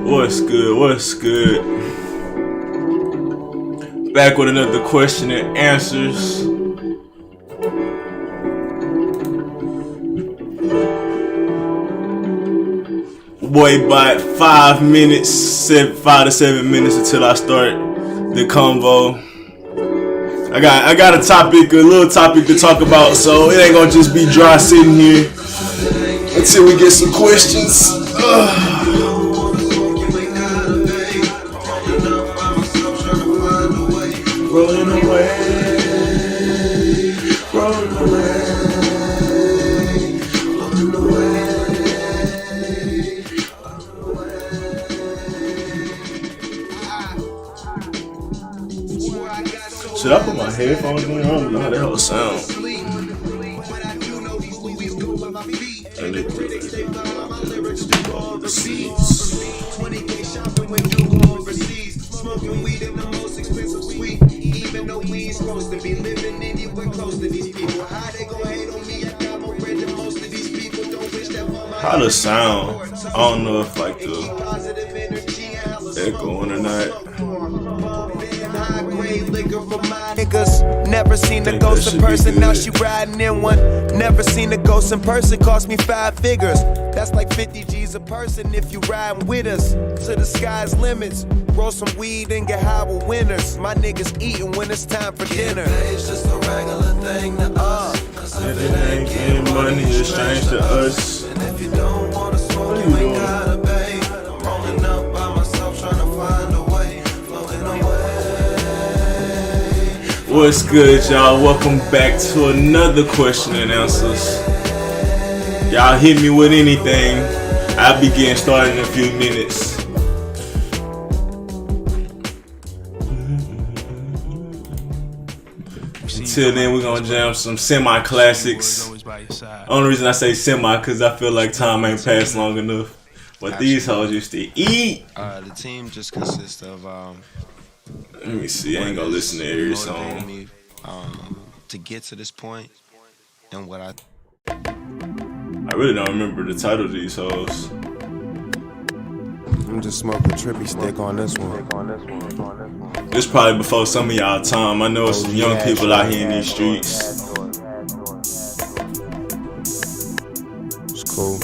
What's good? What's good? Back with another question and answers. Boy, about 5 to 7 minutes until I start the convo. I got a little topic to talk about, so it ain't gonna just be dry sitting here until we get some questions. Rolling away. Should I put my headphones in? I don't know how the hell it sounds. How the sound? I don't know if like the echoing or not. Niggas never seen a ghost in person, now she riding in one. Never seen a ghost in person, cost me 5 figures. That's like 50 G's a person if you riding with us. To the sky's limits, roll some weed and get high with winners. My niggas eating when it's time for dinner. It's just a regular thing to us. If it ain't getting money, it's strange to us. And if you don't wanna smoke, you ain't gotta pay. I'm rolling up by myself, trying to find a way, floating away. What's good, y'all? Welcome back to another question and answers. Y'all hit me with anything. I'll be getting started in a few minutes. Until then, we're gonna jam some semi-classics. Only reason I say semi, cause I feel like time ain't passed long enough. But these hoes used to eat. The team just consists of Let me see. I ain't gonna listen to every song. me to get to this point, and what I really don't remember the title of these hoes. I'm just smoking a trippy stick on this one. This probably before some of y'all time. I know some young people out here in these streets. It's cool.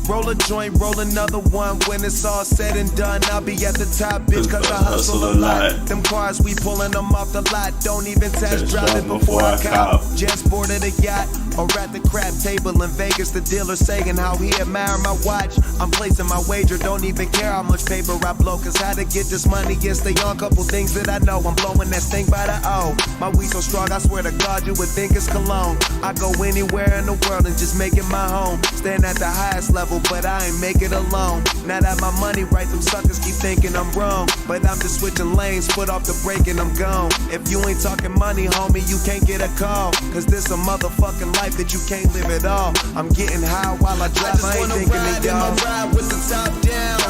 Roll a joint, roll another one. When it's all said and done, I'll be at the top, bitch, cause I hustle a lot. Them cars, we pulling them off the lot. Don't even test drive it before I cop. Just boarded a yacht or at the crap table in Vegas. The dealer saying how he admire my watch. I'm placing my wager, don't even care how much paper I blow. Cause how to get this money is the young couple things that I know. I'm blowing that stink by the O. My weed so strong, I swear to God, you would think it's cologne. I go anywhere in the world and just make it my home. Stand at the highest level, but I ain't make it alone. Now that my money right, them suckers keep thinking I'm wrong. But I'm just switching lanes, foot off the brake and I'm gone. If you ain't talking money, homie, you can't get a call. Cause this a motherfucking life that you can't live at all. I'm getting high while I drive, I ain't thinking of y'all. Ride with the top down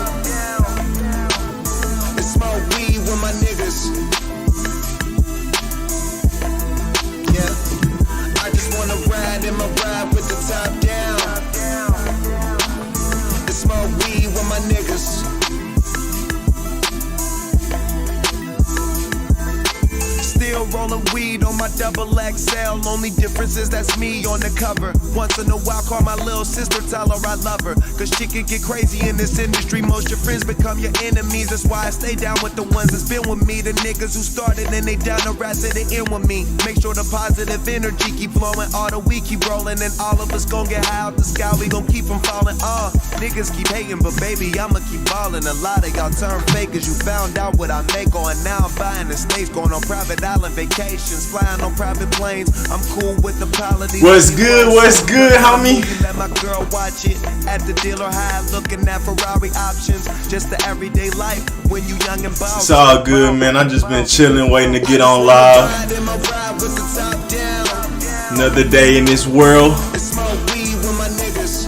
and smoke weed with my niggas. Yeah, I just wanna ride in my ride with the top down. Smoke weed with my niggas. Still rolling weed on my double XL. Only difference is that's me on the cover. Once in a while, call my little sister, tell her I love her. Cause she can get crazy in this industry. Most your friends become your enemies. That's why I stay down with the ones that's been with me. The niggas who started and they down the rest to the end with me. Make sure the positive energy keep flowing. All the week keep rolling. And all of us gon' get high out the sky. We gon' keep from falling. Niggas keep hating, but baby, I'ma keep ballin'. A lot of y'all turn fakers. You found out what I make on. Now I'm buying the States, going on private island vacations, flying on private planes. I'm cool with the pilot. What's good, homie? Let my girl watch it at the dealer high, looking at Ferrari options. Just the everyday life when you young and bold. It's all good, man. I just been chilling, waiting to get on live. Another day in this world. Smoke weed with my niggas.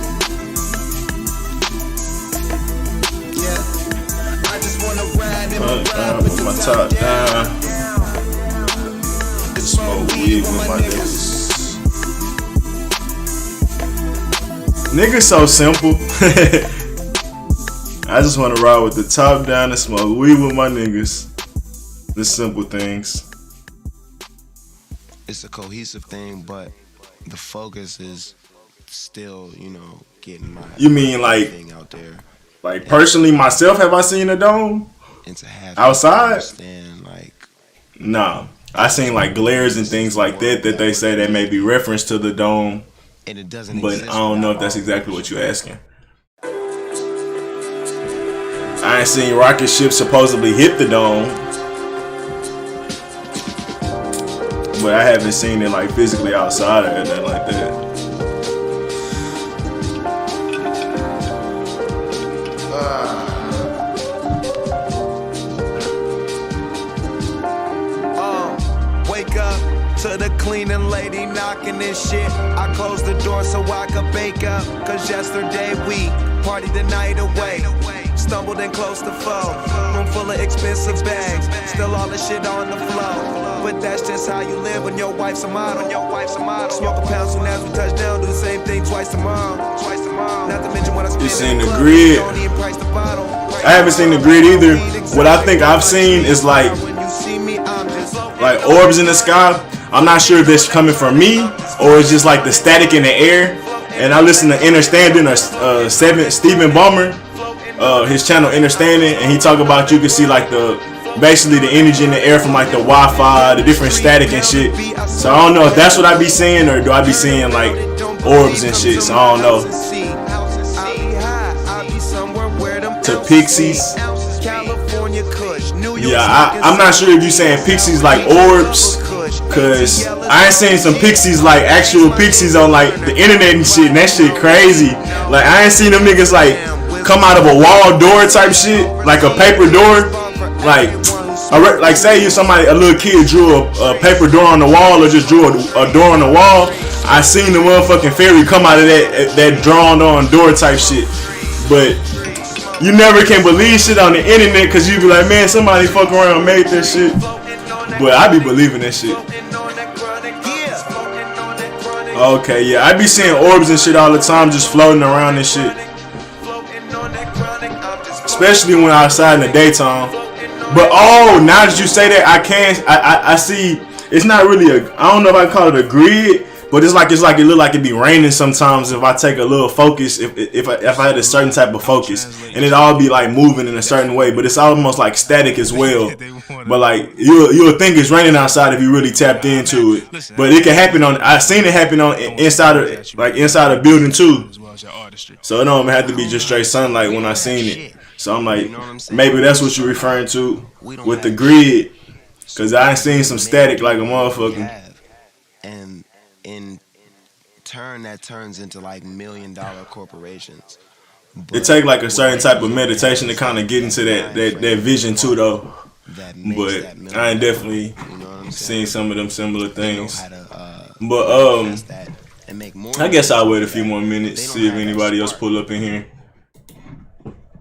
Yeah, I just wanna ride in my ride with my top down. Smoke weed with my niggas. Niggas so simple. I just want to ride with the top down and smoke weed with my niggas. The simple things. It's a cohesive thing, but the focus is still, getting my You mean like thing out there. Like personally myself, have I seen a dome? And to have outside? Understand, like, nah. I seen like glares and things like that they say that may be reference to the dome. And it doesn't but I don't know if that's exactly what you're asking. I ain't seen rocket ships supposedly hit the dome, but I haven't seen it like physically outside or anything like that. Wake up to the cleaning lady knocking this shit. I closed the door so I could bake up, cause yesterday we partied the night away. Stumbled in close to foe. Room full of expensive bags. Still all the shit on the floor. But that's just how you live when your wife's a model. Smoke a pound soon as we touch down. Do the same thing twice tomorrow. Not to mention what I spend. You seen the grid? I haven't seen the grid either. What I think I've seen is like orbs in the sky. I'm not sure if it's coming from me or it's just like the static in the air. And I listen to Understanding Stephen Ballmer, his channel Understanding, and he talk about you can see like basically the energy in the air from like the Wi-Fi, the different static and shit. So I don't know if that's what I be seeing or do I be seeing like orbs and shit. So I don't know. To Pixies. Yeah, I'm not sure if you saying Pixies like orbs, cause I ain't seen some Pixies like actual Pixies on like the internet and shit, and that shit crazy. Like I ain't seen them niggas like come out of a wall door type shit, like a paper door. Like say you a little kid drew a paper door on the wall or just drew a door on the wall. I seen the motherfucking fairy come out of that drawn on door type shit, but you never can believe shit on the internet cause you be like, man, somebody fuck around and made that shit. But I be believing that shit. Okay, yeah, I be seeing orbs and shit all the time just floating around and shit. Especially when outside in the daytime. But now that you say that, I see it's not really I don't know if I call it a grid, but it's like it look like it be raining sometimes if I take a little focus, if I had a certain type of focus, and it all be like moving in a certain way, but it's almost like static as well. But like you'll think it's raining outside if you really tapped into it. But it can happen I seen it happen inside a building too. So it don't have to be just straight sunlight when I seen it. So I'm like, maybe that's what you're referring to with the grid, cause I ain't seen some static like a motherfucker. And in turn, that turns into like $1 million corporations. It take like a certain type of meditation to kind of get into that vision too, though. But I ain't definitely seen some of them similar things. But I guess I'll wait a few more minutes, see if anybody else pull up in here.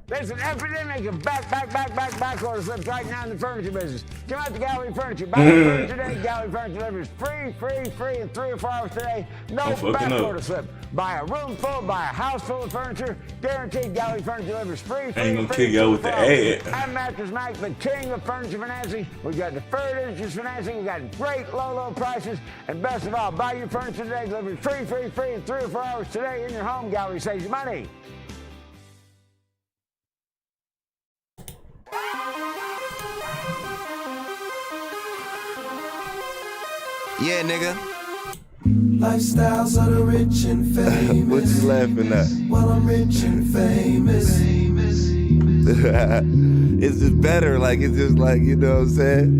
There's an epidemic of back order slips right now in the furniture business. Come out to Gallery Furniture. Buy furniture today. Gallery Furniture delivers free in 3 or 4 hours today. No back order slip. Buy a room full, buy a house full of furniture. Guaranteed Gallery Furniture delivers free. I ain't gonna kick y'all with the ad. I'm Mattress Mike, the king of furniture financing. We got deferred interest financing. We got great low prices. And best of all, buy your furniture today. Delivered free in 3 or 4 hours today in your home. Gallery saves you money. Yeah, nigga. Lifestyles of the rich and famous. What you laughing at? Well, I'm rich and famous. It's just better, like it's just like, you know what I'm saying?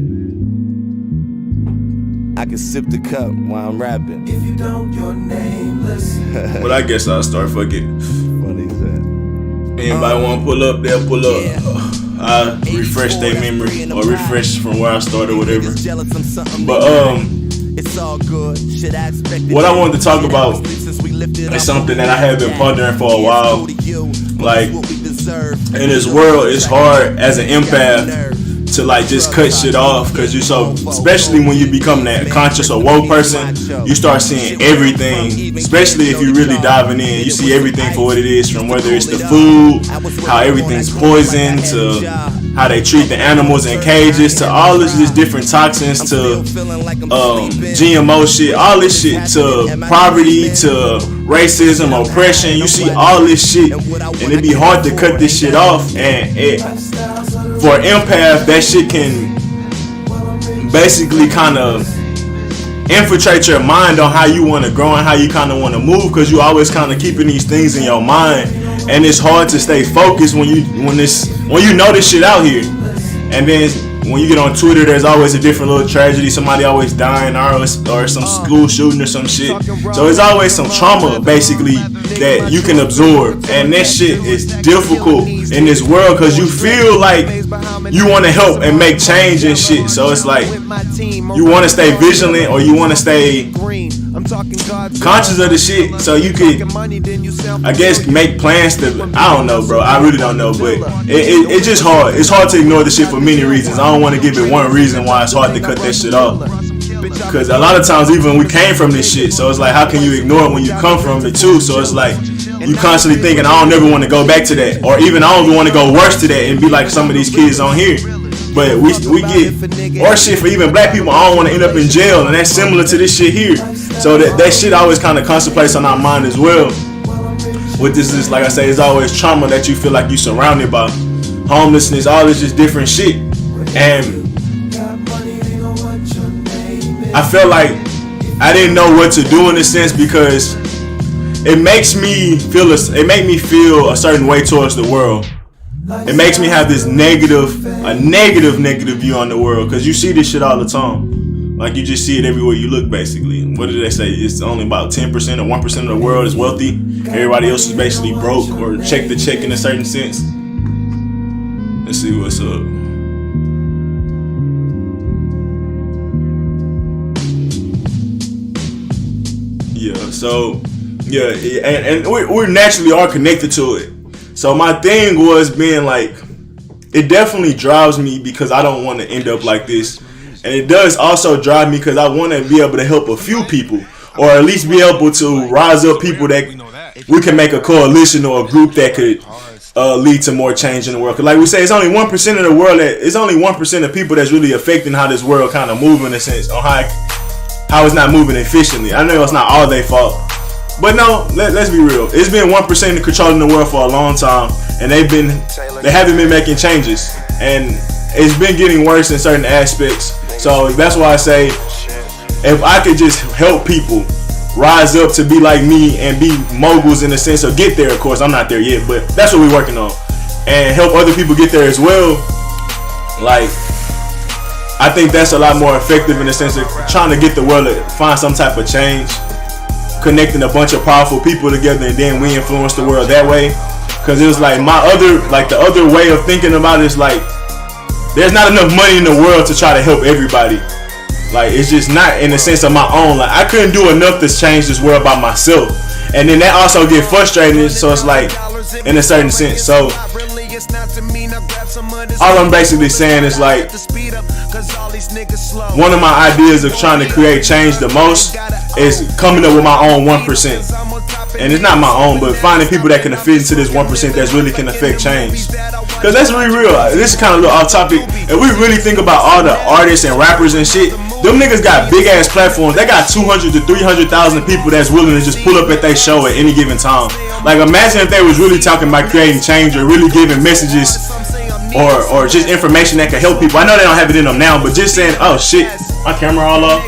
I can sip the cup while I'm rapping. If you don't, you're nameless. But I guess I'll start. Fuck it. Funny as that. Anybody want to pull up? They'll pull up. I refresh their memory or refresh from where I started, whatever. But what I wanted to talk about is something that I have been pondering for a while. Like in this world, it's hard as an empath to like just cut shit off, because you so, especially when you become that conscious or woke person, you start seeing everything, especially if you're really diving in. You see everything for what it is, from whether it's the food, how everything's poisoned, to how they treat the animals in cages, to all this just different toxins, to GMO shit, all this shit, to poverty, to racism, oppression. You see all this shit, and it'd be hard to cut this shit off. And for an empath, that shit can basically kind of infiltrate your mind on how you want to grow and how you kind of want to move, because you always kind of keeping these things in your mind, and it's hard to stay focused when you know this shit out here. And then when you get on Twitter, there's always a different little tragedy, somebody always dying, or some school shooting or some shit. So it's always some trauma basically that you can absorb, and that shit is difficult in this world, because you feel like you want to help and make change and shit. So it's like you want to stay vigilant, or you want to stay conscious of the shit, so you could, I guess, make plans to, I don't know, bro, I really don't know, but it's just hard. It's hard to ignore the shit for many reasons. I don't want to give it one reason why it's hard to cut that shit off, because a lot of times even we came from this shit, so it's like, how can you ignore it when you come from it too? So it's like you constantly thinking, I don't ever want to go back to that, or even I don't even want to go worse to that and be like some of these kids on here. But we get or shit for even black people. I don't want to end up in jail, and that's similar to this shit here. So that shit always kind of contemplates on our mind as well. With this is, like I say, it's always trauma that you feel like you surrounded by, homelessness, all this just different shit. And I felt like I didn't know what to do in a sense, because it makes me feel a certain way towards the world. It makes me have this negative view on the world, because you see this shit all the time. Like, you just see it everywhere you look, basically. What did they say? It's only about 10% or 1% of the world is wealthy. Everybody else is basically broke or check to check in a certain sense. Let's see what's up. Yeah, so, yeah, and we naturally are connected to it. So my thing was being like, it definitely drives me because I don't want to end up like this. And it does also drive me because I want to be able to help a few people, or at least be able to rise up people that we can make a coalition or a group that could lead to more change in the world. Because like we say, it's only 1% of the world it's only 1% of people that's really affecting how this world kind of moving, in a sense, on how it's not moving efficiently. I know it's not all their fault. But no, let's be real. It's been 1% controlling the world for a long time, and they haven't been making changes, and it's been getting worse in certain aspects. So that's why I say, if I could just help people rise up to be like me and be moguls in the sense of get there. Of course, I'm not there yet, but that's what we're working on, and help other people get there as well. Like, I think that's a lot more effective in the sense of trying to get the world to find some type of change. Connecting a bunch of powerful people together, and then we influence the world that way. Because it was like the other way of thinking about it is like, there's not enough money in the world to try to help everybody. Like, it's just not in the sense of my own. Like, I couldn't do enough to change this world by myself, and then that also get frustrating. So it's like, in a certain sense. So all I'm basically saying is like, one of my ideas of trying to create change the most is coming up with my own 1%. And it's not my own, but finding people that can fit into this 1% that really can affect change. Because that's really real. This is kind of a little off topic. If we really think about all the artists and rappers and shit, them niggas got big ass platforms. They got 200 to 300,000 people that's willing to just pull up at their show at any given time. Like, imagine if they was really talking about creating change, or really giving messages, or just information that can help people. I know they don't have it in them now, but just saying, oh shit, my camera all off.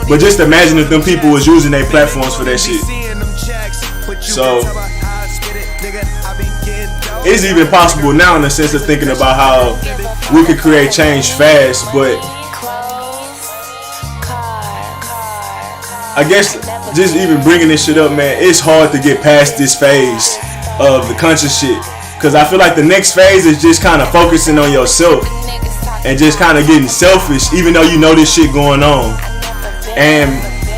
But just imagine if them people was using their platforms for that shit. So it's even possible now, in the sense of thinking about how we could create change fast. But I guess just even bringing this shit up, man, it's hard to get past this phase of the conscious shit. Because I feel like the next phase is just kind of focusing on yourself and just kind of getting selfish, even though you know this shit going on. And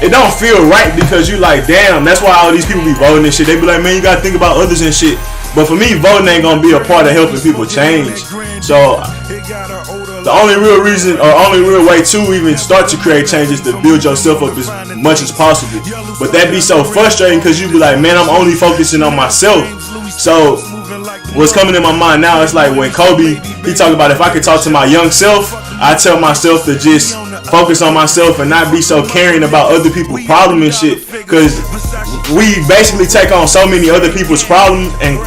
it don't feel right, because you like, damn, that's why all these people be voting and shit. They be like, man, you gotta think about others and shit. But for me, voting ain't gonna be a part of helping people change. So the only real reason or only real way to even start to create change is to build yourself up as much as possible. But that be so frustrating because you be like, man, I'm only focusing on myself. So what's coming in my mind now is like when Kobe, he talked about if I could talk to my young self, I tell myself to just focus on myself and not be so caring about other people's problems and shit. Because we basically take on so many other people's problems and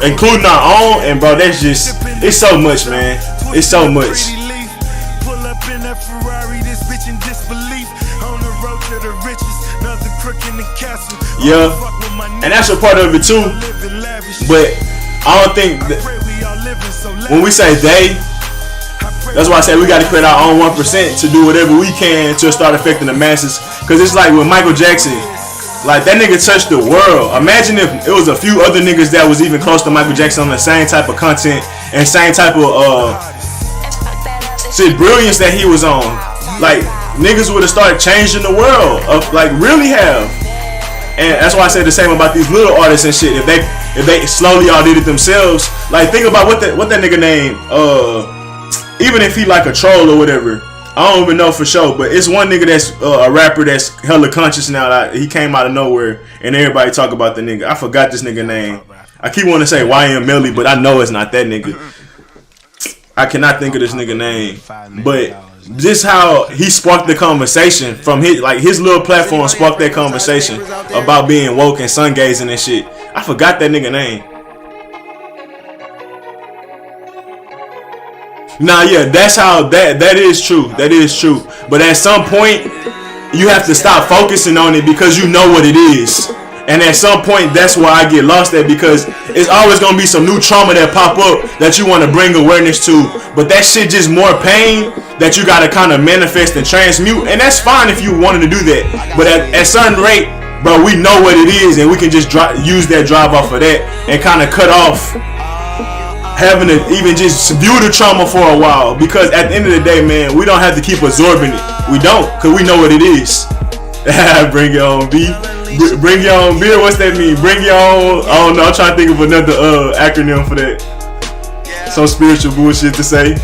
including our own, and bro, that's just, it's so much, man. It's so much. Pull up in that Ferrari, this bitch in disbelief. On the road to the riches, another crook in the castle. Yeah, and that's a part of it too. But I don't think that when we say they, that's why I say we got to create our own 1% to do whatever we can to start affecting the masses. Because it's like with Michael Jackson, like that nigga touched the world. Imagine if it was a few other niggas that was even close to Michael Jackson on the same type of content and same type of brilliance that he was on. Like niggas would have started changing the world, like really have. And that's why I say the same about these little artists and shit. If they slowly all did it themselves, like think about what that nigga name. Even if he like a troll or whatever, I don't even know for sure. But it's one nigga that's a rapper that's hella conscious now. Like, he came out of nowhere and everybody talk about the nigga. I forgot this nigga name. I keep wanting to say YM Melly, but I know it's not that nigga. I cannot think of this nigga name. But just how he sparked the conversation from his little platform sparked that conversation about being woke and sun gazing and shit. I forgot that nigga name. Nah, yeah, that's how that is true. That is true. But at some point, you have to stop focusing on it because you know what it is. And at some point, that's where I get lost at, because it's always gonna be some new trauma that pop up that you want to bring awareness to. But that shit just more pain that you gotta kind of manifest and transmute. And that's fine if you wanted to do that. But at certain rate, bro, we know what it is, and we can just use that drive off of that and kind of cut off having to even just view the trauma for a while. Because at the end of the day, man, we don't have to keep absorbing it. We don't, because we know what it is. Bring your own beef. Bring your own beer. What's that mean? Bring your own. I don't know. I'm trying to think of another acronym for that. Some spiritual bullshit to say.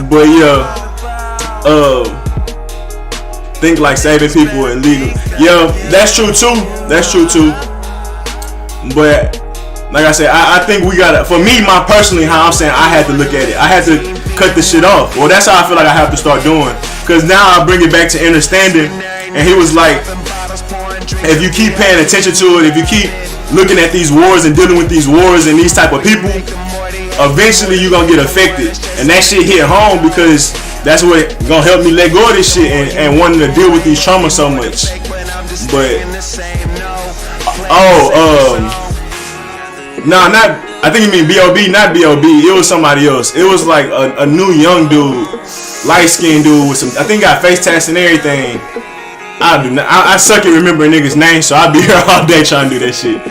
But yeah, think like saving people and legal. Yeah, that's true too. That's true too. But like I said, I think we gotta. For me, personally, how I'm saying, I had to look at it. I had to cut the shit off. Well, that's how I feel like I have to start doing. Cause now I bring it back to understanding. And he was like, if you keep paying attention to it, if you keep looking at these wars and dealing with these wars and these type of people, eventually you're gonna get affected. And that shit hit home because that's what gonna help me let go of this shit and wanting to deal with these traumas so much. But I think you mean B.O.B., not B.O.B. It was somebody else. It was like a new young dude, light skinned dude with some, I think got face tats and everything. I suck at remembering niggas' names, so I'll be here all day trying to do that shit.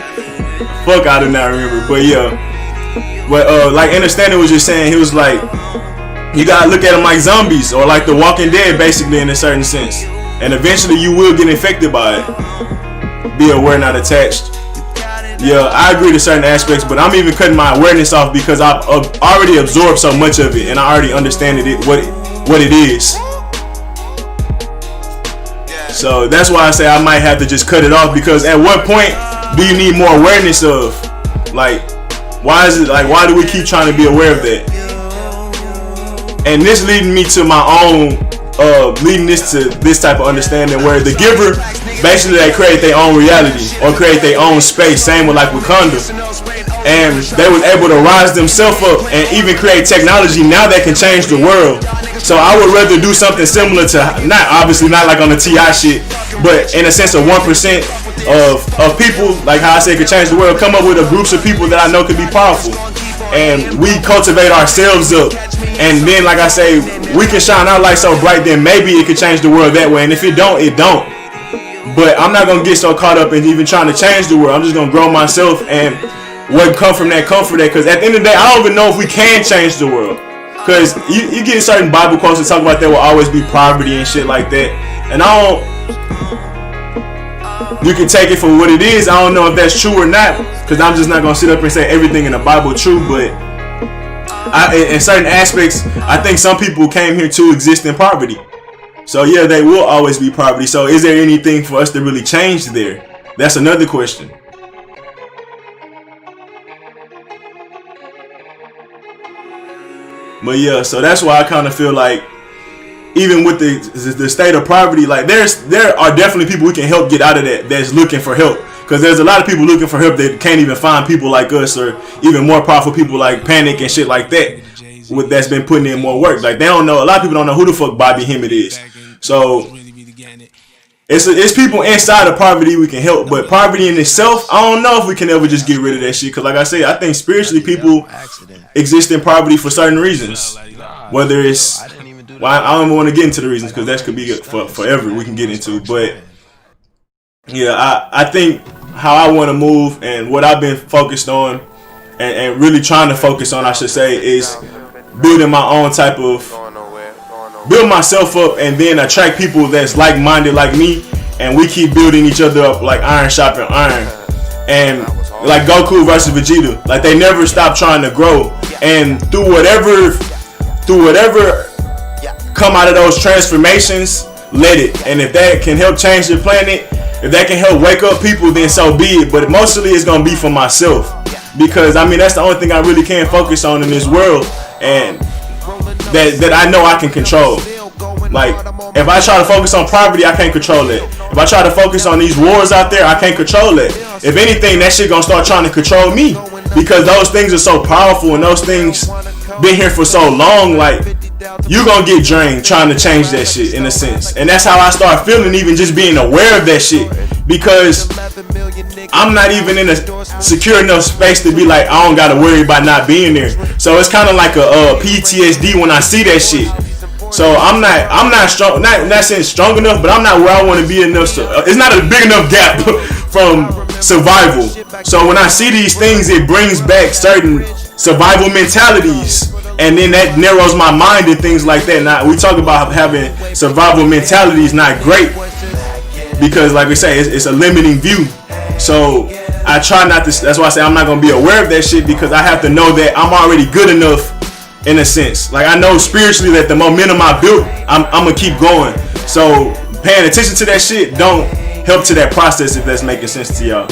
Fuck, I do not remember. But yeah. But like Understanding was just saying, he was like, you gotta look at them like zombies or like The Walking Dead, basically, in a certain sense. And eventually you will get infected by it. Be aware, not attached. Yeah, I agree to certain aspects, but I'm even cutting my awareness off because I've already absorbed so much of it and I already understand what it is. So that's why I say I might have to just cut it off, because at what point do you need more awareness of? Like, why do we keep trying to be aware of that? And this leading me to my own, leading this to this type of understanding where the giver, basically they create their own reality or create their own space. Same with like Wakanda. And they was able to rise themselves up and even create technology now that can change the world. So I would rather do something similar to, obviously not like on the T.I. shit, but in a sense of 1% of people, like how I said, could change the world, come up with a groups of people that I know could be powerful. And we cultivate ourselves up. And then, like I say, we can shine our light so bright, then maybe it could change the world that way. And if it don't, it don't. But I'm not going to get so caught up in even trying to change the world. I'm just going to grow myself and what come from that, comfort that. Because at the end of the day, I don't even know if we can change the world. Because you get certain Bible quotes that talk about there will always be poverty and shit like that. And you can take it for what it is. I don't know if that's true or not. Because I'm just not going to sit up and say everything in the Bible true. But in certain aspects, I think some people came here to exist in poverty. So yeah, they will always be poverty. So is there anything for us to really change there? That's another question. But yeah, so that's why I kind of feel like even with the state of poverty, like there are definitely people we can help get out of that that's looking for help. Because there's a lot of people looking for help that can't even find people like us or even more powerful people like Panic and shit like that that's been putting in more work. Like they don't know, a lot of people don't know who the fuck Bobby Hemmett is. So it's people inside of poverty we can help, but poverty in itself, I don't know if we can ever just get rid of that shit. Because like I said, I think spiritually people exist in poverty for certain reasons. Whether it's, well, I don't even want to get into the reasons because that could be forever we can get into. But yeah, I think how I want to move and what I've been focused on and really trying to focus on, I should say, is building my own type of, build myself up and then attract people that's like-minded like me, and we keep building each other up like iron sharpens iron. And like Goku versus Vegeta, like they never stop trying to grow, and through whatever come out of those transformations, let it. And if that can help change the planet, if that can help wake up people, then so be it. But mostly it's gonna be for myself, because I mean that's the only thing I really can focus on in this world, and that I know I can control. Like if I try to focus on poverty, I can't control it. If I try to focus on these wars out there, I can't control it. If anything, that shit gonna start trying to control me, because those things are so powerful and those things been here for so long. Like you gonna get drained trying to change that shit in a sense. And that's how I start feeling, even just being aware of that shit, because I'm not even in a secure enough space to be like, I don't gotta worry about not being there. So it's kind of like a PTSD when I see that shit. So I'm not strong, not saying strong enough, but I'm not where I want to be enough. So it's not a big enough gap from survival. So when I see these things, it brings back certain survival mentalities, and then that narrows my mind and things like that. Now we talk about having survival mentalities, not great, because like we say, it's a limiting view. So I try not to. That's why I say I'm not gonna be aware of that shit, because I have to know that I'm already good enough. In a sense, like I know spiritually that the momentum I built, I'm gonna keep going. So paying attention to that shit don't help to that process, if that's making sense to y'all.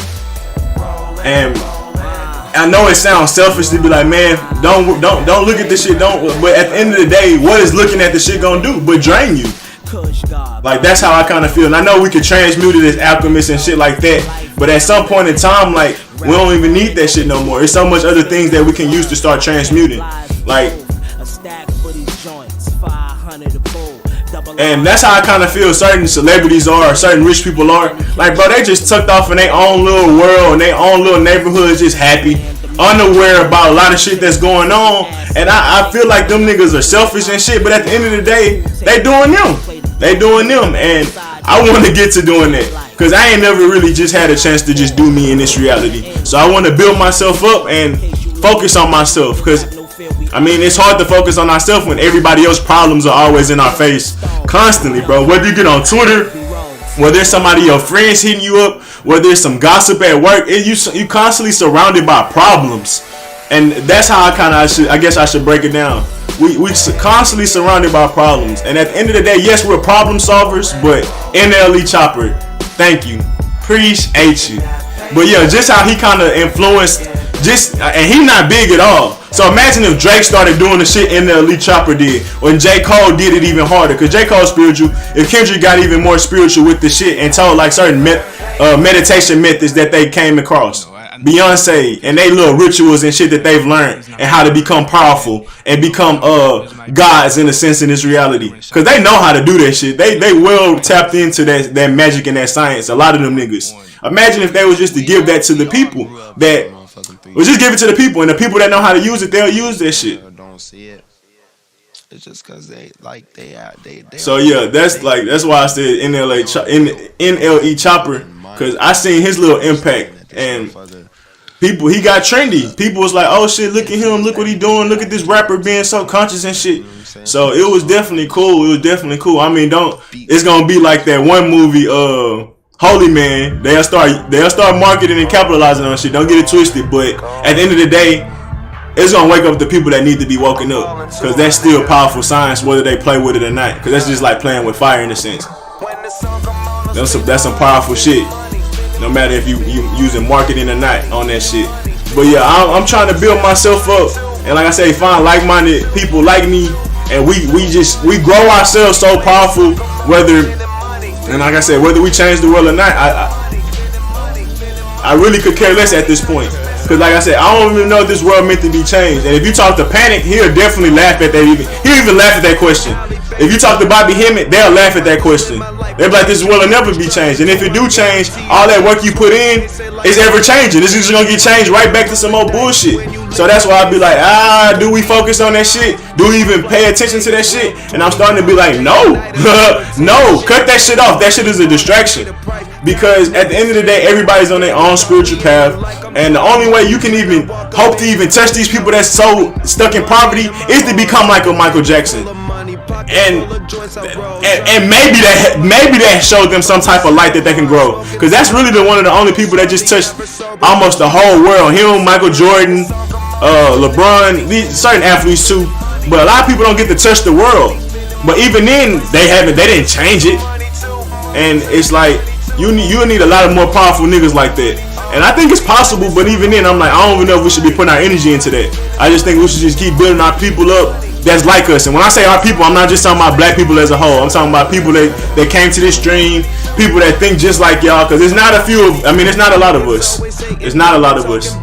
And I know it sounds selfish to be like, man, don't look at this shit. But at the end of the day, what is looking at the shit gonna do but drain you? Like that's how I kind of feel. And I know we could transmute it as alchemists and shit like that, but at some point in time, like we don't even need that shit no more. There's so much other things that we can use to start transmuting. Like, and that's how I kind of feel certain celebrities are, or certain rich people are. Like, bro, they just tucked off in their own little world, in their own little neighborhood, just happy, unaware about a lot of shit that's going on. And I feel like them niggas are selfish and shit, but at the end of the day, they doing them. And I want to get to doing that, because I ain't never really just had a chance to just do me in this reality. So I want to build myself up and focus on myself, because I mean, it's hard to focus on ourselves when everybody else's problems are always in our face constantly, bro. Whether you get on Twitter, whether it's somebody, your friends hitting you up, whether it's some gossip at work, you constantly surrounded by problems. And that's how I guess I should break it down. We constantly surrounded by problems. And at the end of the day, yes, we're problem solvers, but NLE Chopper, thank you. Appreciate you. But yeah, just how he kind of influenced, and he not big at all. So imagine if Drake started doing the shit NLE Chopper did, or J. Cole did it even harder, because J. Cole's spiritual. If Kendrick got even more spiritual with the shit and told like certain meditation methods that they came across, Beyonce and they little rituals and shit that they've learned, and how to become powerful and become gods in a sense in this reality, because they know how to do that shit. They well tapped into that magic and that science. A lot of them niggas. Imagine if they was just to give that to the people, we'll just give it to the people, and the people that know how to use it, they'll use that shit. Don't see it. It's just because they. So yeah, that's why I said NLE Chopper, because I seen his little impact, and people, he got trendy. People was like, oh shit, look at him, look what he doing, look at this rapper being so conscious and shit. So it was definitely cool. I mean, it's gonna be like that one movie, Holy Man. They'll start marketing and capitalizing on shit. Don't get it twisted. But at the end of the day, it's gonna wake up the people that need to be woken up, because that's still powerful science, whether they play with it or not. Because that's just like playing with fire in a sense. That's some powerful shit. No matter if you using marketing or not on that shit. But yeah, I'm trying to build myself up, and like I say, find like-minded people like me, and we grow ourselves so powerful. Whether we change the world or not, I really could care less at this point. Because like I said, I don't even know if this world meant to be changed. And if you talk to Panic, he'll definitely laugh at that. He'll even laugh at that question. If you talk to Bobby Hemmett, they'll laugh at that question. They'll be like, this world will never be changed. And if it do change, all that work you put in is ever changing. This is just going to get changed right back to some more bullshit. So that's why I be like, do we focus on that shit? Do we even pay attention to that shit? And I'm starting to be like, no. No, cut that shit off. That shit is a distraction. Because at the end of the day, everybody's on their own spiritual path, and the only way you can even hope to even touch these people that's so stuck in poverty is to become like a Michael Jackson. And maybe that showed them some type of light that they can grow. Because that's really one of the only people that just touched almost the whole world. Him, Michael Jordan, LeBron, these certain athletes too. But a lot of people don't get to touch the world. But even then, they didn't change it. And it's like, you need a lot of more powerful niggas like that. And I think it's possible, but even then, I'm like, I don't even know if we should be putting our energy into that. I just think we should just keep building our people up that's like us. And when I say our people, I'm not just talking about black people as a whole. I'm talking about people that came to this stream, people that think just like y'all. Because it's not it's not a lot of us. It's not a lot of us.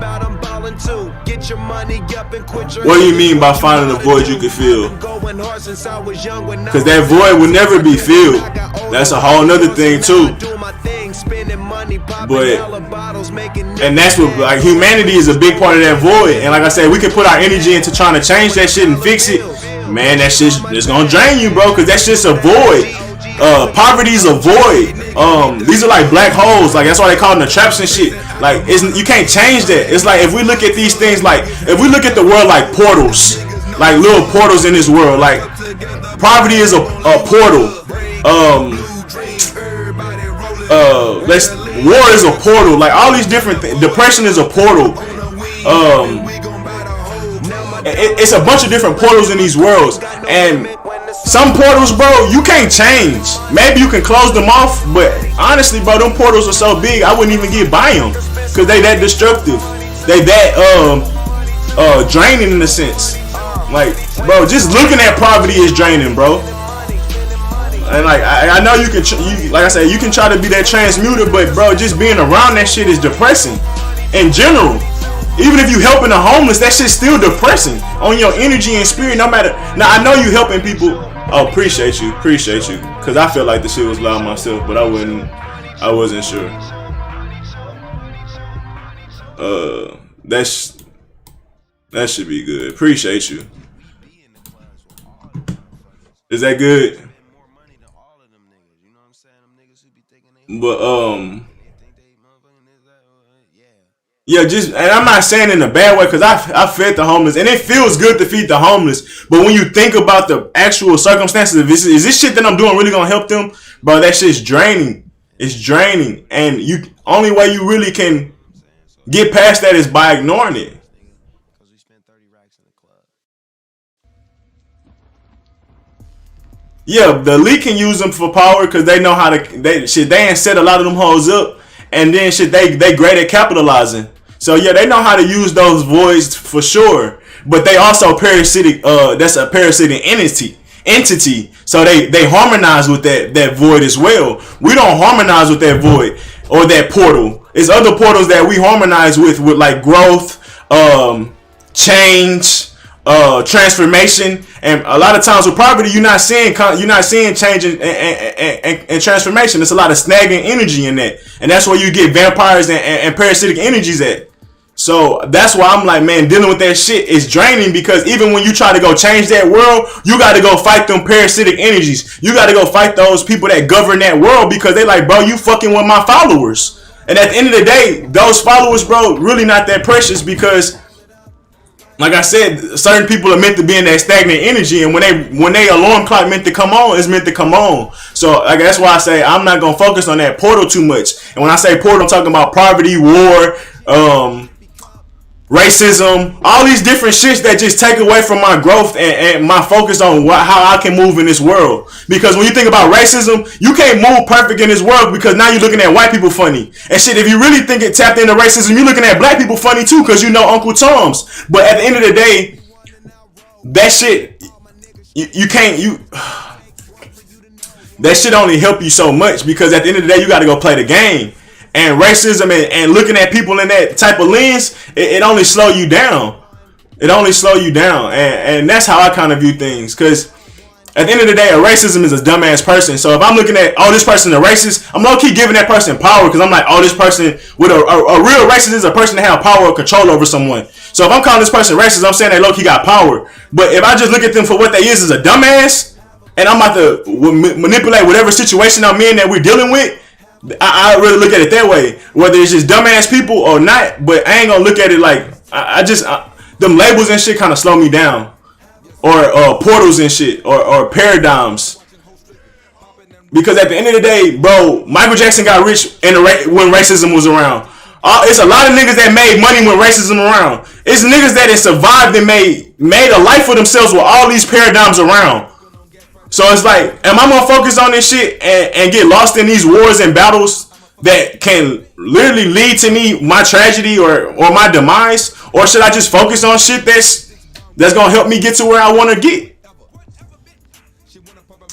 What do you mean by finding a void you can fill? Because that void will never be filled. That's a whole nother thing too. And that's what, like, humanity is a big part of that void. And like I said, we can put our energy into trying to change that shit and fix it. Man, that shit is gonna drain you, bro. Because that's just a void. Poverty is a void. These are like black holes. Like, that's why they call them the traps and shit. Like, you can't change that. It's like, if we look at these things, like, if we look at the world like portals, like little portals in this world, like, poverty is a portal. War is a portal. Like, all these different things. Depression is a portal. It's a bunch of different portals in these worlds. And some portals, bro, you can't change. Maybe you can close them off, but honestly, bro, them portals are so big, I wouldn't even get by them. Because they that destructive. They that draining in a sense. Like, bro, just looking at poverty is draining, bro. And like, I know you can, like I said, you can try to be that transmuter, but bro, just being around that shit is depressing. In general, even if you helping the homeless, that shit's still depressing on your energy and spirit. No matter. Now I know you helping people. Oh, appreciate you, because I felt like the shit was loud myself, but I wasn't sure. That should be good. Appreciate you. Is that good? But yeah, and I'm not saying in a bad way, because I fed the homeless, and it feels good to feed the homeless. But when you think about the actual circumstances, is this shit that I'm doing really gonna help them, bro? That shit's draining. It's draining, and only way you really can get past that is by ignoring it. Yeah, the elite can use them for power because they know how to. They ain't set a lot of them hoes up, and then they great at capitalizing. So yeah, they know how to use those voids for sure. But they also parasitic. That's a parasitic entity. So they harmonize with that void as well. We don't harmonize with that void or that portal. It's other portals that we harmonize with like growth, change. Transformation, and a lot of times with poverty, you're not seeing change and transformation. There's a lot of snagging energy in that, and that's where you get vampires and parasitic energies at. So that's why I'm like, man, dealing with that shit is draining, because even when you try to go change that world, you got to go fight them parasitic energies. You got to go fight those people that govern that world, because they like, bro, you fucking with my followers. And at the end of the day, those followers, bro, really not that precious, because like I said, certain people are meant to be in that stagnant energy, and when they alarm clock meant to come on, it's meant to come on. So like, that's why I say I'm not gonna focus on that portal too much. And when I say portal, I'm talking about poverty, war, racism, all these different shits that just take away from my growth and my focus on how I can move in this world. Because when you think about racism, you can't move perfect in this world because now you're looking at white people funny. And shit, if you really think it tapped into racism, you're looking at black people funny too because you know Uncle Tom's. But at the end of the day, that shit, that shit only help you so much because at the end of the day, you got to go play the game. And racism and looking at people in that type of lens, it only slow you down. It only slow you down. And that's how I kind of view things. Because at the end of the day, a racism is a dumbass person. So if I'm looking at, oh, this person is a racist, I'm low-key giving that person power because I'm like, oh, this person, with a real racist is a person that have power or control over someone. So if I'm calling this person racist, I'm saying they low-key got power. But if I just look at them for what they is a dumbass, and I'm about to manipulate whatever situation I'm in that we're dealing with, I really look at it that way. Whether it's just dumbass people or not, but I ain't gonna look at it like them labels and shit kind of slow me down, or portals and shit, or paradigms. Because at the end of the day, bro, Michael Jackson got rich when racism was around. It's a lot of niggas that made money when racism around. It's niggas that have survived and made a life for themselves with all these paradigms around. So it's like, am I gonna focus on this shit and get lost in these wars and battles that can literally lead to my tragedy or my demise? Or should I just focus on shit that's gonna help me get to where I wanna get?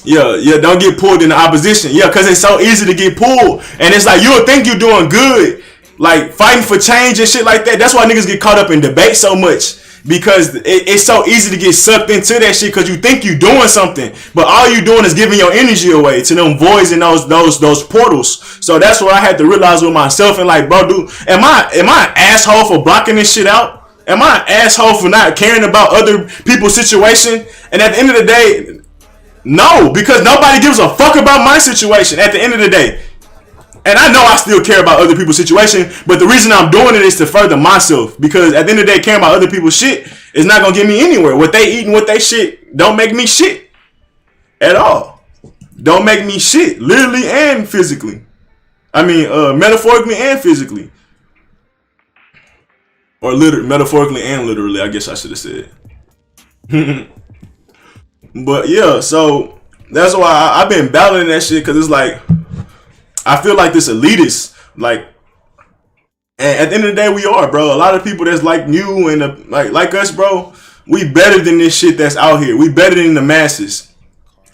Yeah, don't get pulled in the opposition. Yeah, because it's so easy to get pulled. And it's like, you'll think you're doing good, like fighting for change and shit like that. That's why niggas get caught up in debate so much. Because it's so easy to get sucked into that shit because you think you're doing something, but all you're doing is giving your energy away to them voids and those portals. So that's what I had to realize with myself and like, bro, dude, am I an asshole for blocking this shit out? Am I an asshole for not caring about other people's situation? And at the end of the day, no, because nobody gives a fuck about my situation at the end of the day. And I know I still care about other people's situation, but the reason I'm doing it is to further myself. Because at the end of the day, caring about other people's shit is not going to get me anywhere. What they eat and what they shit don't make me shit at all. Don't make me shit, literally and physically. I mean, metaphorically and physically. Or metaphorically and literally, I guess I should have said. But yeah, so that's why I've been battling that shit, because it's like, I feel like this elitist, like, and at the end of the day, we are, bro. A lot of people that's like you and like us, bro, we better than this shit that's out here. We better than the masses,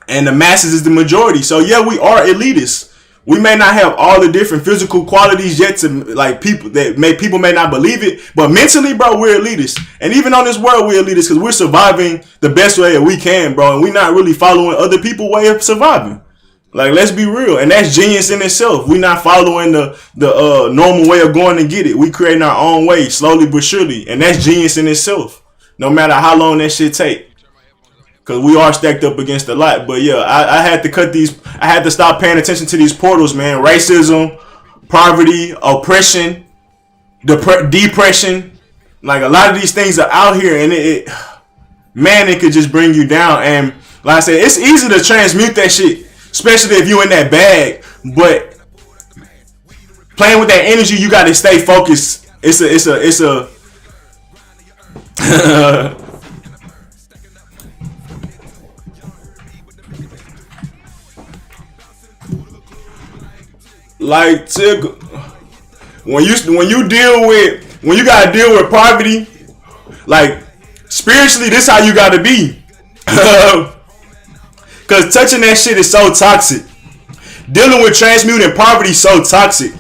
and the masses is the majority. So yeah, we are elitists. We may not have all the different physical qualities yet to like people may not believe it, but mentally, bro, we're elitists. And even on this world, we're elitists because we're surviving the best way that we can, bro. And we're not really following other people's way of surviving. Like, let's be real. And that's genius in itself. We're not following the normal way of going to get it. We creating our own way, slowly but surely. And that's genius in itself. No matter how long that shit take. Because we are stacked up against a lot. But yeah, I had to I had to stop paying attention to these portals, man. Racism, poverty, oppression, depression. Like, a lot of these things are out here. And it could just bring you down. And like I said, it's easy to transmute that shit. Especially if you in that bag, but playing with that energy, you got to stay focused. It's a like when you gotta deal with poverty, like spiritually, this how you gotta be. Because touching that shit is so toxic. Dealing with transmuting poverty is so toxic.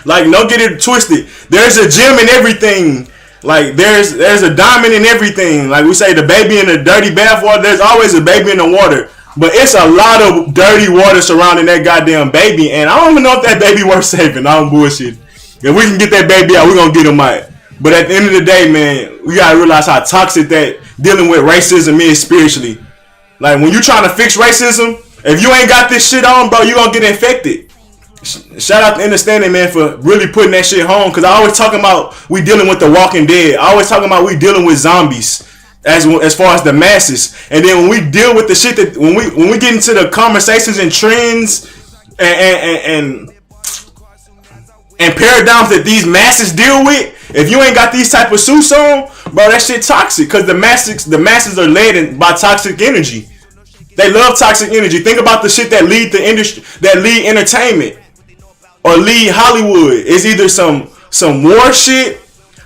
Like, don't get it twisted. There's a gem in everything. Like, there's a diamond in everything. Like we say, the baby in the dirty bathwater, there's always a baby in the water. But it's a lot of dirty water surrounding that goddamn baby. And I don't even know if that baby worth saving. I don't bullshit. If we can get that baby out, we're going to get him out. But at the end of the day, man, we got to realize how toxic that dealing with racism is spiritually. Like, when you trying to fix racism, if you ain't got this shit on, bro, you gonna get infected. Shout out to Understanding, man, for really putting that shit home. Because I always talking about we dealing with the Walking Dead. I always talking about we dealing with zombies as far as the masses. And then when we deal with the shit that when we get into the conversations and trends and paradigms that these masses deal with, If you ain't got these type of suits on, bro, that shit toxic. Cause the masses are led by toxic energy. They love toxic energy. Think about the shit that lead the industry, that lead entertainment, or lead Hollywood. It's either some war shit,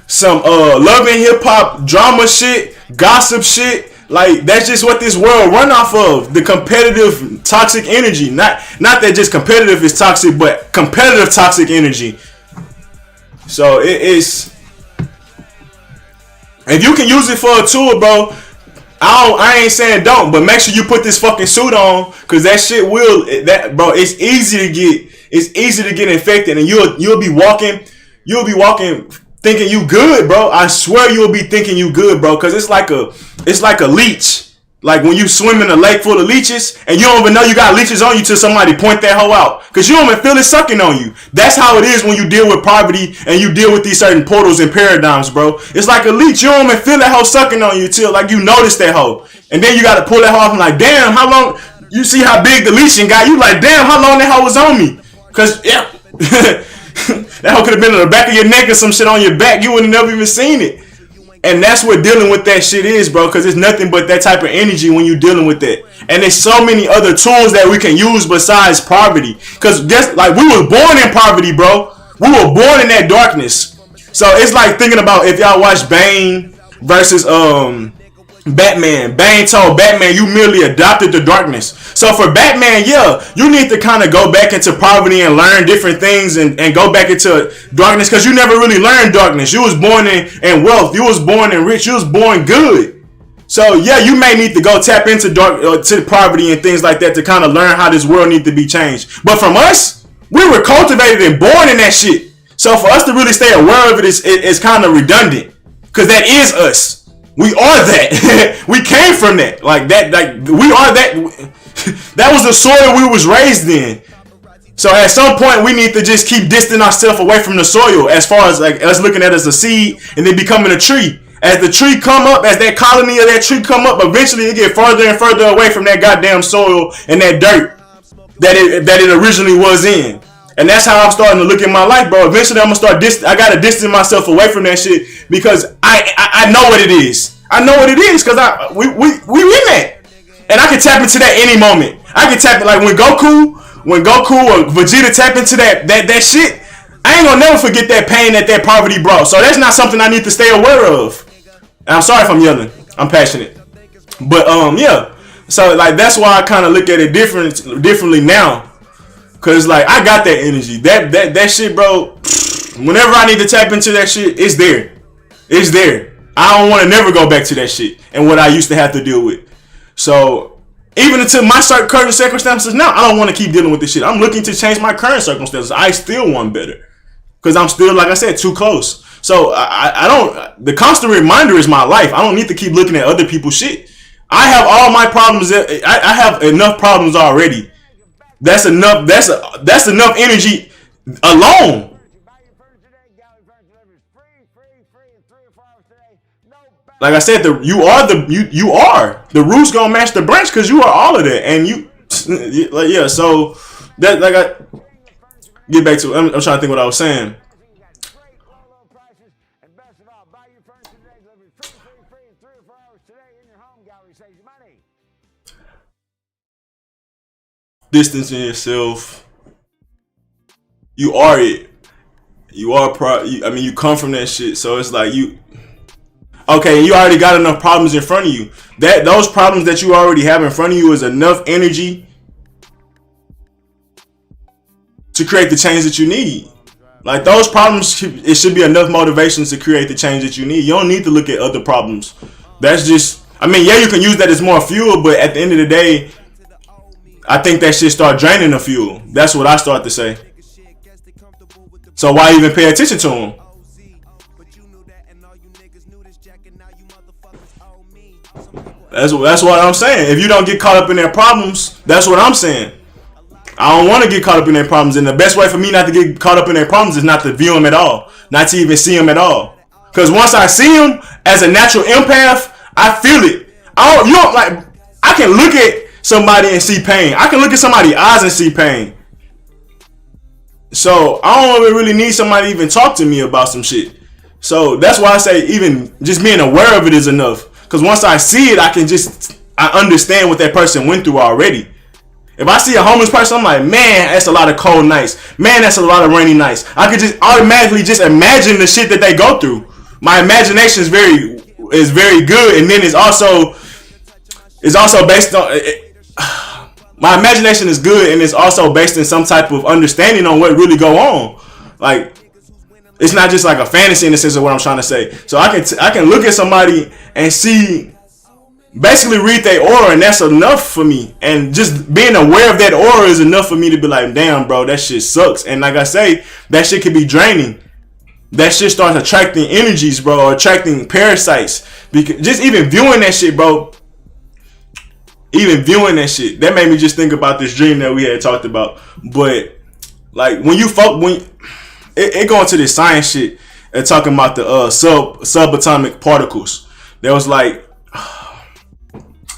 some love and hip hop drama shit, gossip shit. Like, that's just what this world run off of. The competitive toxic energy. Not that just competitive is toxic, but competitive toxic energy. So it is. If you can use it for a tool, bro, I ain't saying don't, but make sure you put this fucking suit on, cause that shit will, bro. It's easy to get infected, and you'll be walking thinking you good, bro. I swear you'll be thinking you good, bro, cause it's like a leech. Like when you swim in a lake full of leeches and you don't even know you got leeches on you till somebody point that hoe out, cause you don't even feel it sucking on you. That's how it is when you deal with poverty and you deal with these certain portals and paradigms, bro. It's like a leech. You don't even feel that hoe sucking on you till like you notice that hoe, and then you gotta pull that hoe off and like, damn, how long? You see how big the leeching got? You like, damn, how long that hoe was on me? Cause yeah, that hoe could have been on the back of your neck or some shit on your back. You would have never even seen it. And that's what dealing with that shit is, bro, because it's nothing but that type of energy when you're dealing with that. And there's so many other tools that we can use besides poverty. Because just like we were born in poverty, bro. We were born in that darkness. So it's like thinking about if y'all watch Bane versus Batman. Bane told Batman, you merely adopted the darkness. So for Batman, yeah, you need to kind of go back into poverty and learn different things and go back into darkness, because you never really learned darkness. You was born in wealth. You was born in rich. You was born good. So yeah, you may need to go tap into to poverty and things like that to kind of learn how this world needs to be changed. But from us, we were cultivated and born in that shit. So for us to really stay aware of it is kind of redundant, because that is us. We are that. We came from that. Like that. Like we are that. That was the soil we was raised in. So at some point we need to just keep distancing ourselves away from the soil, as far as like us looking at it as a seed and then becoming a tree. As the tree come up, as that colony of that tree come up, eventually it get further and further away from that goddamn soil and that dirt that it originally was in. And that's how I'm starting to look at my life, bro. Eventually I'm gonna start I gotta distance myself away from that shit, because I know what it is. I know what it is, because we in that. And I can tap into that any moment. I can tap it like when Goku or Vegeta tap into that shit. I ain't gonna never forget that pain that poverty brought. So that's not something I need to stay aware of. And I'm sorry if I'm yelling. I'm passionate. But yeah. So like that's why I kind of look at it differently now. Cause like I got that energy. That shit, bro. Whenever I need to tap into that shit, it's there. It's there. I don't want to never go back to that shit and what I used to have to deal with. So even until my current circumstances now, I don't want to keep dealing with this shit. I'm looking to change my current circumstances. I still want better, because I'm still, like I said, too close. So I don't. The constant reminder is my life. I don't need to keep looking at other people's shit. I have all my problems. I have enough problems already. That's enough. That's enough energy alone. Like I said, you are the roots gonna match the branch, because you are all of that, and you like yeah. So that like I get back to. I'm trying to think what I was saying. Distancing yourself. You are it. You are I mean, you come from that shit, so it's like you. Okay, you already got enough problems in front of you. Those problems that you already have in front of you is enough energy to create the change that you need. Like those problems, it should be enough motivation to create the change that you need. You don't need to look at other problems. That's just, I mean, yeah, you can use that as more fuel, but at the end of the day, I think that shit start draining the fuel. That's what I start to say. So why even pay attention to them? That's what I'm saying. If you don't get caught up in their problems, that's what I'm saying. I don't want to get caught up in their problems, and the best way for me not to get caught up in their problems is not to view them at all, not to even see them at all. Because once I see them as a natural empath, I feel it. I can look at somebody and see pain. I can look at somebody's eyes and see pain. So I don't really need somebody to even talk to me about some shit. So that's why I say even just being aware of it is enough. Because once I see it, I understand what that person went through already. If I see a homeless person, I'm like, man, that's a lot of cold nights. Man, that's a lot of rainy nights. I could just automatically just imagine the shit that they go through. My imagination is very good, and then it's also based on my imagination is good, and it's also based in some type of understanding on what really go on. Like, it's not just like a fantasy in the sense of what I'm trying to say. So I can look at somebody and see, basically read their aura, and that's enough for me. And just being aware of that aura is enough for me to be like, damn, bro, that shit sucks. And like I say, that shit can be draining. That shit starts attracting energies, bro, or attracting parasites. Because just even viewing that shit, bro, that made me just think about this dream that we had talked about. But like when it go into this science shit and talking about the subatomic particles. There was like,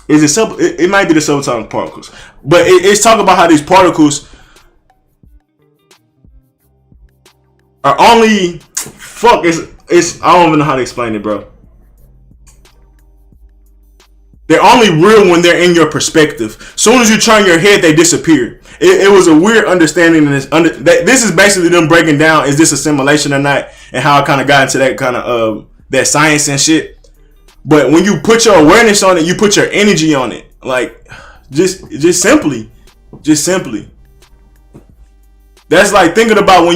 it might be the subatomic particles, but it's talking about how these particles are only it's I don't even know how to explain it, bro. They're only real when they're in your perspective. Soon as you turn your head, they disappear. It was a weird understanding in this is basically them breaking down, is this a simulation or not, and how I kind of got into that kind of that science and shit. But when you put your awareness on it, you put your energy on it. Like, just simply. That's like thinking about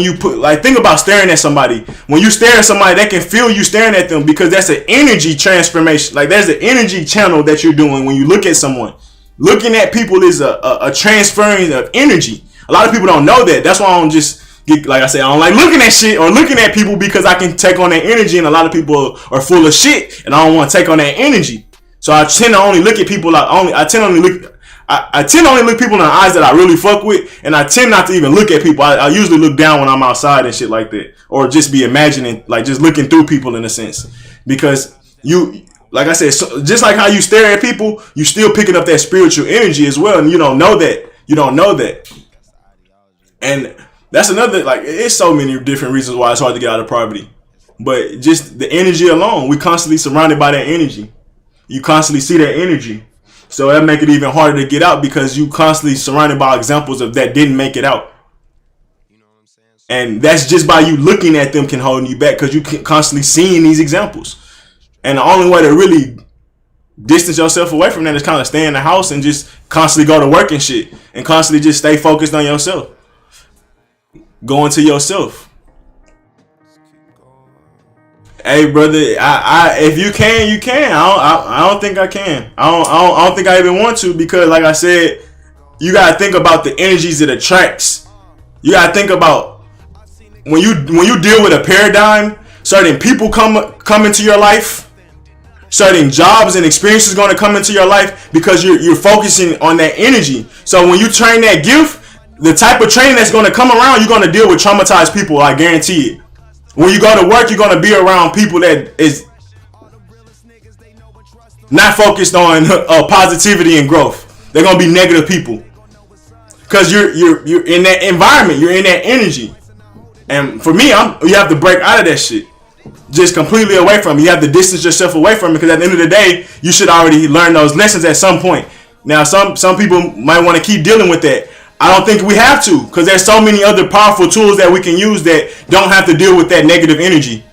think about staring at somebody. When you stare at somebody, they can feel you staring at them, because that's an energy transformation. Like, there's an energy channel that you're doing when you look at someone. Looking at people is a transferring of energy. A lot of people don't know that. That's why I don't just get, like I said, I don't like looking at shit or looking at people, because I can take on that energy, and a lot of people are full of shit, and I don't want to take on that energy. So I tend to only look at people I tend to only look people in the eyes that I really fuck with, and I tend not to even look at people. I usually look down when I'm outside and shit like that, or just be imagining, like just looking through people in a sense, because like I said, so just like how you stare at people, you still picking up that spiritual energy as well, and you don't know that. And that's another, like, it's so many different reasons why it's hard to get out of poverty, but just the energy alone, we constantly surrounded by that energy. You constantly see that energy. So that make it even harder to get out, because you constantly surrounded by examples of that didn't make it out. And that's just by you looking at them can hold you back, because you can constantly seeing these examples. And the only way to really distance yourself away from that is kind of stay in the house and just constantly go to work and shit, and constantly just stay focused on yourself. Go into yourself. Hey, brother, I if you can, you can. I don't think I can. I don't think I even want to, because, like I said, you gotta think about the energies it attracts. You gotta think about when you deal with a paradigm, certain people come into your life, certain jobs and experiences gonna come into your life, because you're focusing on that energy. So when you train that gift, the type of training that's gonna come around, you're gonna deal with traumatized people. I guarantee it. When you go to work, you're going to be around people that is not focused on positivity and growth. They're going to be negative people, because you're in that environment, you're in that energy. And for me, you have to break out of that shit, just completely away from it. You have to distance yourself away from it, because at the end of the day, you should already learn those lessons at some point. Now, some people might want to keep dealing with that. I don't think we have to, because there's so many other powerful tools that we can use that don't have to deal with that negative energy,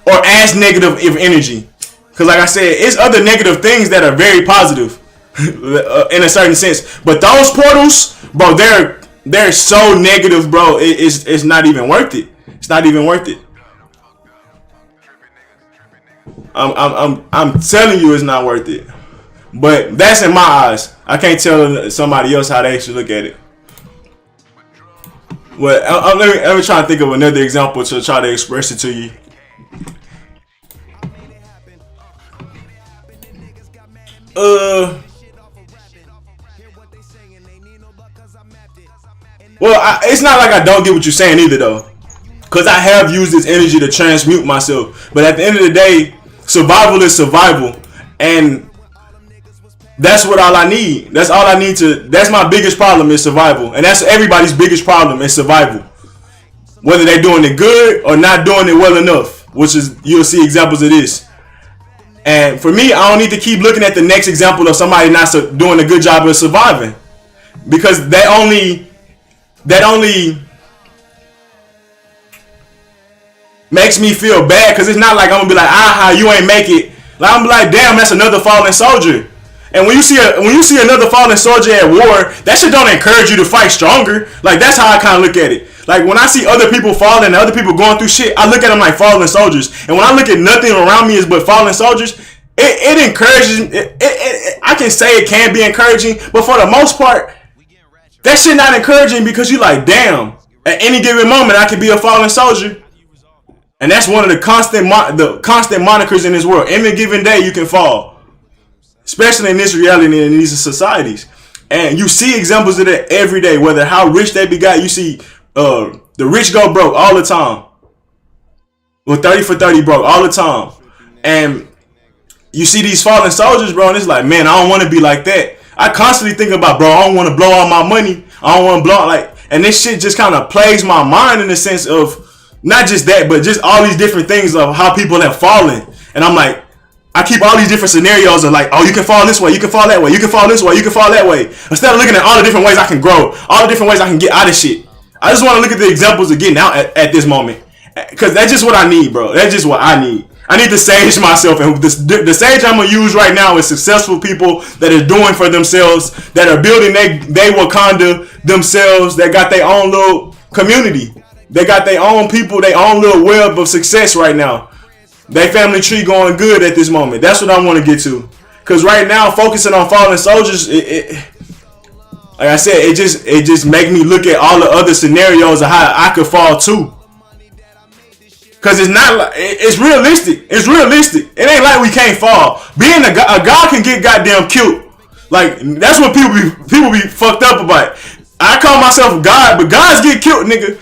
or as negative of energy. Because like I said, it's other negative things that are very positive in a certain sense. But those portals, bro, they're so negative, bro. It's not even worth it. It's not even worth it. I'm telling you, it's not worth it. But that's in my eyes. I can't tell somebody else how they actually look at it. Well, let me try to think of another example to try to express it to you. Well, it's not like I don't get what you're saying either, though, because I have used this energy to transmute myself. But at the end of the day, survival is survival, and that's what all I need. That's all I need to. That's my biggest problem is survival, and that's everybody's biggest problem is survival. Whether they're doing it good or not doing it well enough, which is you'll see examples of this. And for me, I don't need to keep looking at the next example of somebody not doing a good job of surviving, because that only makes me feel bad. Because it's not like I'm gonna be like, aha, you ain't make it. Like, I'm like, damn, that's another fallen soldier. And when you see another fallen soldier at war, that shit don't encourage you to fight stronger. Like, that's how I kind of look at it. Like, when I see other people falling and other people going through shit, I look at them like fallen soldiers. And when I look at nothing around me is but fallen soldiers, it encourages. I can say it can be encouraging, but for the most part, that shit not encouraging, because you like, damn, at any given moment I could be a fallen soldier. And that's one of the constant monikers in this world. Any given day you can fall. Especially in this reality and in these societies. And you see examples of that every day. Whether how rich they be got, you see the rich go broke all the time. Well, 30 for 30 broke all the time. And you see these fallen soldiers, bro, and it's like, man, I don't want to be like that. I constantly think about, bro, I don't want to blow all my money. I don't want to blow, like, and this shit just kind of plays my mind in the sense of not just that, but just all these different things of how people have fallen. And I'm like, I keep all these different scenarios of like, oh, you can fall this way, you can fall that way, you can fall this way, you can fall that way. Instead of looking at all the different ways I can grow, all the different ways I can get out of shit, I just want to look at the examples of getting out at this moment. Because that's just what I need, bro. That's just what I need. I need to sage myself. And the sage I'm going to use right now is successful people that are doing for themselves, that are building they Wakanda themselves, that got their own little community. They got their own people, their own little web of success right now. Their family tree going good at this moment. That's what I want to get to. Because right now, focusing on fallen soldiers, like I said, it just make me look at all the other scenarios of how I could fall too. Because it's not like, it's realistic. It's realistic. It ain't like we can't fall. Being a god can get goddamn killed. Like, that's what people be fucked up about. I call myself God, but gods get killed, nigga.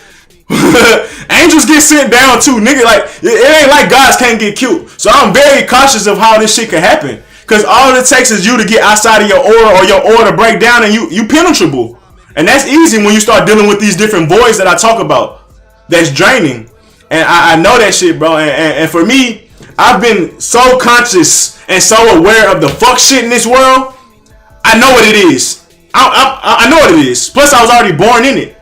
Angels get sent down too, nigga. Like, it ain't like gods can't get killed. So I'm very cautious of how this shit can happen. Because all it takes is you to get outside of your aura, or your aura to break down, and you penetrable. And that's easy when you start dealing with these different voids that I talk about. That's draining. And I know that shit, bro. And for me, I've been so conscious and so aware of the fuck shit in this world. I know what it is. I know what it is. Plus, I was already born in it.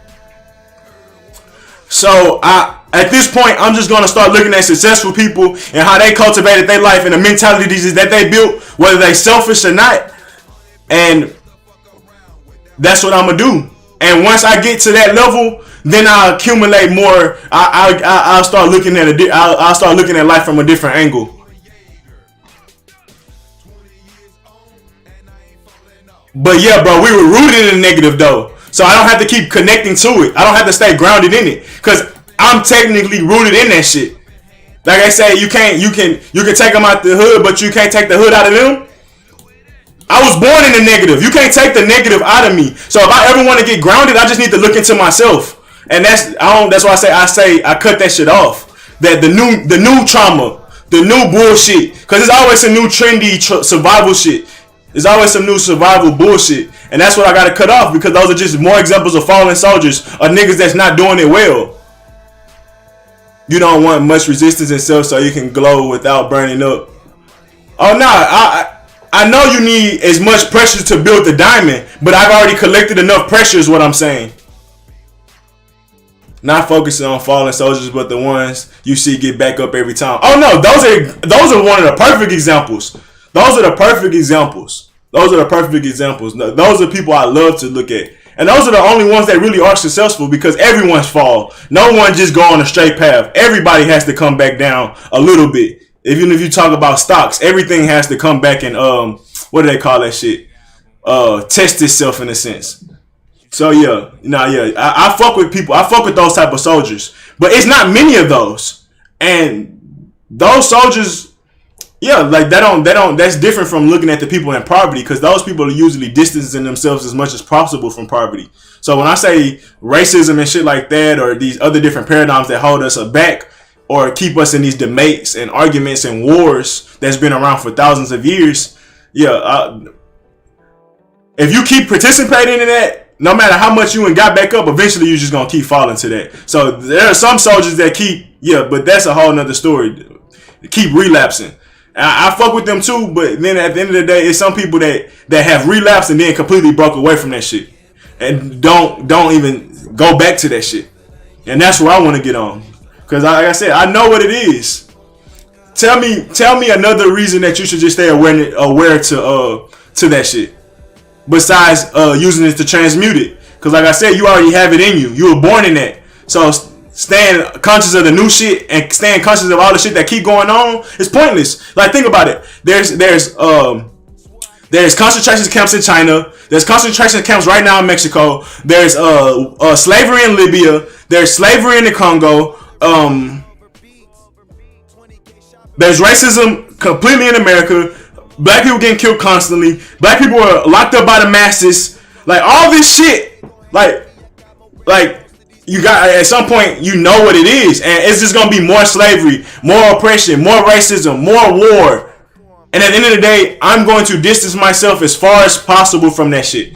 So at this point, I'm just gonna start looking at successful people and how they cultivated their life and the mentalities that they built, whether they selfish or not. And that's what I'm gonna do. And once I get to that level, then I'll accumulate more. I'll start looking at I'll start looking at life from a different angle. But yeah, bro, we were rooted in the negative though. So I don't have to keep connecting to it. I don't have to stay grounded in it. Cause I'm technically rooted in that shit. Like I say, you can take them out the hood, but you can't take the hood out of them. I was born in the negative. You can't take the negative out of me. So if I ever want to get grounded, I just need to look into myself. And that's why I say I cut that shit off. That the new trauma, the new bullshit. Cause there's always some new trendy survival shit. There's always some new survival bullshit. And that's what I gotta cut off, because those are just more examples of fallen soldiers, or niggas that's not doing it well. You don't want much resistance in self so you can glow without burning up. Oh no, I know you need as much pressure to build the diamond, but I've already collected enough pressure is what I'm saying. Not focusing on fallen soldiers, but the ones you see get back up every time. Oh no, those are one of the perfect examples. Those are the perfect examples. Those are the perfect examples. Those are people I love to look at. And those are the only ones that really are successful, because everyone's fall. No one just go on a straight path. Everybody has to come back down a little bit. Even if you talk about stocks, everything has to come back and what do they call that shit? Test itself in a sense. So yeah, I fuck with people. I fuck with those type of soldiers, but it's not many of those. And those soldiers, yeah, like they don't. That's different from looking at the people in poverty, because those people are usually distancing themselves as much as possible from poverty. So when I say racism and shit like that, or these other different paradigms that hold us back, or keep us in these debates and arguments and wars that's been around for thousands of years, yeah, if you keep participating in that, no matter how much you got back up, eventually you're just gonna keep falling to that. So there are some soldiers that but that's a whole nother story. Keep relapsing. I fuck with them too, but then at the end of the day, it's some people that have relapsed and then completely broke away from that shit and don't even go back to that shit. And that's where I want to get on, because like I said, I know what it is. Tell me another reason that you should just stay aware to that shit, besides using it to transmute it. Because like I said, you already have it in you. You were born in that. So staying conscious of the new shit and staying conscious of all the shit that keep going on is pointless. Like, think about it. There's concentration camps in China. There's concentration camps right now in Mexico. There's slavery in Libya. There's slavery in the Congo. There's racism completely in America. Black people getting killed constantly. Black people are locked up by the masses. Like, all this shit. Like you got, at some point, you know what it is, and it's just gonna be more slavery, more oppression, more racism, more war. And at the end of the day, I'm going to distance myself as far as possible from that shit.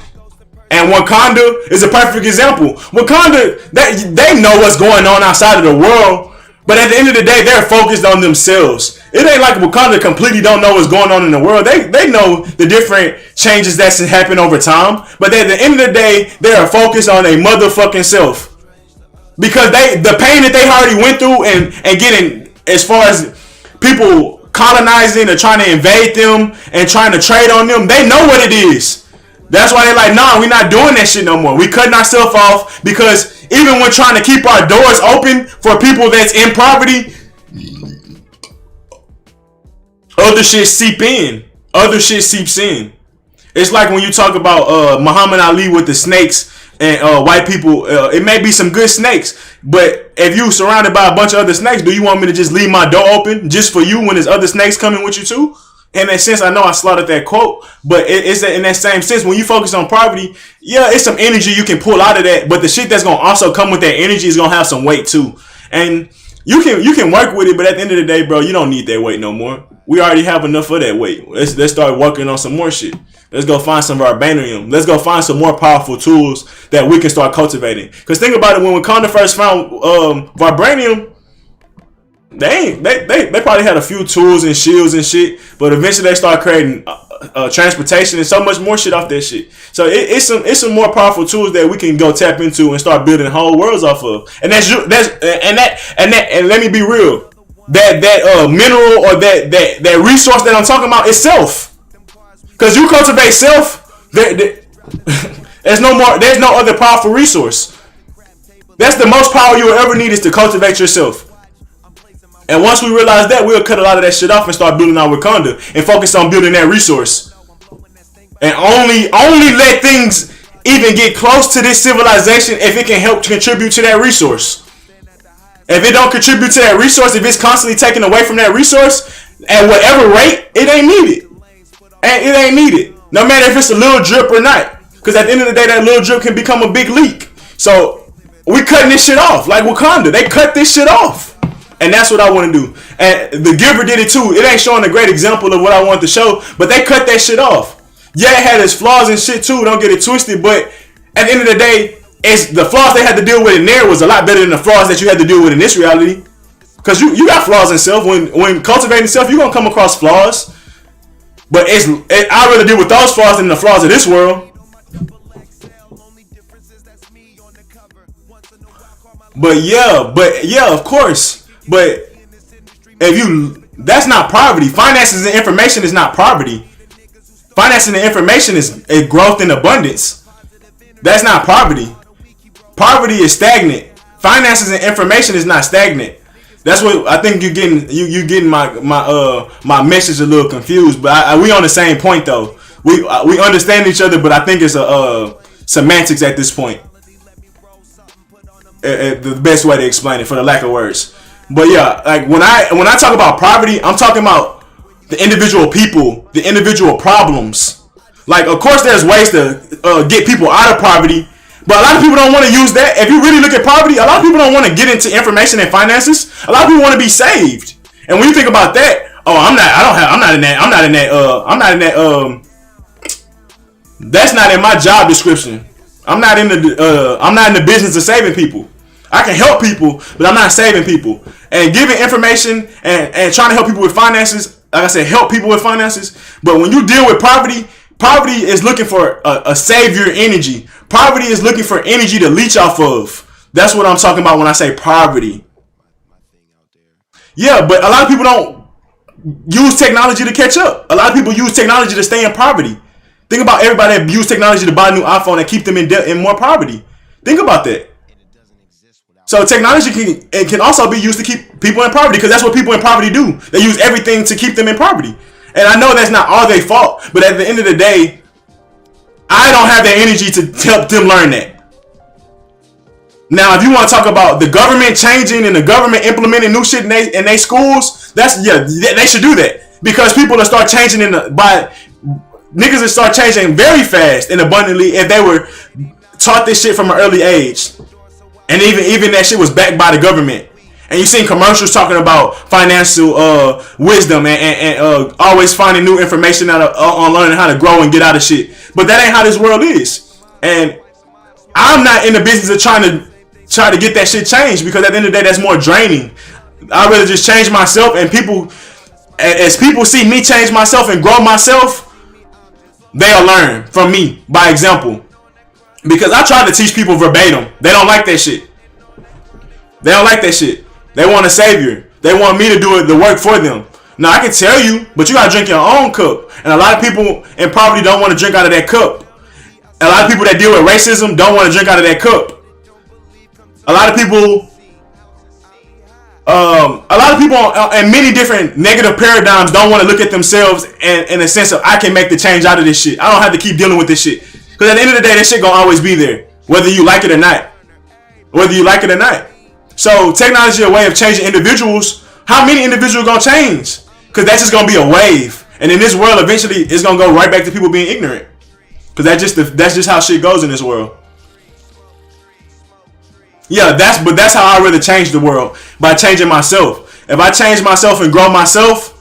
And Wakanda is a perfect example. Wakanda, they know what's going on outside of the world, but at the end of the day, they're focused on themselves. It ain't like Wakanda completely don't know what's going on in the world. They know the different changes that's happen over time, but at the end of the day, they are focused on a motherfucking self. Because the pain that they already went through and getting, as far as people colonizing or trying to invade them and trying to trade on them, they know what it is. That's why they're like, nah, we're not doing that shit no more. We cutting ourselves off, because even when trying to keep our doors open for people that's in poverty, other shit seep in. Other shit seeps in. It's like when you talk about Muhammad Ali with the snakes and white people. It may be some good snakes, but if you surrounded by a bunch of other snakes, do you want me to just leave my door open just for you when there's other snakes coming with you too? In that sense, I know I slaughtered that quote, but it's in that same sense. When you focus on poverty, yeah, it's some energy you can pull out of that, but the shit that's gonna also come with that energy is gonna have some weight too. And you can work with it, but at the end of the day, bro, you don't need that weight no more. We already have enough of that weight. Let's start working on some more shit. Let's go find some vibranium. Let's go find some more powerful tools that we can start cultivating. Because think about it, when Wakanda first found vibranium, they probably had a few tools and shields and shit, but eventually they start creating transportation and so much more shit off that shit. So it's some more powerful tools that we can go tap into and start building whole worlds off of. And and let me be real, that mineral or that resource that I'm talking about is self. Because you cultivate self, there's no other powerful resource. That's the most power you will ever need, is to cultivate yourself. And once we realize that, we'll cut a lot of that shit off and start building our Wakanda and focus on building that resource. And only let things even get close to this civilization if it can help contribute to that resource. If it don't contribute to that resource, if it's constantly taken away from that resource at whatever rate, it ain't needed. And it ain't needed. No matter if it's a little drip or not. Because at the end of the day, that little drip can become a big leak. So we cutting this shit off. Like Wakanda, they cut this shit off. And that's what I want to do. And The Giver did it too. It ain't showing a great example of what I want to show, but they cut that shit off. Yeah, it had its flaws and shit too. Don't get it twisted. But at the end of the day, it's the flaws they had to deal with in there was a lot better than the flaws that you had to deal with in this reality. Because you got flaws in self. When cultivating self, you're going to come across flaws. But I'd rather deal with those flaws than the flaws of this world. But yeah, of course. But that's not poverty. Finances and information is not poverty. Finances and information is a growth and abundance. That's not poverty. Poverty is stagnant. Finances and information is not stagnant. That's what I think you're getting. You getting my message a little confused, but we on the same point though. We understand each other, but I think it's semantics at this point. The best way to explain it, for the lack of words. But yeah, like when I talk about poverty, I'm talking about the individual people, the individual problems. Like, of course, there's ways to get people out of poverty. But a lot of people don't want to use that. If you really look at poverty, a lot of people don't want to get into information and finances. A lot of people want to be saved. And when you think about that, that's not in my job description. I'm not in the business of saving people. I can help people, but I'm not saving people. And giving information and trying to help people with finances, like I said, help people with finances. But when you deal with poverty, poverty is looking for a savior energy. Poverty is looking for energy to leech off of. That's what I'm talking about when I say poverty. Yeah, but a lot of people don't use technology to catch up. A lot of people use technology to stay in poverty. Think about everybody that use technology to buy a new iPhone and keep them in debt and more poverty. Think about that. So technology can also be used to keep people in poverty, because that's what people in poverty do. They use everything to keep them in poverty. And I know that's not all their fault, but at the end of the day, I don't have the energy to help them learn that. Now, if you want to talk about the government changing and the government implementing new shit in their schools, they should do that, because people will start changing niggas will start changing very fast and abundantly if they were taught this shit from an early age. And even that shit was backed by the government. And you seen commercials talking about financial wisdom and always finding new information out on learning how to grow and get out of shit. But that ain't how this world is. And I'm not in the business of trying to get that shit changed, because at the end of the day, that's more draining. I'd rather just change myself, and as people see me change myself and grow myself, they'll learn from me by example. Because I try to teach people verbatim. They don't like that shit. They don't like that shit. They want a savior. They want me to do the work for them. Now, I can tell you, but you gotta drink your own cup. And a lot of people in poverty don't want to drink out of that cup. A lot of people that deal with racism don't want to drink out of that cup. A lot of people in many different negative paradigms don't want to look at themselves in a sense of, I can make the change out of this shit. I don't have to keep dealing with this shit. Because at the end of the day, that shit gonna always be there, whether you like it or not. So technology is a way of changing individuals. How many individuals gonna change? Because that's just gonna be a wave, and in this world, eventually, it's gonna go right back to people being ignorant. Because that's just how shit goes in this world. Yeah, that's how I really change the world, by changing myself. If I change myself and grow myself,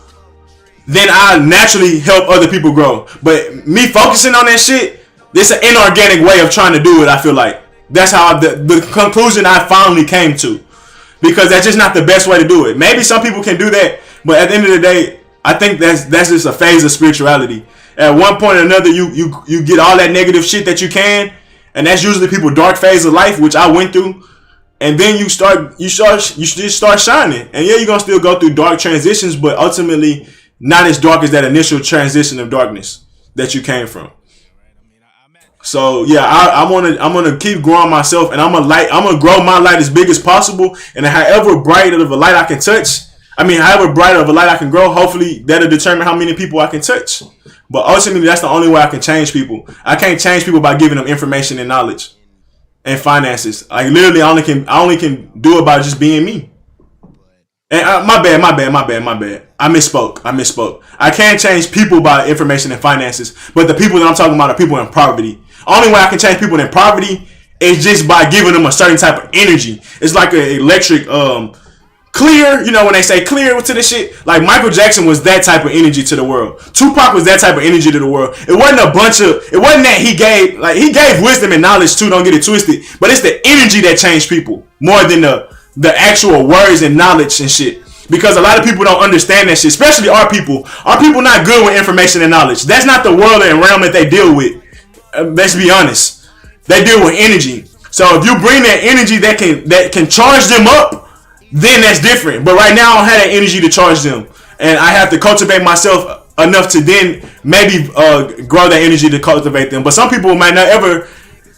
then I naturally help other people grow. But me focusing on that shit, it's an inorganic way of trying to do it. I feel like that's how the conclusion I finally came to, because that's just not the best way to do it. Maybe some people can do that, but at the end of the day, I think that's just a phase of spirituality. At one point or another, you get all that negative shit that you can, and that's usually people's dark phase of life, which I went through. And then you just start shining. And yeah, you're gonna still go through dark transitions, but ultimately not as dark as that initial transition of darkness that you came from. So yeah, I'm gonna keep growing myself, and I'm gonna grow my light as big as possible. And however bright of a light I can touch, however bright of a light I can grow, hopefully that'll determine how many people I can touch. But ultimately, that's the only way I can change people. I can't change people by giving them information and knowledge and finances. Like literally, I only can do it by just being me. And my bad. I misspoke. I can't change people by information and finances, but the people that I'm talking about are people in poverty. Only way I can change people in poverty is just by giving them a certain type of energy. It's like an electric clear, when they say clear to the shit. Like Michael Jackson was that type of energy to the world. Tupac was that type of energy to the world. It wasn't that he gave wisdom and knowledge too, don't get it twisted. But it's the energy that changed people more than the actual words and knowledge and shit. Because a lot of people don't understand that shit, especially our people. Our people not good with information and knowledge. That's not the world and realm that they deal with. Let's be honest. They deal with energy. So if you bring that energy that can charge them up, then that's different. But right now I don't have that energy to charge them, and I have to cultivate myself enough to then maybe grow that energy to cultivate them. But some people might not ever.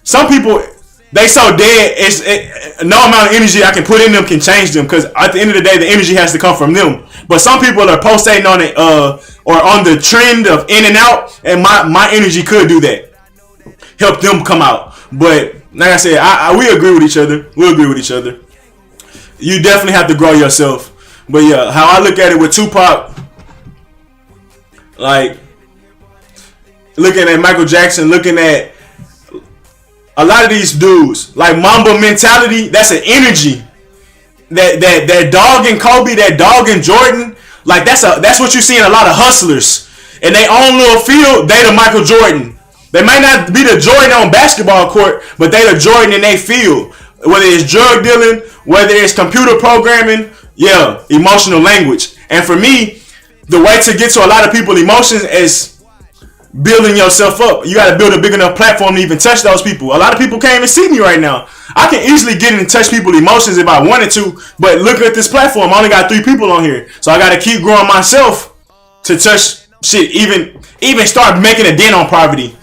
Some people, they so dead. No amount of energy I can put in them can change them, because at the end of the day, the energy has to come from them. But some people are pulsating on it or on the trend of in and out, and my energy could do that, help them come out. But like I said, we agree with each other. We agree with each other. You definitely have to grow yourself. But yeah, how I look at it with Tupac, like looking at Michael Jackson, looking at a lot of these dudes, like Mamba mentality, that's an energy. That dog in Kobe, that dog in Jordan, like that's what you see in a lot of hustlers. In their own little field, they the Michael Jordan. They might not be the Jordan on basketball court, but they the Jordan in their field. Whether it's drug dealing, whether it's computer programming, yeah, emotional language. And for me, the way to get to a lot of people's emotions is building yourself up. You got to build a big enough platform to even touch those people. A lot of people can't even see me right now. I can easily get in and touch people's emotions if I wanted to, but look at this platform. I only got 3 people on here, so I got to keep growing myself to touch shit. Even start making a dent on poverty.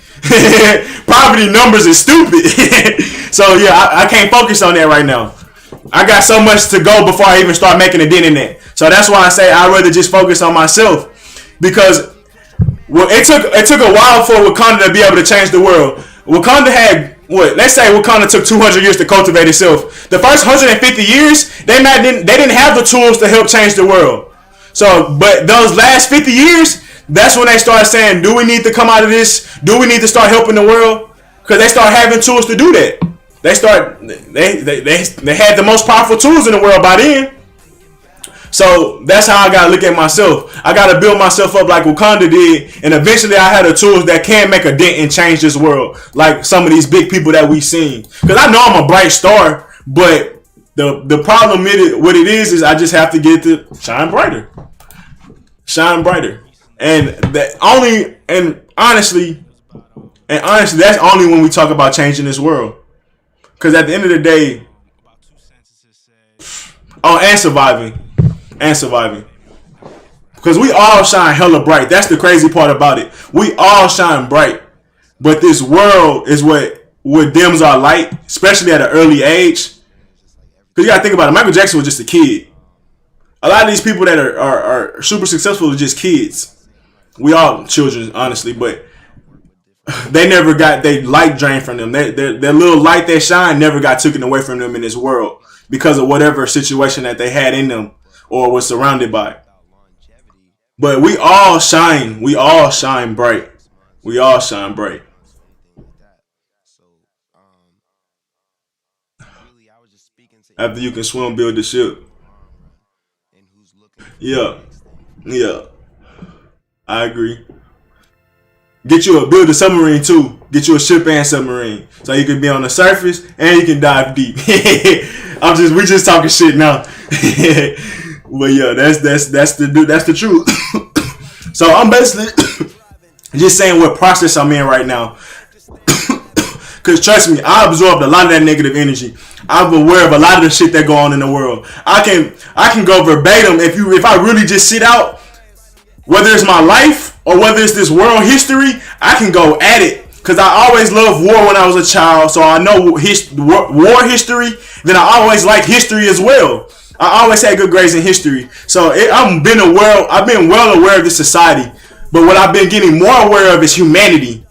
Poverty numbers is stupid. So yeah, I can't focus on that right now. I got so much to go before I even start making a dent in that. So that's why I say I'd rather just focus on myself, because it took a while for Wakanda to be able to change the world. Wakanda had let's say Wakanda took 200 years to cultivate itself. The first 150 years, they didn't have the tools to help change the world. So, but those last 50 years, that's when they started saying, do we need to come out of this? Do we need to start helping the world? Because they start having tools to do that. They had the most powerful tools in the world by then. So that's how I gotta look at myself. I gotta build myself up like Wakanda did, and eventually I had the tools that can make a dent and change this world, like some of these big people that we've seen. Because I know I'm a bright star, but the problem with it is I just have to get to shine brighter, and honestly, that's only when we talk about changing this world. Because at the end of the day, and surviving. Because we all shine hella bright. That's the crazy part about it. We all shine bright. But this world is what dims our light, especially at an early age. Because you got to think about it. Michael Jackson was just a kid. A lot of these people that are super successful are just kids. We all children, honestly, but they never got their light drained from them. Their little light they shine never got taken away from them in this world because of whatever situation that they had in them or was surrounded by. But we all shine. We all shine bright. We all shine bright. After you can swim, build the ship. Yeah. I agree. Build a submarine too. Get you a ship and submarine, so you can be on the surface and you can dive deep. We just talking shit now. But yeah, that's the truth. So I'm basically just saying what process I'm in right now. Cause trust me, I absorbed a lot of that negative energy. I'm aware of a lot of the shit that go on in the world. I can go verbatim if I really just sit out, whether it's my life or whether it's this world history, I can go at it. Because I always loved war when I was a child, so I know war history. Then I always liked history as well. I always had good grades in history. So I've been well aware of this society. But what I've been getting more aware of is humanity.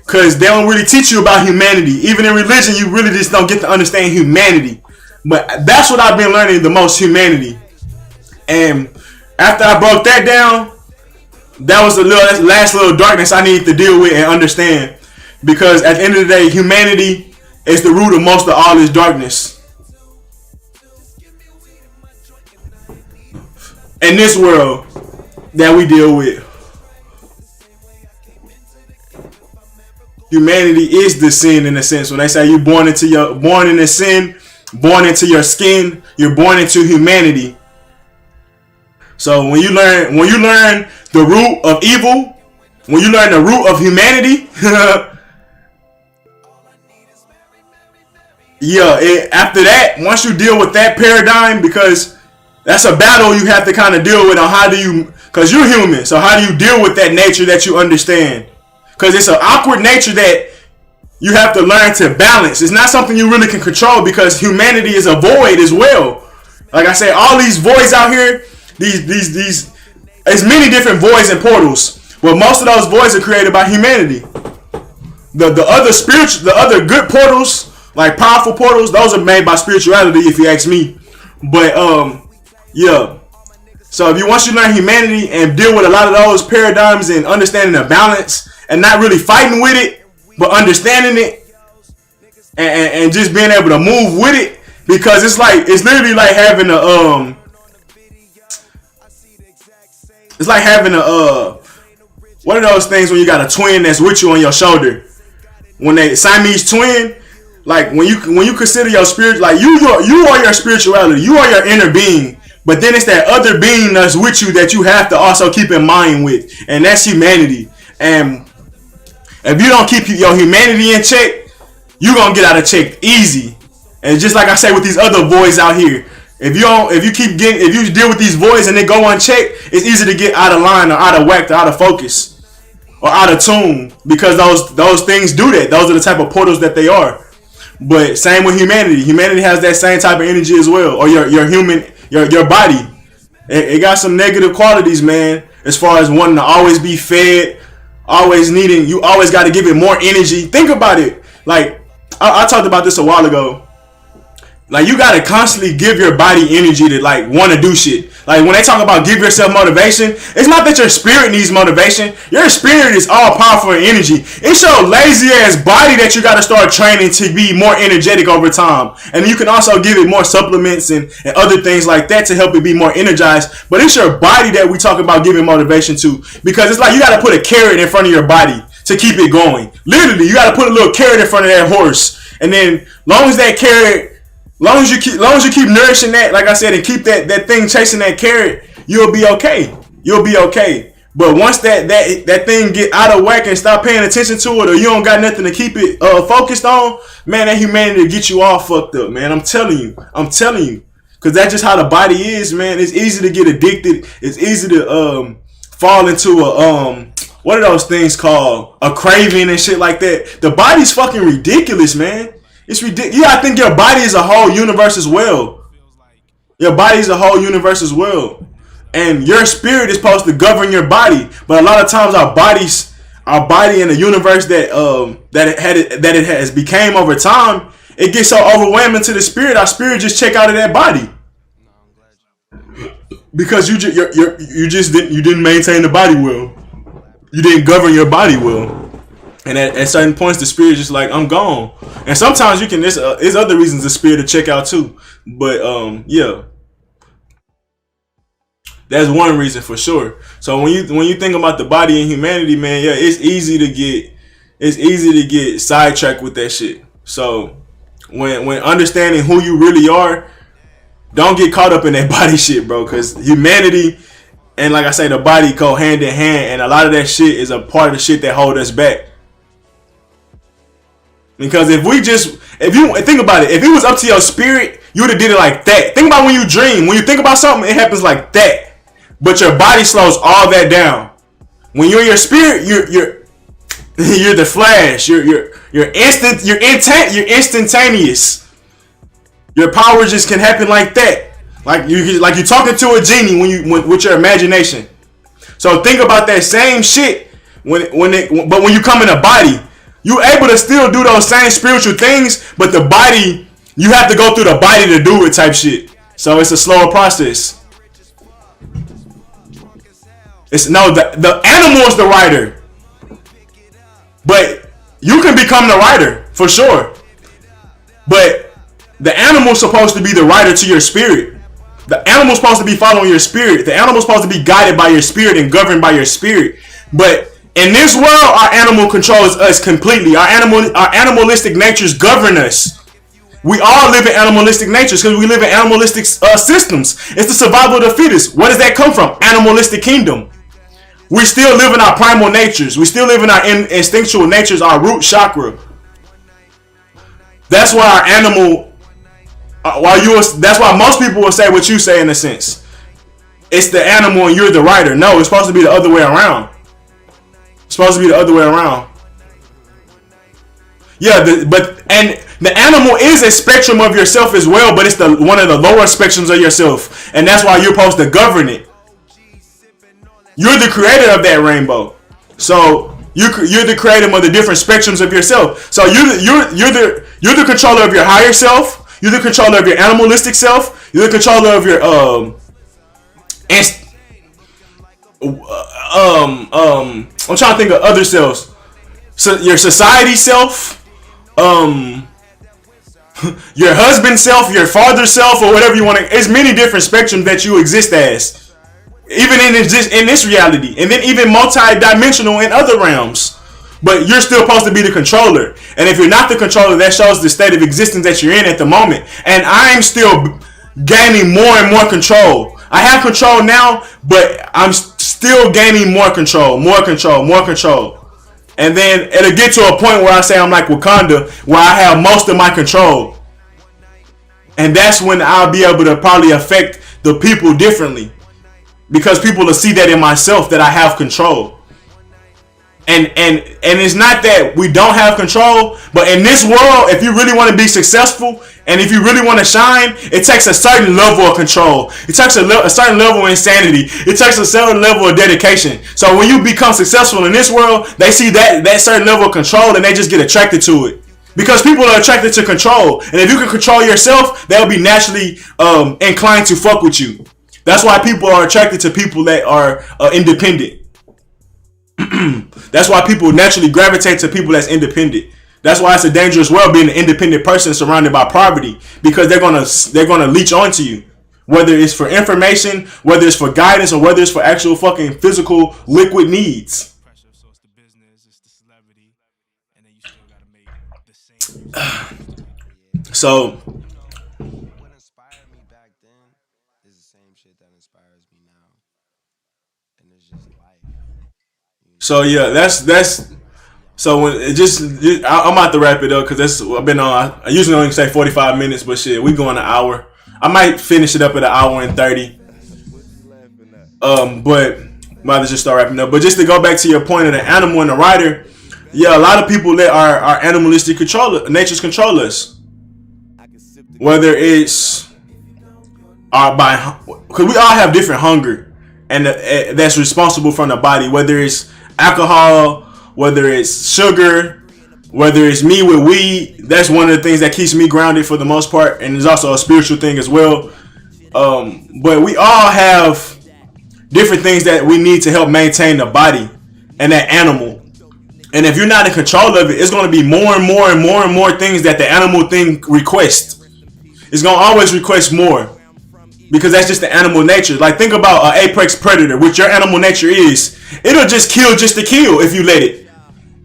Because they don't really teach you about humanity. Even in religion, you really just don't get to understand humanity. But that's what I've been learning the most, humanity. And after I broke that down, that was the last little darkness I needed to deal with and understand. Because at the end of the day, humanity is the root of most of all this darkness. In this world that we deal with. Humanity is the sin in a sense. When they say you're born into sin, born into your skin, you're born into humanity. So when you learn the root of evil, when you learn the root of humanity, after that, once you deal with that paradigm, because that's a battle you have to kind of deal with on because you're human, so how do you deal with that nature that you understand? Because it's an awkward nature that you have to learn to balance. It's not something you really can control because humanity is a void as well. Like I said, all these voids out here, these there's many different voids and portals, but most of those voids are created by humanity. The other good portals, like powerful portals, those are made by spirituality, if you ask me. But so once you learn humanity and deal with a lot of those paradigms and understanding the balance and not really fighting with it, but understanding it and just being able to move with it, because it's literally like having one of those things when you got a twin that's with you on your shoulder. when they Siamese twin, like when you consider your spirit, like you are your spirituality, you are your inner being. But then it's that other being that's with you that you have to also keep in mind with, and that's humanity. And if you don't keep your humanity in check, you're gonna get out of check easy. And just like I say with these other voids out here, if you deal with these voids and they go unchecked, it's easy to get out of line or out of whack or out of focus or out of tune, because those things do that. Those are the type of portals that they are. But same with humanity. Humanity has that same type of energy as well, or your body. It got some negative qualities, man, as far as wanting to always be fed, always needing, you always got to give it more energy. Think about it. Like, I talked about this a while ago. Like, you got to constantly give your body energy to, like, want to do shit. Like, when they talk about give yourself motivation, it's not that your spirit needs motivation. Your spirit is all powerful and energy. It's your lazy ass body that you got to start training to be more energetic over time. And you can also give it more supplements and other things like that to help it be more energized. But it's your body that we talk about giving motivation to. Because it's like you got to put a carrot in front of your body to keep it going. Literally, you got to put a little carrot in front of that horse. And then, long as that carrot... Long as you keep nourishing that, like I said, and keep that thing chasing that carrot, you'll be okay. You'll be okay. But once that thing get out of whack and stop paying attention to it, or you don't got nothing to keep it focused on, man, that humanity will get you all fucked up, man. I'm telling you. Because that's just how the body is, man. It's easy to get addicted. It's easy to fall into a what are those things called? A craving and shit like that. The body's fucking ridiculous, man. It's ridiculous. You gotta think your body is a whole universe as well. Your body is a whole universe as well. And your spirit is supposed to govern your body. But a lot of times our body in the universe that it has became over time, it gets so overwhelming to the spirit, our spirit just check out of that body. Because you didn't maintain the body well. You didn't govern your body well. And at certain points, the spirit is just like, I'm gone. And sometimes you can, there's other reasons the spirit to check out too. But yeah, that's one reason for sure. So when you think about the body and humanity, man, yeah, it's easy to get sidetracked with that shit. So when understanding who you really are, don't get caught up in that body shit, bro. Because humanity and, like I say, the body go hand in hand, and a lot of that shit is a part of the shit that hold us back. Because if you think about it, if it was up to your spirit, you would have did it like that. Think about when you dream. When you think about something, it happens like that. But your body slows all that down. When you're in your spirit, you're the Flash. You're instantaneous. Your powers just can happen like that. Like you're talking to a genie with your imagination. So think about that same shit but when you come in a body, you able to still do those same spiritual things, but the body, you have to go through the body to do it type shit. So it's a slower process. The animal is the writer, but you can become the writer for sure. But the animal is supposed to be the writer to your spirit. The animal is supposed to be following your spirit. The animal is supposed to be guided by your spirit and governed by your spirit. But in this world, our animal controls us completely. Our animalistic natures govern us. We all live in animalistic natures because we live in animalistic systems. It's the survival of the fittest. Where does that come from? Animalistic kingdom. We still live in our primal natures. We still live in our instinctual natures, our root chakra. That's why our animal, that's why most people will say what you say in a sense. It's the animal and you're the writer. No, it's supposed to be the other way around. It's supposed to be the other way around. Yeah, the animal is a spectrum of yourself as well, but it's one of the lower spectrums of yourself, and that's why you're supposed to govern it. You're the creator of that rainbow, so you're the creator of the different spectrums of yourself. So you're the controller of your higher self. You're the controller of your animalistic self. You're the controller of your I'm trying to think of other selves. So your society self, your husband self, your father self, or whatever you want to. It's many different spectrums that you exist as, even in this reality, and then even multi-dimensional in other realms. but you're still supposed to be the controller. And if you're not the controller, that shows the state of existence that you're in at the moment. And I'm still gaining more and more control. I have control now, but I'm still gaining more control. And then it'll get to a point where I say I'm like Wakanda, where I have most of my control. And that's when I'll be able to probably affect the people differently. Because people will see that in myself, that I have control. And it's not that we don't have control, but in this world, if you really want to be successful and if you really want to shine, it takes a certain level of control. It takes a certain level of insanity. It takes a certain level of dedication. So when you become successful in this world, they see that certain level of control and they just get attracted to it. Because people are attracted to control. And if you can control yourself, they'll be naturally inclined to fuck with you. That's why people are attracted to people that are independent. That's why people naturally gravitate to people that's independent. That's why it's a dangerous world being an independent person surrounded by poverty, because they're gonna leech onto you, whether it's for information, whether it's for guidance, or whether it's for actual fucking physical liquid needs. So What inspired me back then is the same shit that inspires me now, and it's just life. So yeah, that's so when it just I'm about to wrap it up, because I've been on. I usually only say 45 minutes, but shit, we going an hour. I might finish it up at an hour and 30. But might just start wrapping up. But just to go back to your point of the animal and the rider, yeah, a lot of people that are animalistic nature's controllers. Whether it's because we all have different hunger, and that's responsible from the body. Whether it's alcohol, whether it's sugar, whether it's me with weed, that's one of the things that keeps me grounded for the most part, and there's also a spiritual thing as well. But we all have different things that we need to help maintain the body and that animal. And if you're not in control of it, it's going to be more and more and more and more things that the animal thing requests. It's going to always request more, because that's just the animal nature. Like, think about an apex predator, which your animal nature is. It'll just kill just to kill if you let it.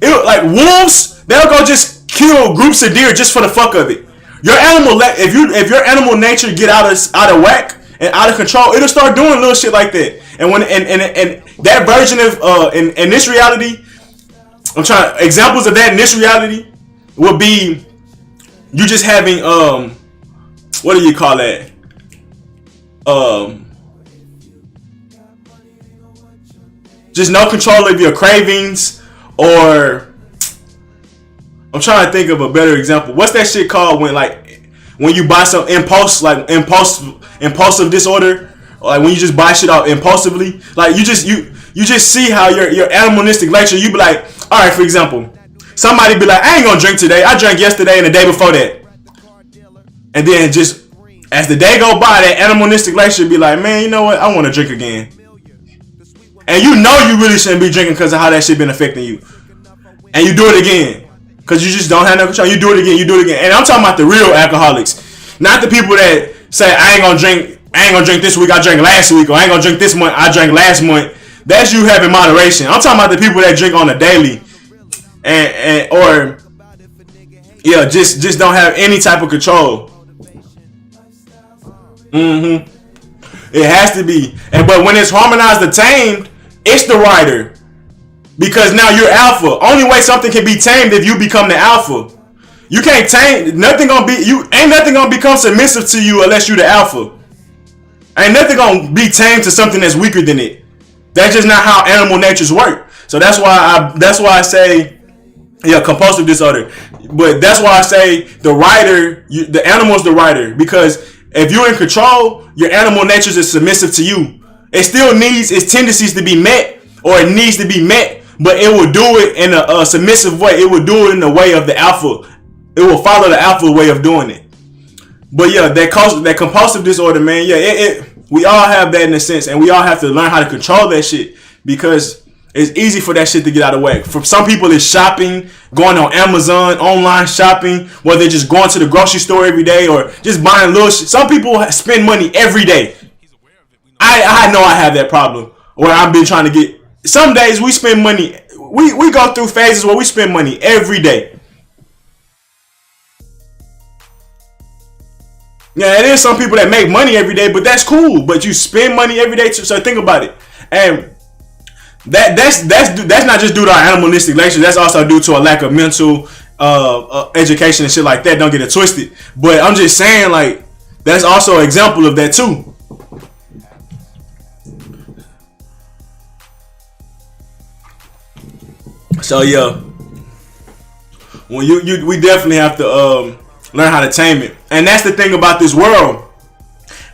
Like wolves, they'll go just kill groups of deer just for the fuck of it. Your animal, if your animal nature get out of whack and out of control, it'll start doing little shit like that. And when and that version of in this reality, examples of that in this reality would be you just having what do you call that? Just no control of your cravings, or I'm trying to think of a better example. What's that shit called when you buy some impulsive disorder, or like when you just buy shit out impulsively? Like you just see how your animalistic nature. You be like, all right, for example, somebody be like, I ain't gonna drink today. I drank yesterday and the day before that. And then just as the day go by, that animalistic nature be like, man, you know what? I want to drink again. And you know you really shouldn't be drinking because of how that shit been affecting you. And you do it again because you just don't have no control. You do it again. And I'm talking about the real alcoholics, not the people that say I ain't gonna drink this week. I drank last week, or I ain't gonna drink this month. I drank last month. That's you having moderation. I'm talking about the people that drink on a daily, or just don't have any type of control. It has to be. But when it's harmonized or tamed, it's the rider. Because now you're alpha. Only way something can be tamed if you become the alpha. You can't tame ain't nothing gonna become submissive to you unless you the alpha. Ain't nothing gonna be tamed to something that's weaker than it. That's just not how animal natures work. So that's why I say compulsive disorder. But that's why I say the rider, the animal is the rider, because if you're in control, your animal nature is submissive to you. It still needs its tendencies to be met, or it needs to be met, but it will do it in a submissive way. It will do it in the way of the alpha. It will follow the alpha way of doing it. But yeah, that compulsive disorder, man, we all have that in a sense, and we all have to learn how to control that shit, because it's easy for that shit to get out of whack. For some people, it's shopping, going on Amazon, online shopping, whether they're just going to the grocery store every day or just buying little shit. Some people spend money every day. I know I have that problem where I've been trying to get. Some days we spend money we go through phases where we spend money every day. Yeah, it is some people that make money every day, but that's cool. But you spend money every day too. So think about it, and that's not just due to our animalistic nature. That's also due to a lack of mental education and shit like that. Don't get it twisted. But I'm just saying, like, that's also an example of that too. So yeah, when we definitely have to learn how to tame it, and that's the thing about this world.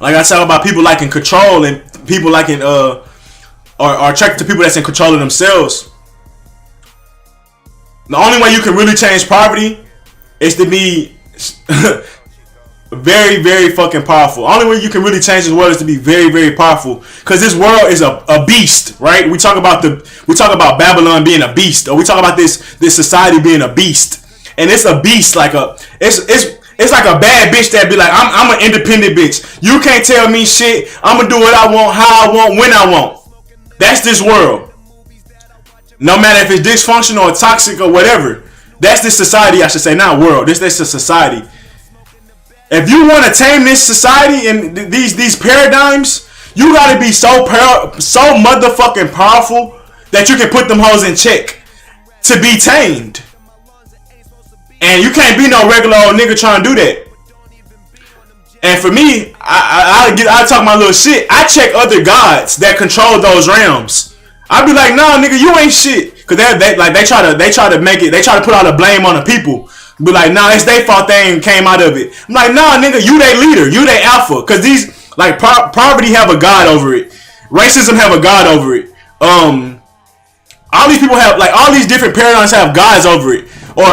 Like I talk about people liking control and people liking are attracted to people that's in control of themselves. The only way you can really change poverty is to be very, very fucking powerful. Only way you can really change this world is to be very, very powerful. Because this world is a beast, right? We talk about Babylon being a beast, or we talk about this society being a beast, and it's a beast like it's like a bad bitch that be like, I'm an independent bitch. You can't tell me shit. I'm gonna do what I want, how I want, when I want. That's this world. No matter if it's dysfunctional or toxic or whatever. That's this society, I should say, not world. This is a society. If you want to tame this society and these paradigms, you gotta be so motherfucking powerful that you can put them hoes in check to be tamed. And you can't be no regular old nigga trying to do that. And for me, I talk my little shit. I check other gods that control those realms. I be like, nah, nigga, you ain't shit. Cause they try to put all the blame on the people. Be like, nah, it's their fault they ain't came out of it. I'm like, nah, nigga, you they leader, you they alpha. Cause these, like, poverty have a god over it. Racism have a god over it. All these people have, like, all these different paradigms have gods over it. Or,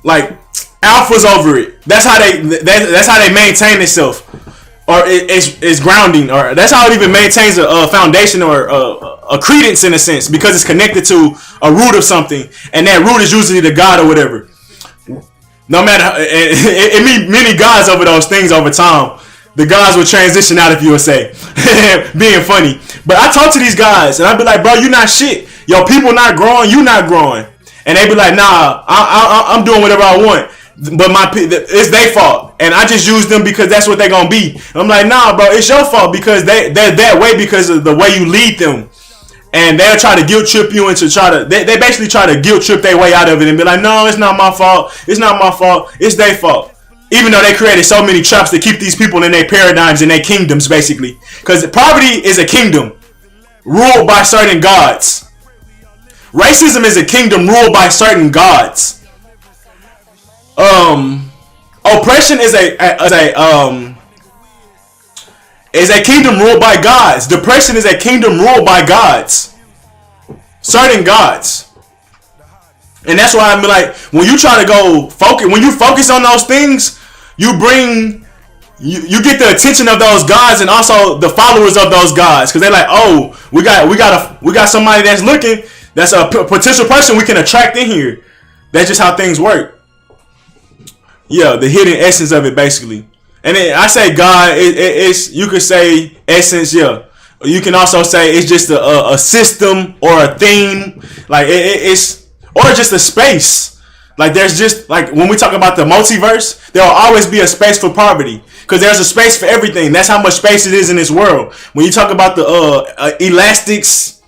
like, alphas over it. That's how they maintain itself. Or it's grounding. Or that's how it even maintains a foundation or a credence in a sense. Because it's connected to a root of something. And that root is usually the god or whatever. No matter, it means many gods over those things over time. The gods will transition out, if you would say. Being funny. But I talk to these guys and I be like, bro, you not shit. Yo, people not growing, you not growing. And they be like, nah, I'm doing whatever I want. But it's their fault. And I just use them because that's what they gonna be. And I'm like, nah, bro, it's your fault because they're that way because of the way you lead them. And they'll try to guilt trip you into they basically try to guilt trip their way out of it and be like, no, it's not my fault. It's not my fault. It's their fault. Even though they created so many traps to keep these people in their paradigms and their kingdoms, basically. Because poverty is a kingdom ruled by certain gods. Racism is a kingdom ruled by certain gods. Oppression is a kingdom ruled by gods. Depression is a kingdom ruled by gods. Certain gods. And that's why I'm like, when you try to go focus, when you focus on those things, you get the attention of those gods and also the followers of those gods. Because they're like, oh, we got somebody that's looking, that's a potential person we can attract in here. That's just how things work. Yeah, the hidden essence of it, basically. And then I say God, it's you could say essence, yeah. You can also say it's just a system or a theme, like it's or just a space. Like there's just like when we talk about the multiverse, there will always be a space for poverty because there's a space for everything. That's how much space it is in this world. When you talk about the elastics,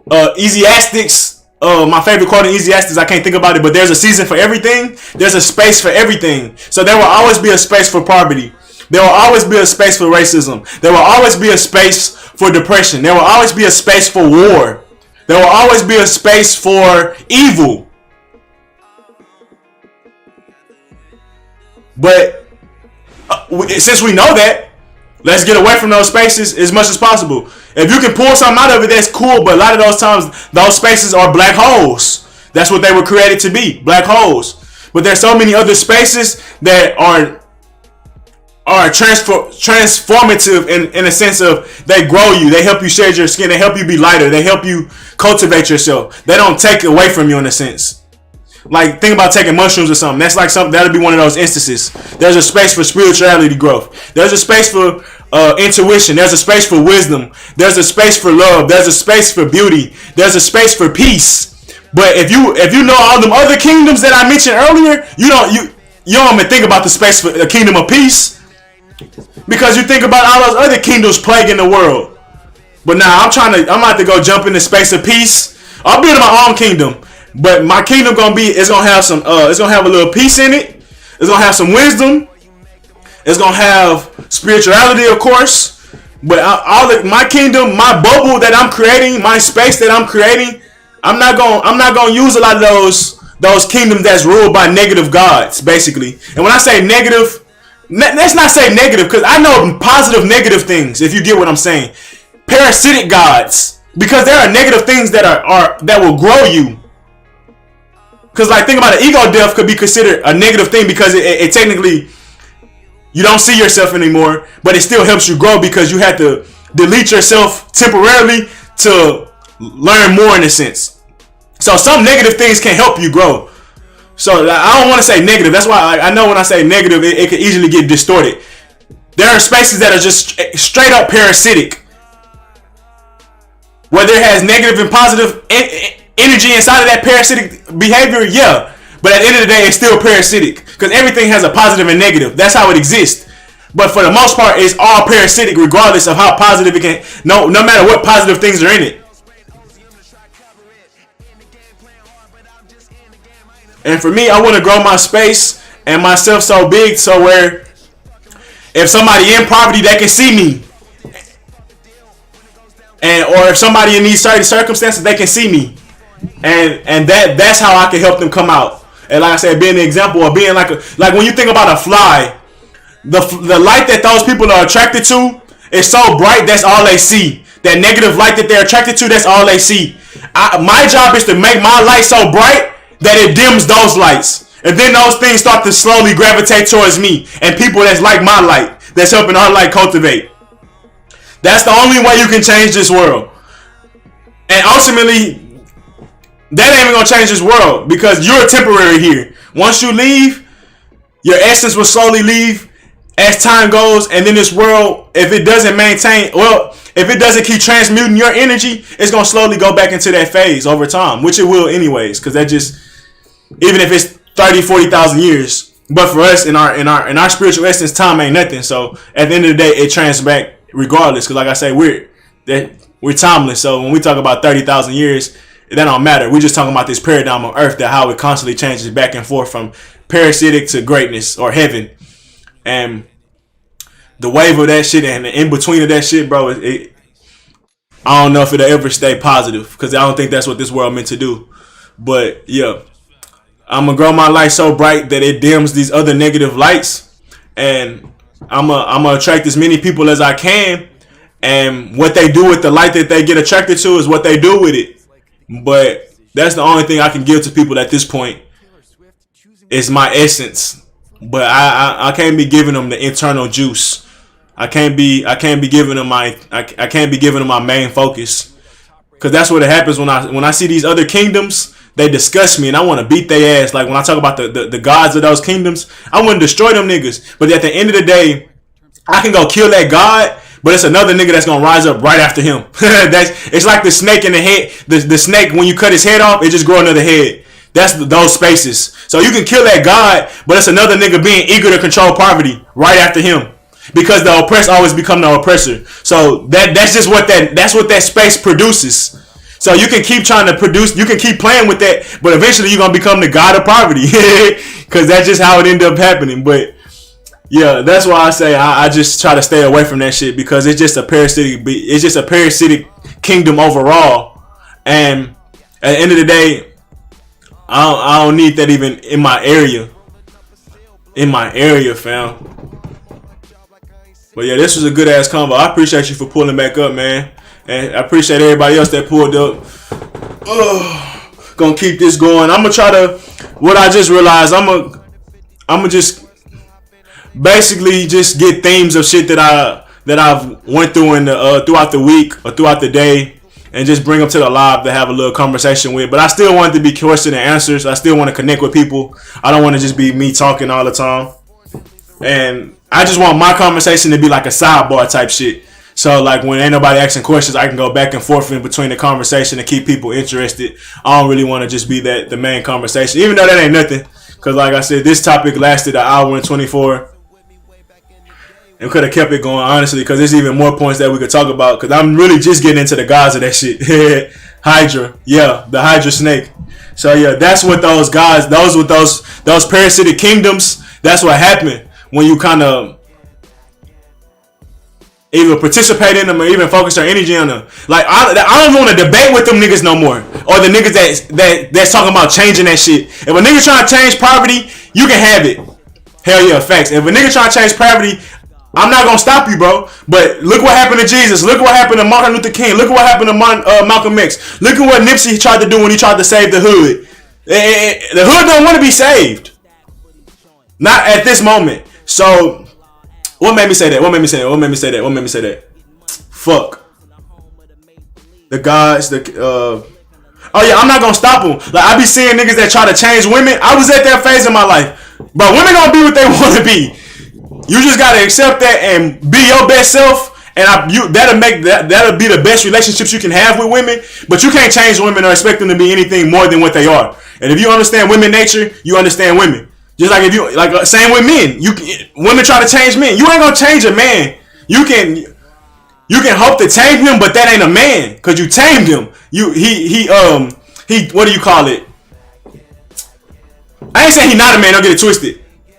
Ecclesiastics. My favorite quote in Ecclesiastes, I can't think about it, but there's a season for everything. There's a space for everything. So there will always be a space for poverty. There will always be a space for racism. There will always be a space for depression. There will always be a space for war. There will always be a space for evil. But since we know that, let's get away from those spaces as much as possible. If you can pull something out of it, that's cool. But a lot of those times, those spaces are black holes. That's what they were created to be, black holes. But there's so many other spaces that are transformative in a sense of they grow you, they help you shed your skin, they help you be lighter, they help you cultivate yourself. They don't take away from you in a sense. Like think about taking mushrooms or something. That's like something that'll be one of those instances. There's a space for spirituality growth. There's a space for intuition. There's a space for wisdom. There's a space for love. There's a space for beauty. There's a space for peace. But if you know all them other kingdoms that I mentioned earlier, you don't even think about the space for a kingdom of peace, because you think about all those other kingdoms plaguing the world. But now I'm about to go jump in the space of peace. I'll build my own kingdom, but my kingdom it's gonna have a little peace in it. It's gonna have some wisdom. It's gonna have spirituality, of course. But my kingdom, my bubble that I'm creating, my space that I'm creating, I'm not gonna use a lot of those kingdoms that's ruled by negative gods, basically. And when I say negative, let's not say negative, because I know positive negative things, if you get what I'm saying. Parasitic gods, because there are negative things that will grow you. Because like, think about it, ego death could be considered a negative thing, because it technically, you don't see yourself anymore, but it still helps you grow, because you had to delete yourself temporarily to learn more, in a sense. So some negative things can help you grow. So I don't want to say negative. That's why I know when I say negative, it can easily get distorted. There are spaces that are just straight up parasitic, whether it has negative and positive energy inside of that parasitic behavior, yeah. But at the end of the day, it's still parasitic, because everything has a positive and negative. That's how it exists. But for the most part, it's all parasitic, regardless of how positive it can. No matter what positive things are in it. And for me, I want to grow my space and myself so big, so where if somebody in poverty, they can see me. Or if somebody in these certain circumstances, they can see me. And that's how I can help them come out. And like I said, being an example of being like when you think about a fly, the light that those people are attracted to is so bright, that's all they see. That negative light that they're attracted to, that's all they see. My job is to make my light so bright that it dims those lights. And then those things start to slowly gravitate towards me and people that's like my light, that's helping our light cultivate. That's the only way you can change this world. And ultimately, that ain't even gonna change this world, because you're temporary here. Once you leave, your essence will slowly leave as time goes, and then this world, if it doesn't keep transmuting your energy, it's gonna slowly go back into that phase over time, which it will anyways, because that just, even if it's 30, 40,000 years, but for us in our spiritual essence, time ain't nothing. So at the end of the day, it trans back regardless, because like I say, we're timeless. So when we talk about 30,000 years, that don't matter. We're just talking about this paradigm on earth, that how it constantly changes back and forth from parasitic to greatness or heaven. And the wave of that shit and the in between of that shit, bro, I don't know if it'll ever stay positive, because I don't think that's what this world meant to do. But yeah, I'm gonna grow my light so bright that it dims these other negative lights, and I'm gonna attract as many people as I can. And what they do with the light that they get attracted to is what they do with it. But that's the only thing I can give to people at this point. It's my essence. But I can't be giving them the internal juice. I can't be giving them my main focus. Cause that's what it happens when I see these other kingdoms. They disgust me and I want to beat their ass. Like when I talk about the gods of those kingdoms, I want to destroy them niggas. But at the end of the day, I can go kill that god, but it's another nigga that's gonna rise up right after him. It's like the snake in the head. The snake, when you cut his head off, it just grow another head. That's those spaces. So you can kill that god, but it's another nigga being eager to control poverty right after him, because the oppressed always become the oppressor. So that's what that space produces. So you can keep trying to produce, you can keep playing with that, but eventually you're gonna become the god of poverty, because that's just how it ended up happening. But yeah, that's why I say I just try to stay away from that shit, because it's just a parasitic kingdom overall. And at the end of the day, I don't need that even in my area. Fam. But yeah, this was a good ass convo. I appreciate you for pulling back up, man. And I appreciate everybody else that pulled up. Gonna keep this going. I'm gonna try to, what I just realized, I'm gonna just basically just get themes of shit that I've went through throughout the week or throughout the day, and just bring them to the live to have a little conversation with. But I still want it to be question and answers. I still want to connect with people. I don't want to just be me talking all the time. And I just want my conversation to be like a sidebar type shit. So like when ain't nobody asking questions, I can go back and forth in between the conversation and keep people interested. I don't really want to just be the main conversation, even though that ain't nothing. Cause like I said, this topic lasted an hour and 24. And could have kept it going, honestly, because there's even more points that we could talk about. Because I'm really just getting into the gods of that shit. Hydra, yeah, the Hydra snake. So yeah, that's what those gods, those parasitic kingdoms. That's what happened when you kind of either participate in them or even focus your energy on them. Like I don't want to debate with them niggas no more, or the niggas that's talking about changing that shit. If a nigga trying to change poverty, you can have it. Hell yeah, facts. If a nigga trying to change poverty, I'm not gonna stop you, bro. But look what happened to Jesus. Look what happened to Martin Luther King. Look what happened to Malcolm X. Look at what Nipsey tried to do when he tried to save the hood. The hood don't want to be saved. Not at this moment. So, what made me say that? Fuck. The gods, oh yeah, I'm not gonna stop them. Like, I be seeing niggas that try to change women. I was at that phase in my life. But women gonna be what they want to be. You just gotta accept that and be your best self, and that'll be the best relationships you can have with women. But you can't change women or expect them to be anything more than what they are. And if you understand women nature, you understand women. Just like if you same with men, women try to change men. You ain't gonna change a man. You can hope to tame him, but that ain't a man because you tamed him. He what do you call it? I ain't saying he not a man. Don't get it twisted.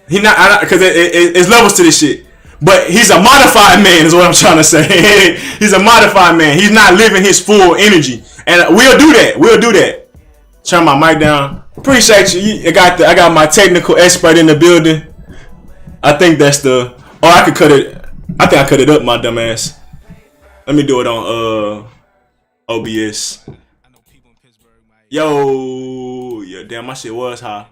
He not, because it's levels to this shit. But he's a modified man, is what I'm trying to say. He's a modified man. He's not living his full energy, and we'll do that. Turn my mic down. Appreciate you. I got my technical expert in the building. I think that's the. Oh, I could cut it. I think I cut it up, my dumb ass. Let me do it on OBS. Yo, yeah, damn, my shit was high.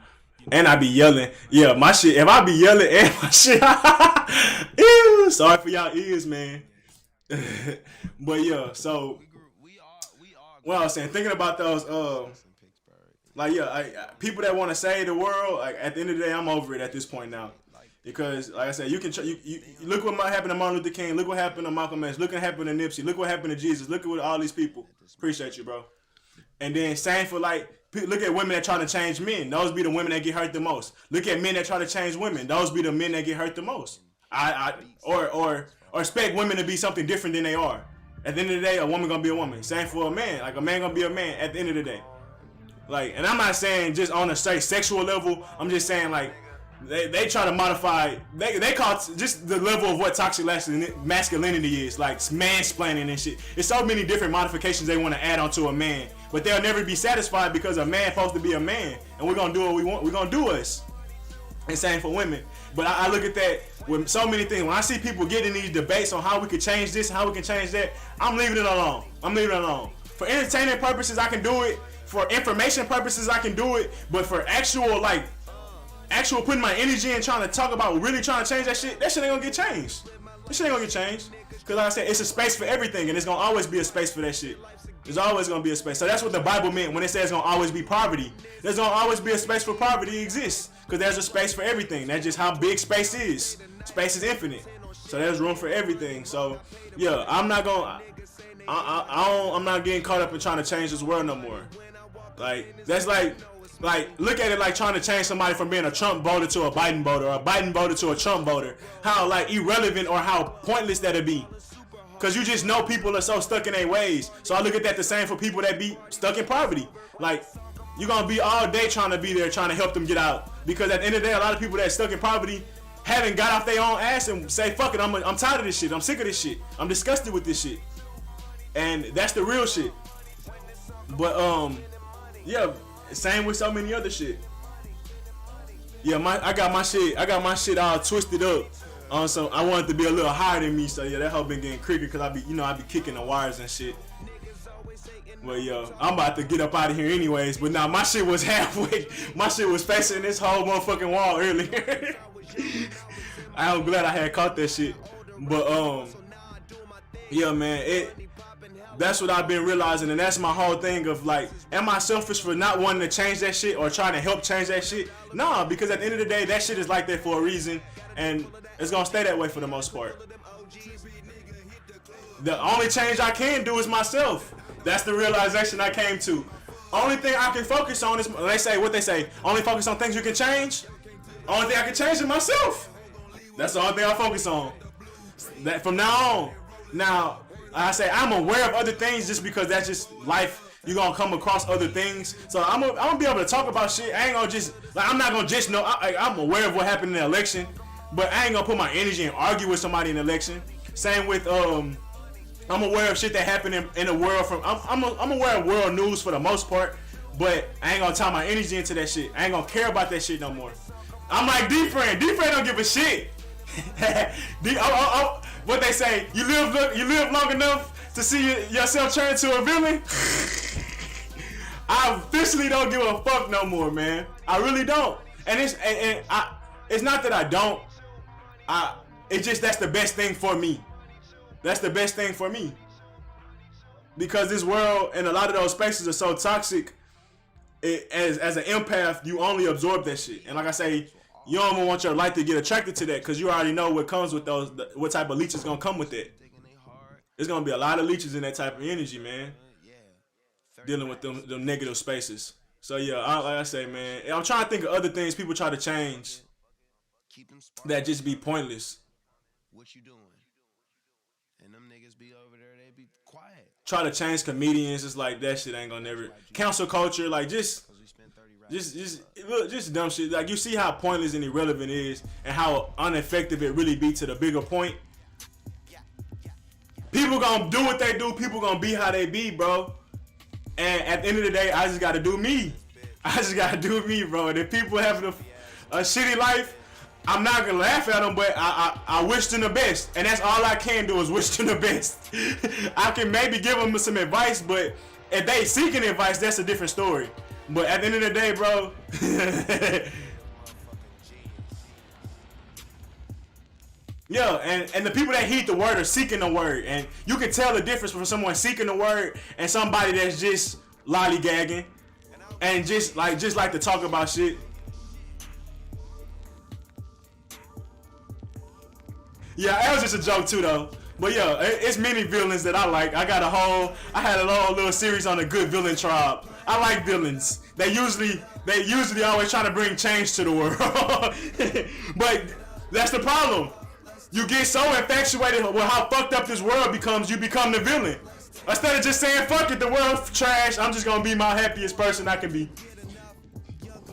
And I be yelling. Yeah, my shit. If I be yelling and my shit. Ew, sorry for y'all ears, man. But yeah, so what I was saying, thinking about those, like people that want to save the world. Like at the end of the day, I'm over it at this point now. Because like I said, you can you look what happened to Martin Luther King. Look what happened to Malcolm X. Look what happened to Nipsey. Look what happened to Jesus. Look at what all these people. Appreciate you, bro. And then same for look at women that try to change men. Those be the women that get hurt the most. Look at men that try to change women. Those be the men that get hurt the most. Or expect women to be something different than they are. At the end of the day, a woman gonna be a woman. Same for a man. Like a man gonna be a man at the end of the day. Like, and I'm not saying just on a straight sexual level. I'm just saying like they try to modify. They call it just the level of what toxic masculinity is, like mansplaining and shit. It's so many different modifications they want to add onto a man, but they'll never be satisfied because a man supposed to be a man, and we're gonna do what we want. We're gonna do us. And same for women. But I look at that with so many things. When I see people getting these debates on how we could change this and how we can change that, I'm leaving it alone. For entertainment purposes, I can do it. For information purposes, I can do it. But for actual putting my energy in trying to talk about really trying to change that shit ain't gonna get changed. This shit ain't gonna get changed. Because like I said, it's a space for everything, and it's gonna always be a space for that shit. There's always gonna be a space. So that's what the Bible meant when it says gonna always be poverty. There's gonna always be a space for poverty exists. Because there's a space for everything. That's just how big space is. Space is infinite. So there's room for everything. So yeah, I'm not getting caught up in trying to change this world no more. Like that's like look at it like trying to change somebody from being a Trump voter to a Biden voter, or a Biden voter to a Trump voter. How like irrelevant or how pointless that'd be. Cause you just know people are so stuck in their ways. So I look at that the same for people that be stuck in poverty. Like you're gonna be all day trying to be there, trying to help them get out. Because at the end of the day, a lot of people that stuck in poverty haven't got off their own ass and say, fuck it, I'm tired of this shit. I'm sick of this shit. I'm disgusted with this shit. And that's the real shit. But yeah, same with so many other shit. Yeah, I got my shit all twisted up. So I wanted to be a little higher than me. So yeah, that hoe been getting creaky because I be kicking the wires and shit. But yo, I'm about to get up out of here anyways. But now my shit was halfway. My shit was facing this whole motherfucking wall earlier. I'm glad I had caught that shit. But yeah, man, that's what I've been realizing, and that's my whole thing of like, am I selfish for not wanting to change that shit or trying to help change that shit? Nah, because at the end of the day, that shit is like that for a reason, and it's gonna stay that way for the most part. The only change I can do is myself. That's the realization I came to. Only thing I can focus on is, they say, what they say, only focus on things you can change. Only thing I can change is myself. That's the only thing I focus on. That from now on. Now, I say I'm aware of other things just because that's just life. You're gonna come across other things. So I'm gonna be able to talk about shit. I ain't gonna just, like, I'm not gonna just know. I'm aware of what happened in the election, but I ain't gonna put my energy and argue with somebody in the election. Same with, I'm aware of shit that happened in the world. I'm aware of world news for the most part, but I ain't gonna tie my energy into that shit. I ain't gonna care about that shit no more. I'm like D-Friend. D-Friend don't give a shit. What they say, you live long enough to see yourself turn into a villain. I officially don't give a fuck no more, man. I really don't. And it's not that I don't. It's just that's the best thing for me. That's the best thing for me. Because this world and a lot of those spaces are so toxic. As an empath, you only absorb that shit. And like I say, you don't even want your life to get attracted to that because you already know what comes with those. What type of leech is gonna come with it. There's gonna be a lot of leeches in that type of energy, man. Dealing with them negative spaces. So yeah, like I say, man, I'm trying to think of other things people try to change that just be pointless. What you doing? And them niggas be over there, they be quiet. Try to change comedians, it's like that shit ain't gonna never. Cancel culture, like just dumb shit. Like you see how pointless and irrelevant it is, and how ineffective it really be to the bigger point. People gonna do what they do. People gonna be how they be, bro. And at the end of the day, I just gotta do me. I just gotta do me, bro. And if people having a shitty life, I'm not gonna laugh at them, but I wish them the best. And that's all I can do is wish them the best. I can maybe give them some advice, but if they seeking advice, that's a different story. But at the end of the day, bro, yeah, and the people that heed the word are seeking the word. And you can tell the difference from someone seeking the word and somebody that's just lollygagging and just like to talk about shit. Yeah, that was just a joke too, though. But yeah, it's many villains that I like. I had a little series on the good villain tribe. I like villains. They usually always try to bring change to the world. But that's the problem. You get so infatuated with how fucked up this world becomes, you become the villain. Instead of just saying, fuck it, the world's trash, I'm just gonna be my happiest person I can be.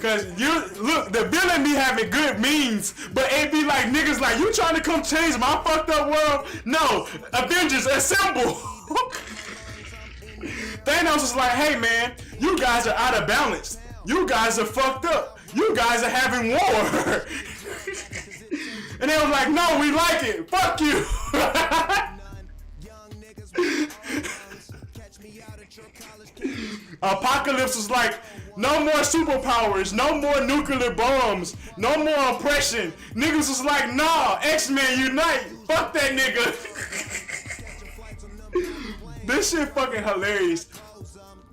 Cause the villain be having good means, but it be like niggas like, you trying to come change my fucked up world? No, Avengers assemble. Thanos is like, hey man, you guys are out of balance. You guys are fucked up. You guys are having war. And they was like, no, we like it. Fuck you. Apocalypse was like, no more superpowers, no more nuclear bombs, no more oppression. Niggas was like, nah, X-Men unite. Fuck that nigga. This shit fucking hilarious.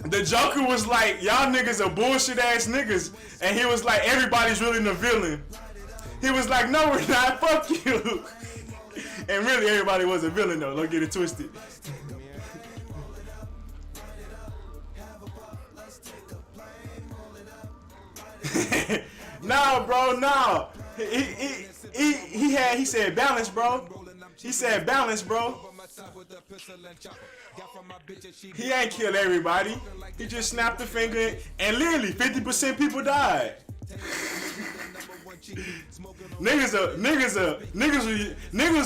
The Joker was like, y'all niggas are bullshit ass niggas. And he was like, everybody's really the villain. He was like, no, we're not. Fuck you. And really, everybody was a villain, though. Don't get it twisted. No, bro, no. He said balance, bro. He said balance, bro. He ain't kill everybody. He just snapped the finger, and literally 50% people died. Niggas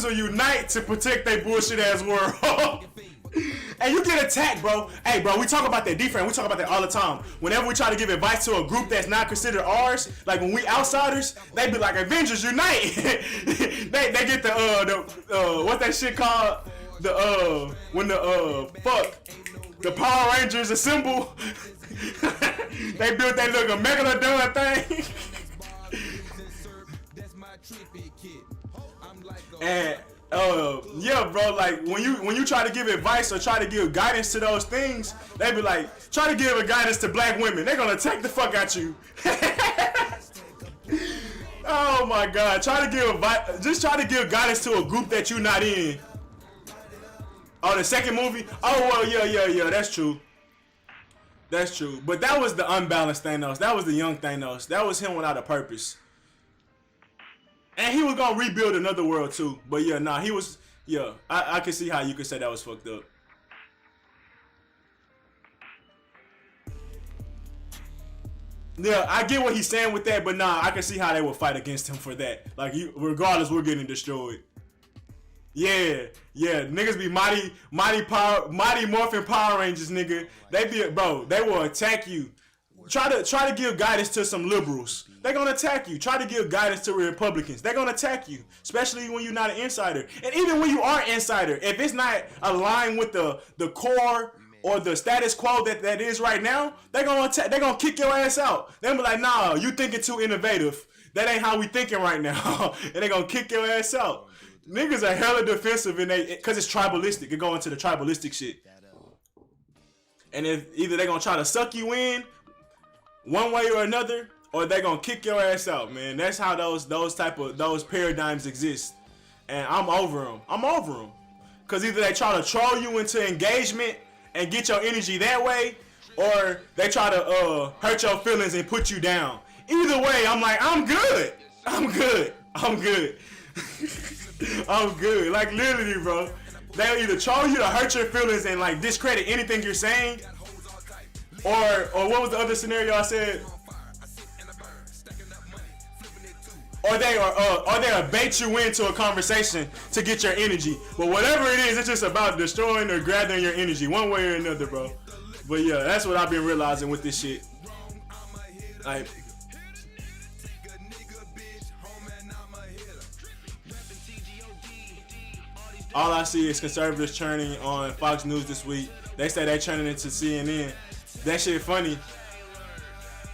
will unite to protect their bullshit ass world. And you get attacked, bro. Hey, bro, we talk about that different. We talk about that all the time. Whenever we try to give advice to a group that's not considered ours, like when we outsiders, they be like, Avengers unite. they get the what's that shit called? When the Power Rangers assemble. They built that little megalodon thing. And yeah, bro, like when you try to give advice or try to give guidance to those things, they be like, try to give a guidance to black women, they're gonna attack the fuck out you. Oh my god, just try to give guidance to a group that you're not in. Oh, the second movie? Oh, well, yeah, that's true. That's true. But that was the unbalanced Thanos. That was the young Thanos. That was him without a purpose. And he was gonna rebuild another world too. But yeah, nah, he was, yeah, I can see how you could say that was fucked up. Yeah, I get what he's saying with that, but nah, I can see how they would fight against him for that. Like, regardless, we're getting destroyed. Yeah, niggas be mighty morphin Power Rangers, nigga. They will attack you. Try to give guidance to some liberals. They're gonna attack you. Try to give guidance to Republicans. They're gonna attack you, especially when you're not an insider. And even when you are an insider, if it's not aligned with the core or the status quo that is right now, they're gonna attack. They're gonna kick your ass out. They're gonna be like, nah, you thinking too innovative. That ain't how we thinking right now. And they're gonna kick your ass out. Niggas are hella defensive because it's tribalistic. It go into the tribalistic shit. And if either they're gonna try to suck you in one way or another, or they're gonna kick your ass out, man. That's how those paradigms exist. And I'm over them. Cause either they try to troll you into engagement and get your energy that way, or they try to hurt your feelings and put you down. Either way, I'm like, I'm good. I'm good. Like, literally, bro. They'll either troll you to hurt your feelings and like discredit anything you're saying, or what was the other scenario I said? Or they'll bait you into a conversation to get your energy. But whatever it is, it's just about destroying or gathering your energy one way or another, bro. But yeah, that's what I've been realizing with this shit. Like, all I see is conservatives churning on Fox News this week. They say they turning into CNN. That shit funny.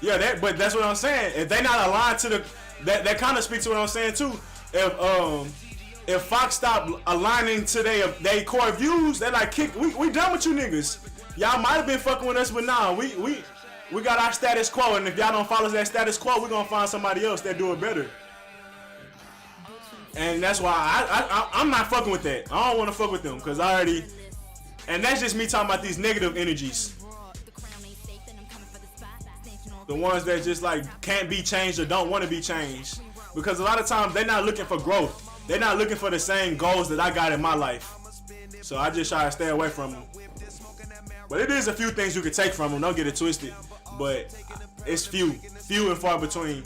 Yeah, but that's what I'm saying. If they not aligned to that kind of speaks to what I'm saying too. If Fox stop aligning to their core views, they like we done with you niggas. Y'all might have been fucking with us, but nah, we got our status quo, and if y'all don't follow that status quo, we gonna find somebody else that do it better. And that's why I'm not fucking with that. I don't want to fuck with them because I already, and that's just me talking about these negative energies. The ones that just like can't be changed or don't want to be changed. Because a lot of times they're not looking for growth. They're not looking for the same goals that I got in my life. So I just try to stay away from them. But it is a few things you can take from them. Don't get it twisted. But it's few and far between.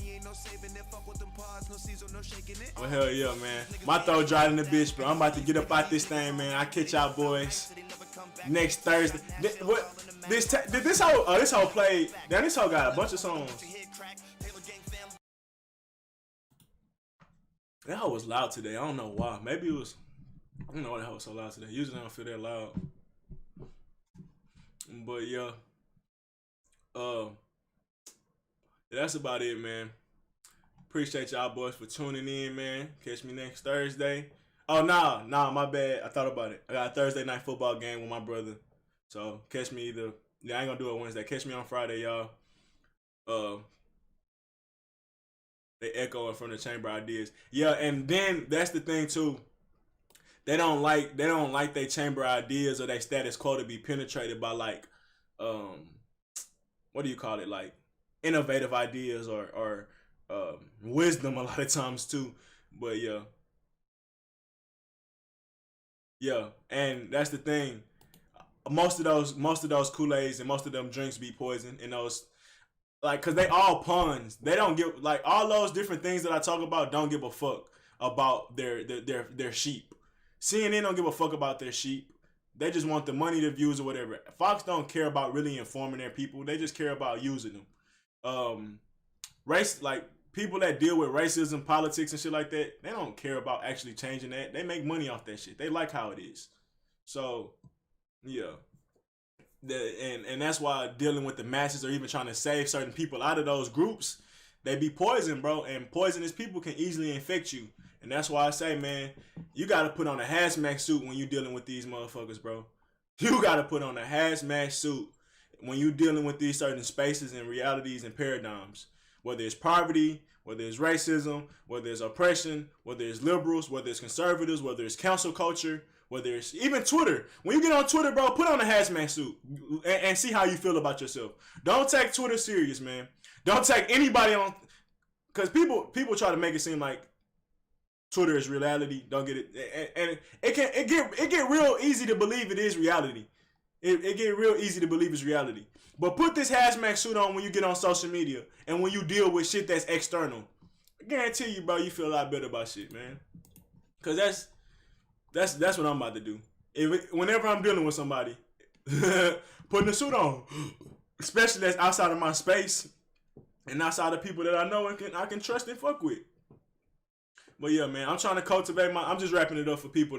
Oh hell yeah, man. My throat dry in the bitch, bro. I'm about to get up out this thing, man. I catch y'all boys next Thursday. What? This whole played. Damn, this whole got a bunch of songs. That hoe was loud today. I don't know why. Maybe it was. I don't know why that hoe was so loud today. Usually I don't feel that loud. But yeah. That's about it, man. Appreciate y'all boys for tuning in, man. Catch me next Thursday. Oh, nah, my bad. I thought about it. I got a Thursday night football game with my brother. So, catch me either. Yeah, I ain't gonna do it Wednesday. Catch me on Friday, y'all. They echoing from the Chamber Ideas. Yeah, and then that's the thing, too. They don't like their Chamber Ideas or their status quo to be penetrated by, like, what do you call it? Like, innovative ideas or wisdom a lot of times, too. But, yeah, and that's the thing. Most of those Kool-Aids and most of them drinks be poison, and those, like, cause they all puns. They don't give, like, all those different things that I talk about don't give a fuck about their sheep. CNN don't give a fuck about their sheep. They just want the money, the views, or whatever. Fox don't care about really informing their people. They just care about using them. Race, like, people that deal with racism, politics, and shit like that, they don't care about actually changing that. They make money off that shit. They like how it is. So, yeah. And that's why dealing with the masses or even trying to save certain people out of those groups, they be poison, bro. And poisonous people can easily infect you. And that's why I say, man, you got to put on a hazmat suit when you dealing with these motherfuckers, bro. You got to put on a hazmat suit when you dealing with these certain spaces and realities and paradigms. Whether it's poverty, whether it's racism, whether it's oppression, whether it's liberals, whether it's conservatives, whether it's cancel culture, Whether it's even Twitter. When you get on Twitter, bro, put on a hazmat suit and see how you feel about yourself. Don't take Twitter serious, man. Don't take anybody on, because people try to make it seem like Twitter is reality. Don't get it, and it get real easy to believe it is reality. It get real easy to believe it's reality. But put this hazmat suit on when you get on social media and when you deal with shit that's external. I guarantee you, bro, you feel a lot better about shit, man. Cause that's what I'm about to do. Whenever I'm dealing with somebody, putting a suit on, especially that's outside of my space and outside of people that I know and I can trust and fuck with. But yeah, man, I'm trying to cultivate I'm just wrapping it up for people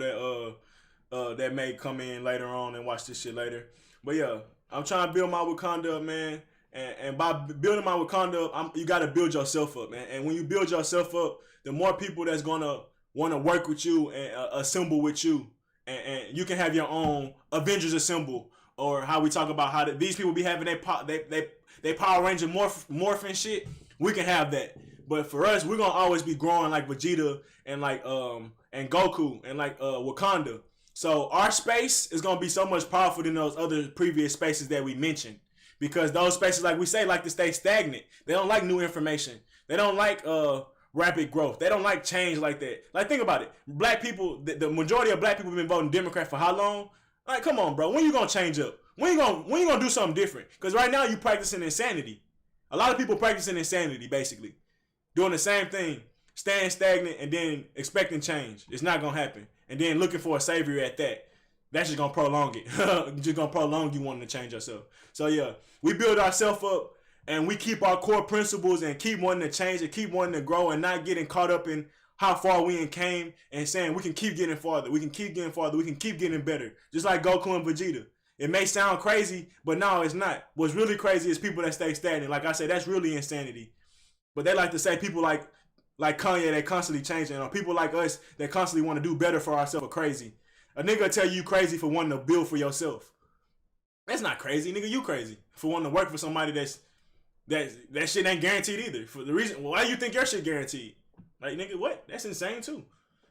that may come in later on and watch this shit later. But yeah, I'm trying to build my Wakanda up, man. And by building my Wakanda up, you got to build yourself up, man. And when you build yourself up, the more people that's gonna want to work with you and assemble with you, and you can have your own Avengers assemble, or how we talk about how these people be having they Power Ranger morph and shit. We can have that. But for us, we're gonna always be growing like Vegeta and like and Goku and like Wakanda. So our space is gonna be so much powerful than those other previous spaces that we mentioned, because those spaces, like we say, like to stay stagnant. They don't like new information. They don't like rapid growth. They don't like change like that. Like, think about it. Black people, the majority of black people have been voting Democrat for how long? Like, come on, bro. When you gonna change up? When you gonna do something different? Because right now you practicing insanity. A lot of people practicing insanity, basically. Doing the same thing, staying stagnant, and then expecting change. It's not gonna happen. And then looking for a savior at that. That's just gonna prolong it. Just gonna prolong you wanting to change yourself. So yeah, we build ourselves up and we keep our core principles and keep wanting to change and keep wanting to grow and not getting caught up in how far we came and saying we can keep getting farther. We can keep getting farther. We can keep getting better. Just like Goku and Vegeta. It may sound crazy, but no, it's not. What's really crazy is people that stay stagnant. Like I said, that's really insanity. But they like to say people like Kanye that constantly changing, or people like us that constantly want to do better for ourselves are crazy. A nigga tell you crazy for wanting to build for yourself. That's not crazy, nigga. You crazy for wanting to work for somebody that shit ain't guaranteed either. For the reason, why you think your shit guaranteed? Like, nigga, what? That's insane too.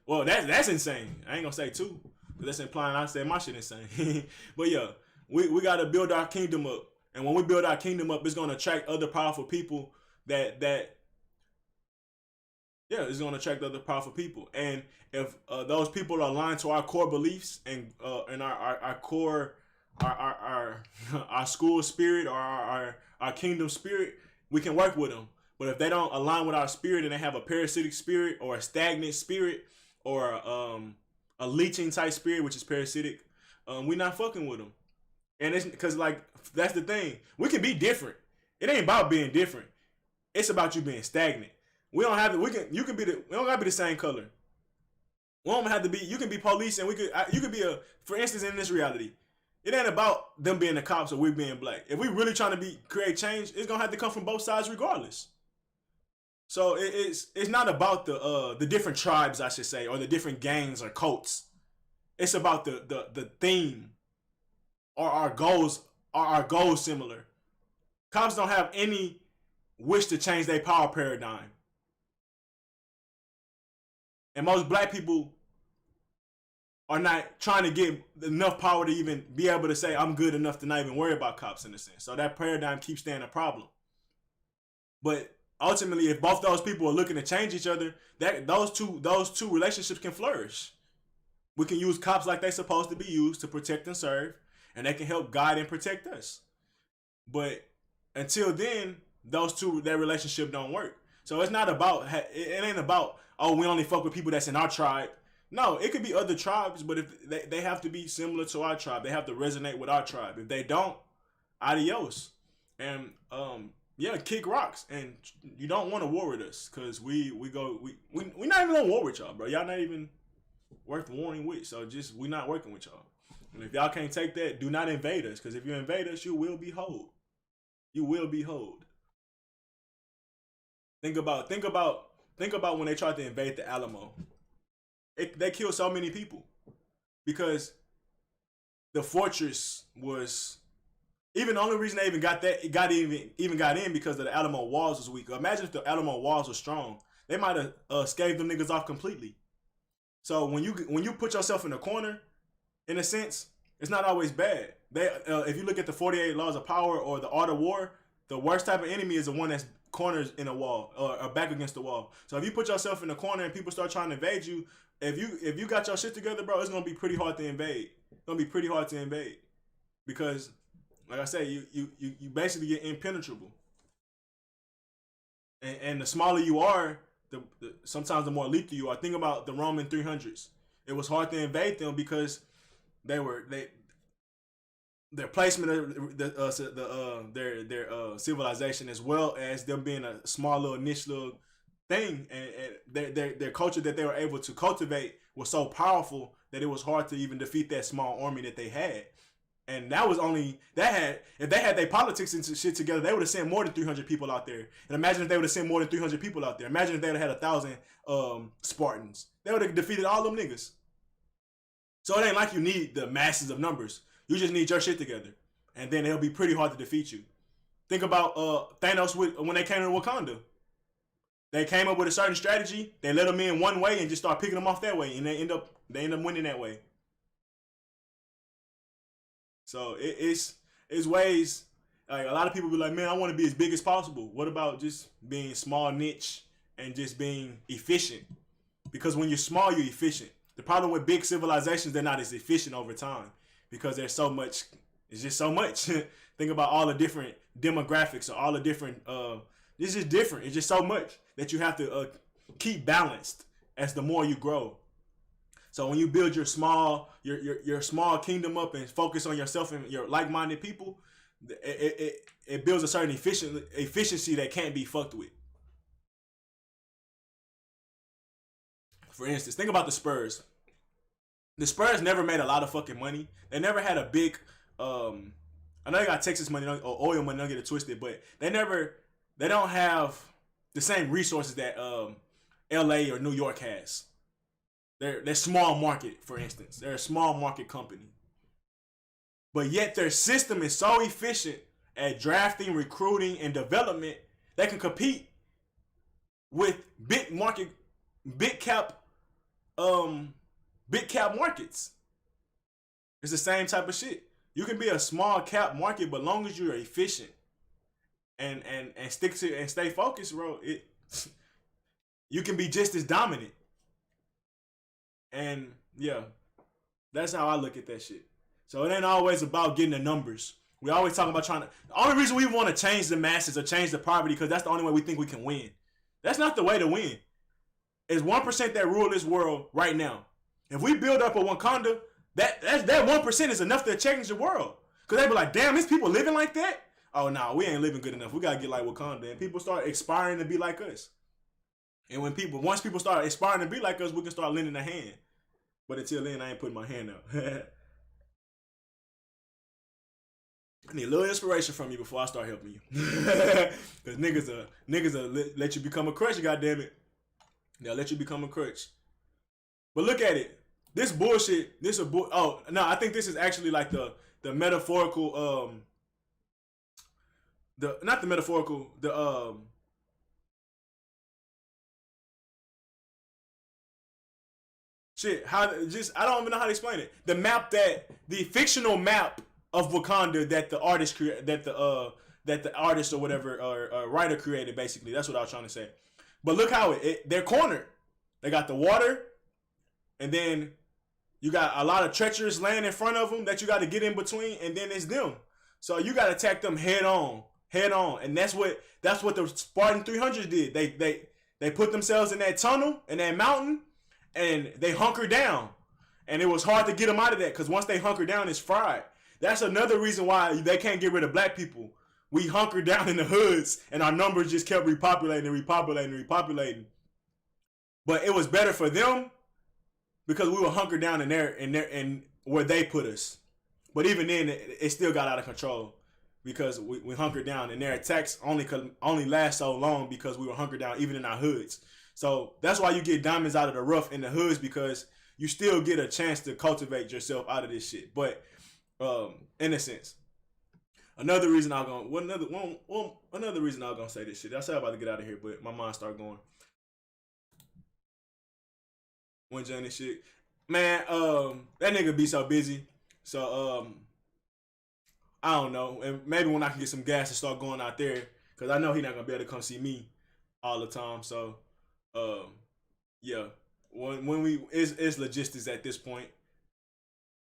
Well, that's insane. I ain't gonna say too, because that's implying I said my shit insane. But yeah, we gotta build our kingdom up, and when we build our kingdom up, it's gonna attract other powerful people. It's gonna attract other powerful people, and if those people are aligned to our core beliefs and our core, our school spirit or our kingdom spirit, we can work with them. But if they don't align with our spirit and they have a parasitic spirit or a stagnant spirit or a leeching type spirit, which is parasitic, we not fucking with them. And it's because, like, that's the thing. We can be different. It ain't about being different. It's about you being stagnant. We don't have to. We don't gotta be the same color. We don't have to be. You can be police, and you could be for instance, in this reality, it ain't about them being the cops or we being black. If we really trying to create change, it's gonna have to come from both sides regardless. So it's not about the different tribes, I should say, or the different gangs or cults. It's about the theme. Are our goals similar? Cops don't have any wish to change their power paradigm. And most black people are not trying to get enough power to even be able to say, I'm good enough to not even worry about cops, in a sense. So that paradigm keeps staying a problem. But ultimately, if both those people are looking to change each other, those two relationships can flourish. We can use cops like they're supposed to be used to protect and serve, and they can help guide and protect us. But until then, that relationship don't work. So it's not about, it ain't about, oh, we only fuck with people that's in our tribe. No, it could be other tribes, but if they have to be similar to our tribe. They have to resonate with our tribe. If they don't, adios. And kick rocks. And you don't want to war with us, because we not even on war with y'all, bro. Y'all not even worth warring with. So we not working with y'all. And if y'all can't take that, do not invade us, because if you invade us, you will be holed. You will be holed. Think about when they tried to invade the Alamo. They killed so many people because the fortress was, even the only reason they even got got in because of the Alamo walls was weak. Imagine if the Alamo walls were strong, they might have scaved them niggas off completely. So when you put yourself in a corner, in a sense, it's not always bad. If you look at the 48 laws of power or the art of war, the worst type of enemy is the one that's corners in a wall or back against the wall. So if you put yourself in the corner and people start trying to invade you, if you got your shit together, bro, it's gonna be pretty hard to invade. It's gonna be pretty hard to invade because, like I said, you basically get impenetrable. And the smaller you are, sometimes the more lethal you are. Think about the Roman 300s. It was hard to invade them because their placement of their civilization, as well as them being a small little niche little thing, and their culture that they were able to cultivate was so powerful that it was hard to even defeat that small army that they had. And that was only if they had their politics and shit together, they would have sent more than 300 people out there. And imagine if they would have sent more than 300 people out there. Imagine if they would have had 1,000 Spartans. They would have defeated all them niggas. So it ain't like you need the masses of numbers. You just need your shit together, and then it'll be pretty hard to defeat you. Think about Thanos when they came to Wakanda. They came up with a certain strategy. They let them in one way and just start picking them off that way, and they end up winning that way. So it's ways. Like, a lot of people be like, man, I want to be as big as possible. What about just being small niche and just being efficient? Because when you're small, you're efficient. The problem with big civilizations, they're not as efficient over time because there's so much. It's just so much. Think about all the different demographics or all the different. It's just different. It's just so much that you have to keep balanced as the more you grow. So when you build your small kingdom up and focus on yourself and your like-minded people, it builds a certain efficiency that can't be fucked with. For instance, think about the Spurs. The Spurs never made a lot of fucking money. They never had a big, I know they got Texas money or oil money, don't get it twisted, but they don't have the same resources that LA or New York has. They're small market, for instance. They're a small market company. But yet their system is so efficient at drafting, recruiting, and development, they can compete with big cap markets. It's the same type of shit. You can be a small cap market, but long as you're efficient and stick to and stay focused, bro, you can be just as dominant. And yeah, that's how I look at that shit. So it ain't always about getting the numbers. We always talk about the only reason we want to change the masses or change the poverty because that's the only way we think we can win. That's not the way to win. It's 1% that rule this world right now. If we build up a Wakanda, that 1% is enough to change the world. Because they be like, damn, these people living like that? Oh, no, we ain't living good enough. We got to get like Wakanda. And people start aspiring to be like us. And once people start aspiring to be like us, we can start lending a hand. But until then, I ain't putting my hand out. I need a little inspiration from you before I start helping you. Because niggas let you become a crutch, goddammit. They'll let you become a crutch. But look at it. This bullshit, oh, no, I think this is actually like the metaphorical, I don't even know how to explain it. The fictional map of Wakanda that the artist that the artist or whatever or writer created, basically. That's what I was trying to say. But look how they're cornered. They got the water, and then you got a lot of treacherous land in front of them that you got to get in between, and then it's them. So you got to attack them head on, and that's what the Spartan 300s did. They put themselves in that tunnel in that mountain, and they hunkered down, and it was hard to get them out of that because once they hunker down, it's fried. That's another reason why they can't get rid of black people. We hunkered down in the hoods, and our numbers just kept repopulating. But it was better for them because we were hunkered down in where they put us. But even then, it still got out of control because we hunkered down, and their attacks only last so long because we were hunkered down even in our hoods. So that's why you get diamonds out of the rough in the hoods, because you still get a chance to cultivate yourself out of this shit. But in a sense, another reason I'm gonna say this shit. I said I'm about to get out of here, but my mind started going. One Johnny shit. Man, that nigga be so busy. So I don't know. And maybe when I can get some gas to start going out there, because I know he not gonna be able to come see me all the time. So yeah. When we it's logistics at this point.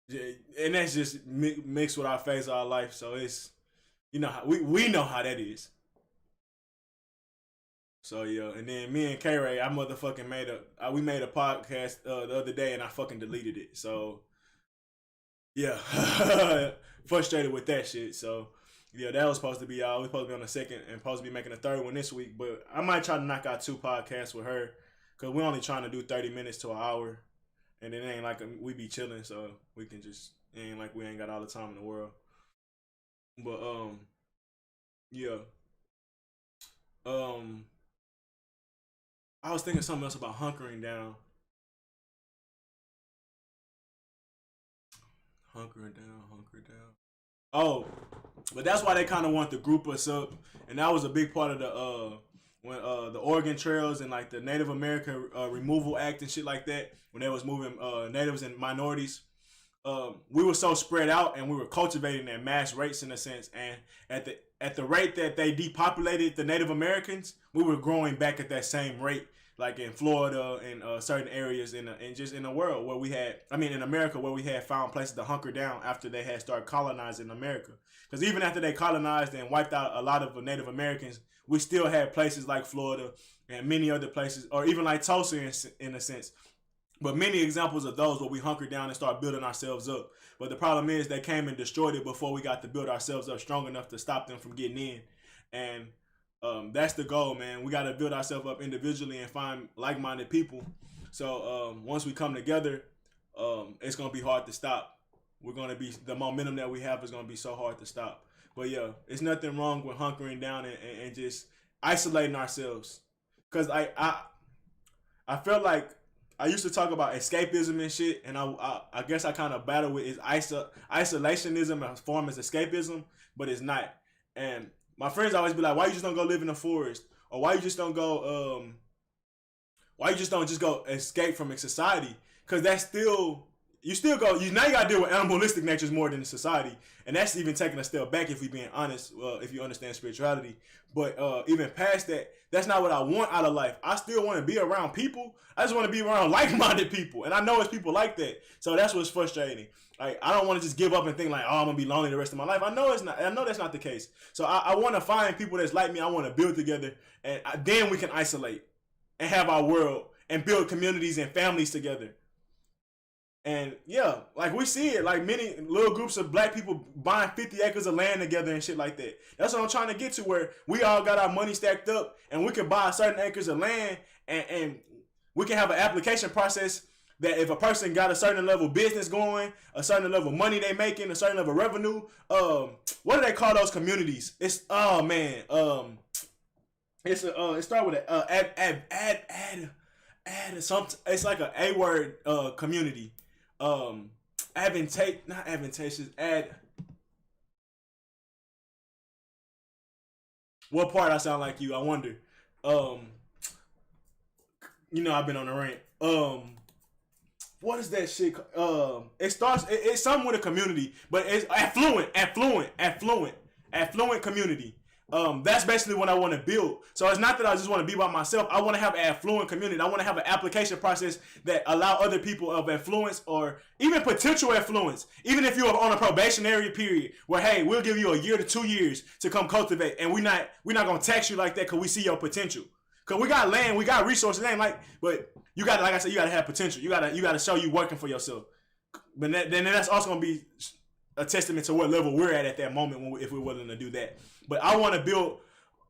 Yeah, and that's just mixed with our phase of our life. So it's how we know how that is. So yeah, and then me and K Ray, I motherfucking we made a podcast the other day, and I fucking deleted it. So yeah, frustrated with that shit. So yeah, that was supposed to be all. We supposed to be on the second and supposed to be making a third one this week. But I might try to knock out 2 podcasts with her because we're only trying to do 30 minutes to an hour, and it ain't like we be chilling, so we can just it ain't like we ain't got all the time in the world. But yeah. I was thinking something else about hunkering down. Hunkering down. Oh, but that's why they kind of want to group us up, and that was a big part of the when the Oregon Trails and like the Native American Removal Act and shit like that, when they was moving natives and minorities. We were so spread out, and we were cultivating at mass rates in a sense, and at the rate that they depopulated the Native Americans, we were growing back at that same rate, like in Florida and certain areas and just in the world where we had, in America, where we had found places to hunker down after they had started colonizing America. Because even after they colonized and wiped out a lot of Native Americans, we still had places like Florida and many other places, or even like Tulsa in a sense. But many examples of those where we hunkered down and started building ourselves up. But the problem is they came and destroyed it before we got to build ourselves up strong enough to stop them from getting in. And that's the goal, man. We got to build ourselves up individually and find like-minded people. So once we come together, it's going to be hard to stop. The momentum that we have is going to be so hard to stop. But yeah, it's nothing wrong with hunkering down and just isolating ourselves. Because I felt like I used to talk about escapism and shit, and I guess I kind of battle with isolationism as form as escapism, but it's not. And my friends always be like, "Why you just don't go live in the forest, or why you just don't go, why you just don't just go escape from society? Because that's still you now you gotta deal with animalistic natures more than society, and that's even taking a step back if we being honest. If you understand spirituality, but even past that, that's not what I want out of life. I still want to be around people. I just want to be around like-minded people, and I know it's people like that. So that's what's frustrating. Like I don't want to just give up and think like, oh, I'm gonna be lonely the rest of my life. I know it's not. I know that's not the case. So I want to find people that's like me. I want to build together, and then we can isolate and have our world and build communities and families together. And yeah, like we see it, like many little groups of black people buying 50 acres of land together and shit like that. That's what I'm trying to get to, where we all got our money stacked up and we can buy certain acres of land, and we can have an application process that if a person got a certain level of business going, a certain level of money they making, a certain level of revenue, what do they call those communities? It's it start with it's like a word community. Not advantageous. What part I sound like you? I wonder. I've been on a rant. What is that shit? It's something with a community, but it's affluent community. That's basically what I want to build. So it's not that I just want to be by myself. I want to have an affluent community. I want to have an application process that allow other people of influence or even potential influence, even if you're on a probationary period where, hey, we'll give you a year to 2 years to come cultivate, and we're not going to tax you like that because we see your potential. Because we got land, we got resources, but you got to, like I said, you got to have potential. You got to show you working for yourself. But then that's also going to be a testament to what level we're at that moment if we're willing to do that. But I want to build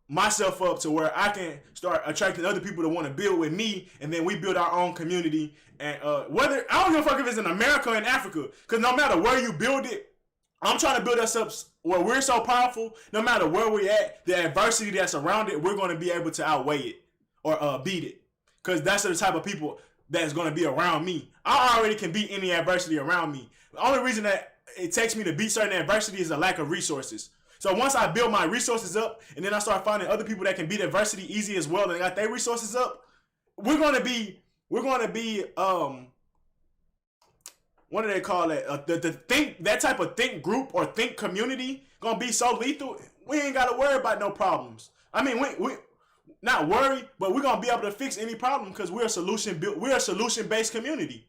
myself up to where I can start attracting other people to want to build with me, and then we build our own community. And whether I don't give a fuck if it's in America or in Africa, because no matter where you build it, I'm trying to build us up where we're so powerful. No matter where we're at, the adversity that's around it, we're going to be able to outweigh it or beat it, because that's the type of people that's going to be around me. I already can beat any adversity around me. The only reason that it takes me to beat certain adversity is a lack of resources. So once I build my resources up, and then I start finding other people that can beat adversity easy as well, and they got their resources up, we're gonna be what do they call it? That type of think group or think community gonna be so lethal. We ain't gotta worry about no problems. I mean, we not worry, but we're gonna be able to fix any problem because we're a solution-based community.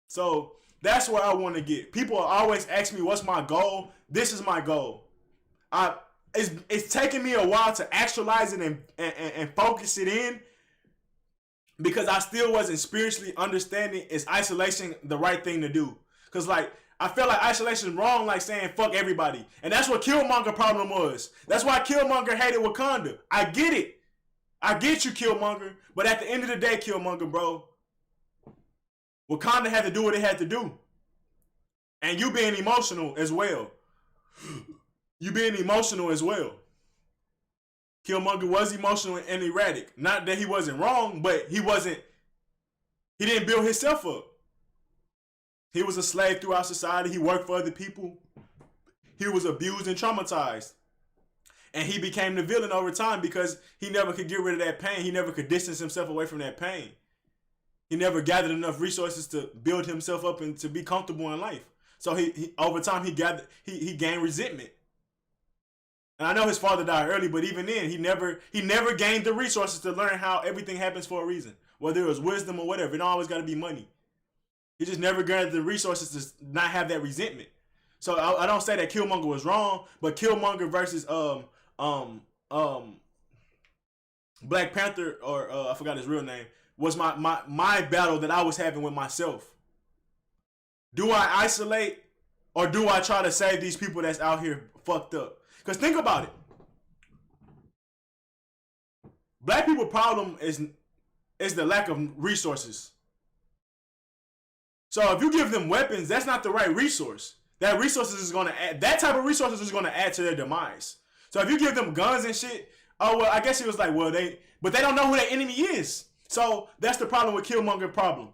So that's where I want to get. People always ask me, "What's my goal?" This is my goal. It's taking me a while to actualize it and focus it in because I still wasn't spiritually understanding is isolation the right thing to do. Because like I felt like isolation is wrong, like saying fuck everybody, and that's what Killmonger problem was. That's why Killmonger hated Wakanda. I get it. I get you, Killmonger. But at the end of the day, Killmonger, bro, Wakanda had to do what it had to do. And you being emotional as well. You being emotional as well. Killmonger was emotional and erratic. Not that he wasn't wrong, but he didn't build himself up. He was a slave throughout society. He worked for other people. He was abused and traumatized. And he became the villain over time because he never could get rid of that pain. He never could distance himself away from that pain. He never gathered enough resources to build himself up and to be comfortable in life. So he over time he gained resentment. And I know his father died early, but even then he never gained the resources to learn how everything happens for a reason. Whether it was wisdom or whatever, it don't always gotta be money. He just never gathered the resources to not have that resentment. So I don't say that Killmonger was wrong, but Killmonger versus Black Panther, or I forgot his real name, was my battle that I was having with myself. Do I isolate or do I try to save these people that's out here fucked up? Because think about it. Black people problem is the lack of resources. So if you give them weapons, that's not the right resource. That type of resources is gonna add to their demise. So if you give them guns and shit, oh well, I guess he was like, well but they don't know who their enemy is. So that's the problem with Killmonger problem.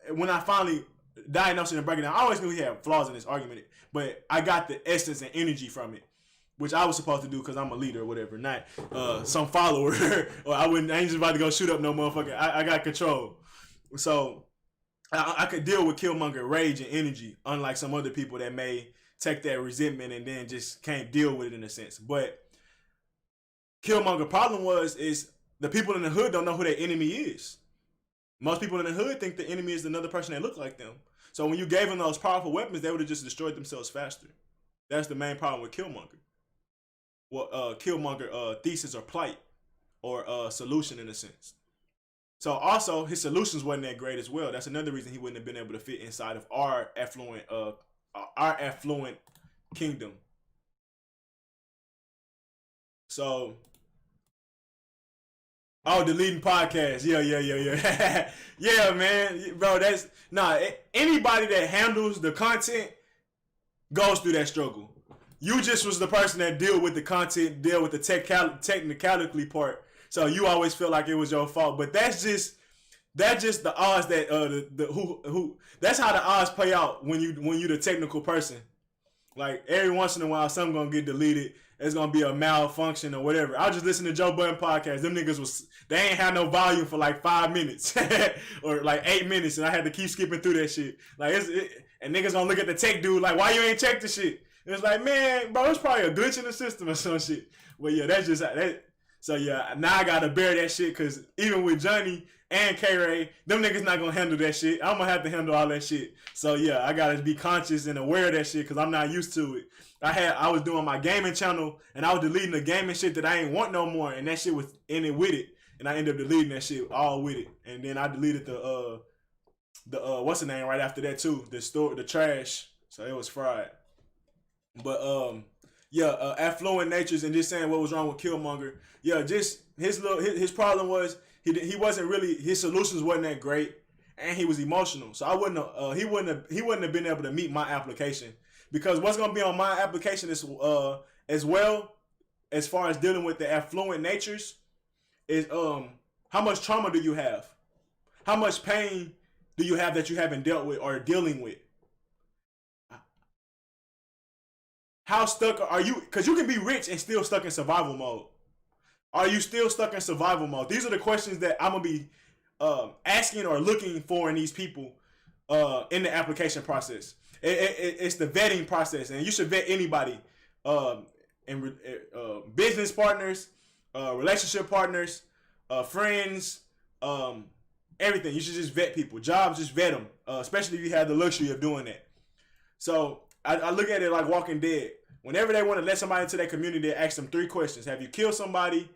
When I finally diagnosed it and break it down, I always knew he had flaws in this argument, but I got the essence and energy from it, which I was supposed to do because I'm a leader or whatever, not some follower. Or I ain't just about to go shoot up no motherfucker. I got control. So I could deal with Killmonger rage and energy, unlike some other people that may take that resentment and then just can't deal with it in a sense. But Killmonger problem is the people in the hood don't know who their enemy is. Most people in the hood think the enemy is another person that look like them. So when you gave them those powerful weapons, they would have just destroyed themselves faster. That's the main problem with Killmonger. Well, Killmonger thesis or plight or solution in a sense. So also his solutions wasn't that great as well. That's another reason he wouldn't have been able to fit inside of our affluent kingdom. So, deleting podcasts. Yeah. Yeah, man. Bro, anybody that handles the content goes through that struggle. You just was the person that deal with the content, deal with the technicality part. So you always feel like it was your fault. But that's just the odds that that's how the odds play out when you the technical person. Like every once in a while something gonna get deleted. It's gonna be a malfunction or whatever. I was just listening to Joe Budden podcast. Them niggas they ain't had no volume for like 5 minutes or like 8 minutes, and I had to keep skipping through that shit. Like and niggas gonna look at the tech dude like, why you ain't check the shit? And it's like, man, bro, it's probably a glitch in the system or some shit. Well, yeah, that's just that. So yeah, now I gotta bear that shit because even with Johnny and K-Ray, them niggas not gonna handle that shit. I'm gonna have to handle all that shit. So yeah, I gotta be conscious and aware of that shit because I'm not used to it. I was doing my gaming channel and I was deleting the gaming shit that I ain't want no more, and that shit was in it with it, and I ended up deleting that shit all with it. And then I deleted the what's the name right after that too, the trash. So it was fried. But affluent natures and just saying what was wrong with Killmonger. Yeah, just his problem was he wasn't really, his solutions wasn't that great, and he was emotional. So he wouldn't have been able to meet my application, because what's gonna be on my application is as well as far as dealing with the affluent natures is how much trauma do you have? How much pain do you have that you haven't dealt with or dealing with? How stuck are you? Because you can be rich and still stuck in survival mode. Are you still stuck in survival mode? These are the questions that I'm going to be asking or looking for in these people in the application process. It's the vetting process, and you should vet anybody, business partners, relationship partners, friends, everything. You should just vet people. Jobs, just vet them, especially if you have the luxury of doing that. So I look at it like Walking Dead. Whenever they want to let somebody into their community, they ask them 3 questions. Have you killed somebody?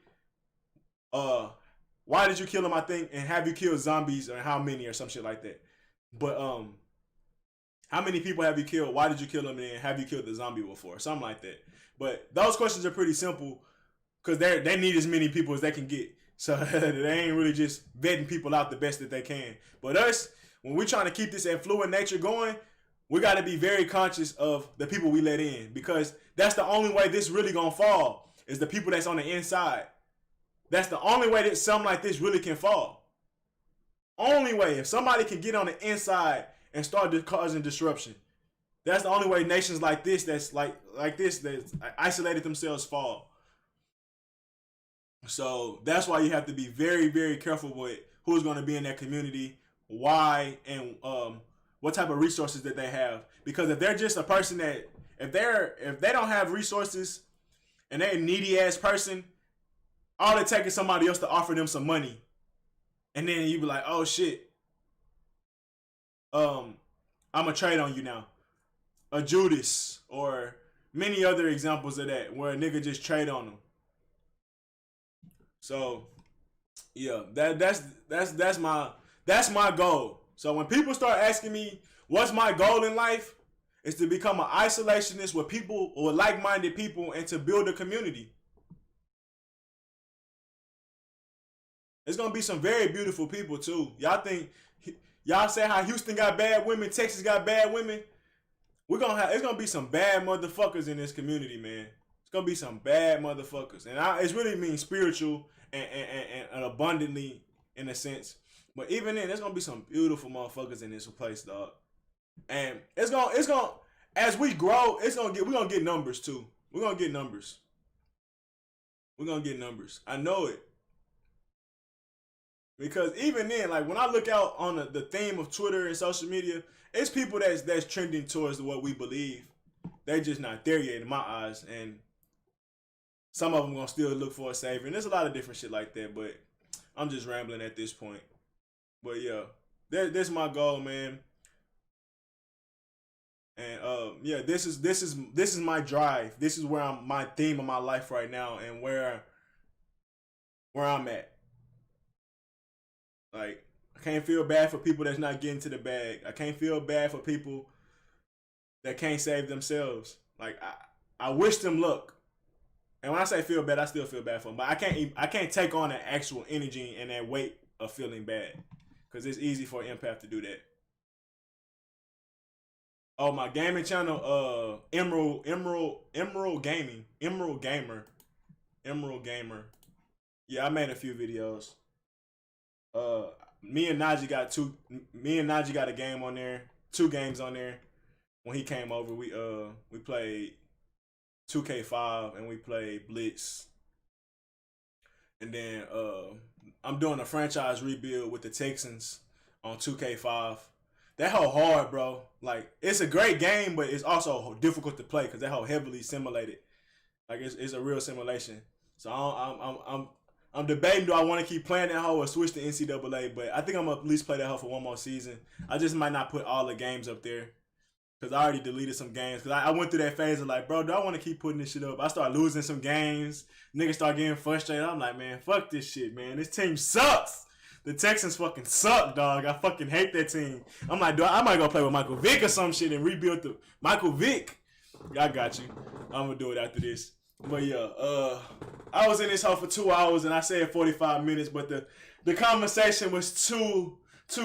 Why did you kill them, I think? And have you killed zombies, or how many, or some shit like that. But how many people have you killed? Why did you kill them? And have you killed the zombie before? Something like that. But those questions are pretty simple because they need as many people as they can get. So they ain't really just vetting people out the best that they can. But us, when we're trying to keep this affluent nature going, we got to be very conscious of the people we let in, because that's the only way this really gonna fall, is the people that's on the inside. That's the only way that something like this really can fall. Only way, if somebody can get on the inside and start causing disruption, that's the only way nations like this, that's like this, that's isolated themselves, fall. So that's why you have to be very, very careful with who's going to be in that community, why, and what type of resources that they have. Because if they're just a person that, if they don't have resources and they're a needy ass person, all it takes is somebody else to offer them some money, and then you be like, oh shit, I'm gonna trade on you now. A Judas, or many other examples of that, where a nigga just trade on them. So yeah, that's my goal. So when people start asking me what's my goal in life, is to become an isolationist with people, or like-minded people, and to build a community. It's gonna be some very beautiful people too. Y'all say how Houston got bad women, Texas got bad women. It's gonna be some bad motherfuckers in this community, man. It's gonna be some bad motherfuckers, and it's really mean spiritual and abundantly in a sense. But even then, there's gonna be some beautiful motherfuckers in this place, dog. And it's gonna as we grow, we're gonna get numbers too. We're gonna get numbers. I know it. Because even then, like when I look out on the theme of Twitter and social media, it's people that's trending towards what we believe. They just not there yet in my eyes, and some of them gonna still look for a savior. And there's a lot of different shit like that, but I'm just rambling at this point. But yeah, that's my goal, man. And yeah, this is my drive. This is where my theme of my life right now, and where I'm at. Like, I can't feel bad for people that's not getting to the bag. I can't feel bad for people that can't save themselves. Like, I wish them luck. And when I say feel bad, I still feel bad for them. But I can't take on that actual energy and that weight of feeling bad, because it's easy for an empath to do that. Oh, my gaming channel, Emerald Gamer. Yeah, I made a few videos. Me and Najee got a game on there, 2 games on there. When he came over, we played 2K5 and we played Blitz. And then I'm doing a franchise rebuild with the Texans on 2K5. That whole hard, bro. Like, it's a great game, but it's also difficult to play because that whole heavily simulated. Like, it's a real simulation. So I'm debating, do I want to keep playing that hoe or switch to NCAA? But I think I'm gonna at least play that hoe for one more season. I just might not put all the games up there, because I already deleted some games. Because I went through that phase of like, bro, do I want to keep putting this shit up? I started losing some games. Niggas start getting frustrated. I'm like, man, fuck this shit, man. This team sucks. The Texans fucking suck, dog. I fucking hate that team. I'm like, I might go play with Michael Vick or some shit and rebuild the Michael Vick. I got you. I'm gonna do it after this. But yeah, I was in this hoe for 2 hours and I said 45 minutes, but the conversation was too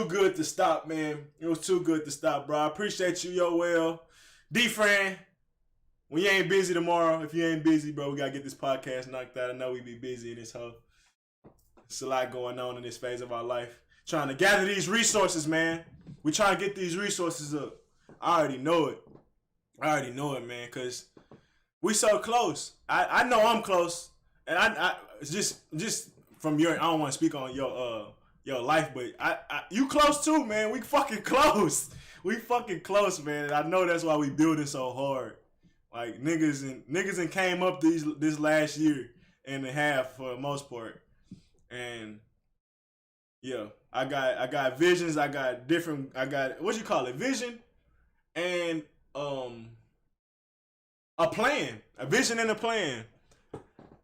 good to stop, man. It was too good to stop, bro. I appreciate you, yo, well. D-Fran, when you ain't busy tomorrow, if you ain't busy, bro, we gotta get this podcast knocked out. I know we be busy in this hoe. It's a lot going on in this phase of our life. Trying to gather these resources, man. We trying to get these resources up. I already know it, man, because we so close. I know I'm close. And I just from your, I don't want to speak on your your life, but you close too, man. We fucking close. We fucking close, man. And I know that's why we building so hard. Like niggas and came up this last year and a half for the most part. And yeah, I got visions, I got what you call it? Vision and a plan. A vision and a plan.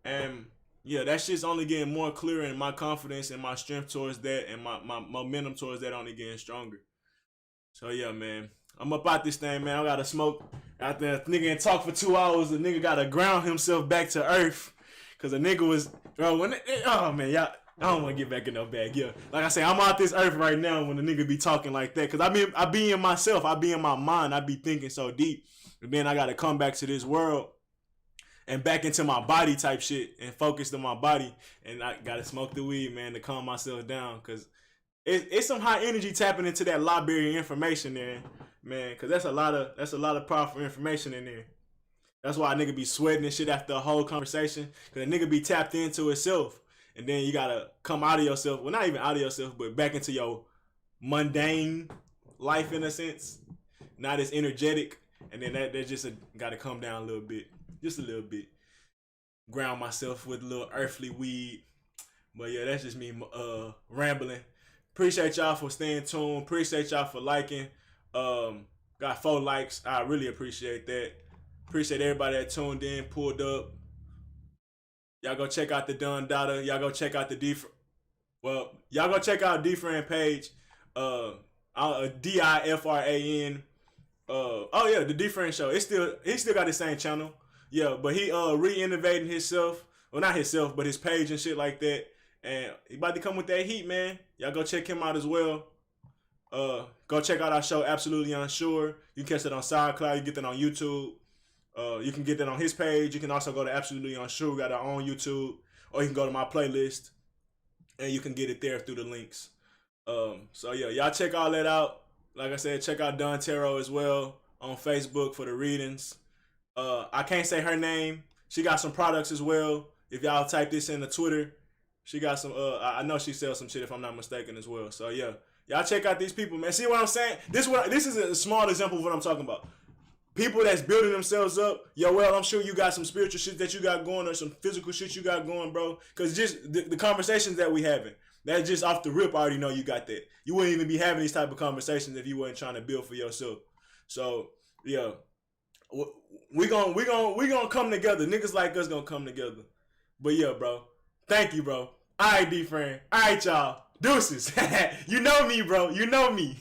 And yeah, that shit's only getting more clear, and my confidence and my strength towards that and my momentum towards that only getting stronger. So yeah, man. I'm up out this thing, man. I gotta smoke out there. Nigga and talk for 2 hours. The nigga gotta ground himself back to earth. Cause the nigga was, bro, oh man, y'all, I don't wanna get back in no bag. Yeah. Like I say, I'm out this earth right now when the nigga be talking like that. Cause I be in myself. I be in my mind. I be thinking so deep. And then I gotta come back to this world and back into my body type shit and focus on my body. And I gotta smoke the weed, man, to calm myself down. Cause it's some high energy tapping into that library information there, man. Cause that's a lot of powerful information in there. That's why a nigga be sweating and shit after a whole conversation. Cause a nigga be tapped into itself. And then you gotta come out of yourself. Well, not even out of yourself, but back into your mundane life in a sense. Not as energetic. And then that just gotta come down a little bit. Just a little bit. Ground myself with a little earthly weed. But yeah, that's just me rambling. Appreciate y'all for staying tuned. Appreciate y'all for liking. Got 4 likes. I really appreciate that. Appreciate everybody that tuned in, pulled up. Y'all go check out the Dun Dada. Y'all go check out the y'all go check out D-Fran page. DIFRAN. Oh yeah, the D-Fran show. He still got the same channel. Yeah, but he re-innovating himself. Well, not himself, but his page and shit like that. And he about to come with that heat, man. Y'all go check him out as well. Go check out our show, Absolutely Unsure. You can catch it on SoundCloud. You get that on YouTube. You can get that on his page. You can also go to Absolutely Unsure. We got our own YouTube. Or you can go to my playlist. And you can get it there through the links. So yeah, y'all check all that out. Like I said, check out Don Taro as well on Facebook for the readings. I can't say her name. She got some products as well. If y'all type this into Twitter, she got some, I know she sells some shit if I'm not mistaken as well. So yeah, y'all check out these people, man. See what I'm saying? This is a small example of what I'm talking about. People that's building themselves up. Yo, well, I'm sure you got some spiritual shit that you got going or some physical shit you got going, bro. Because just the conversations that we having, that's just off the rip. I already know you got that. You wouldn't even be having these type of conversations if you wasn't trying to build for yourself. So yeah, we gonna come together. Niggas like us gonna come together. But yeah, bro. Thank you, bro. All right, D-Fran. All right, y'all. Deuces. You know me, bro. You know me.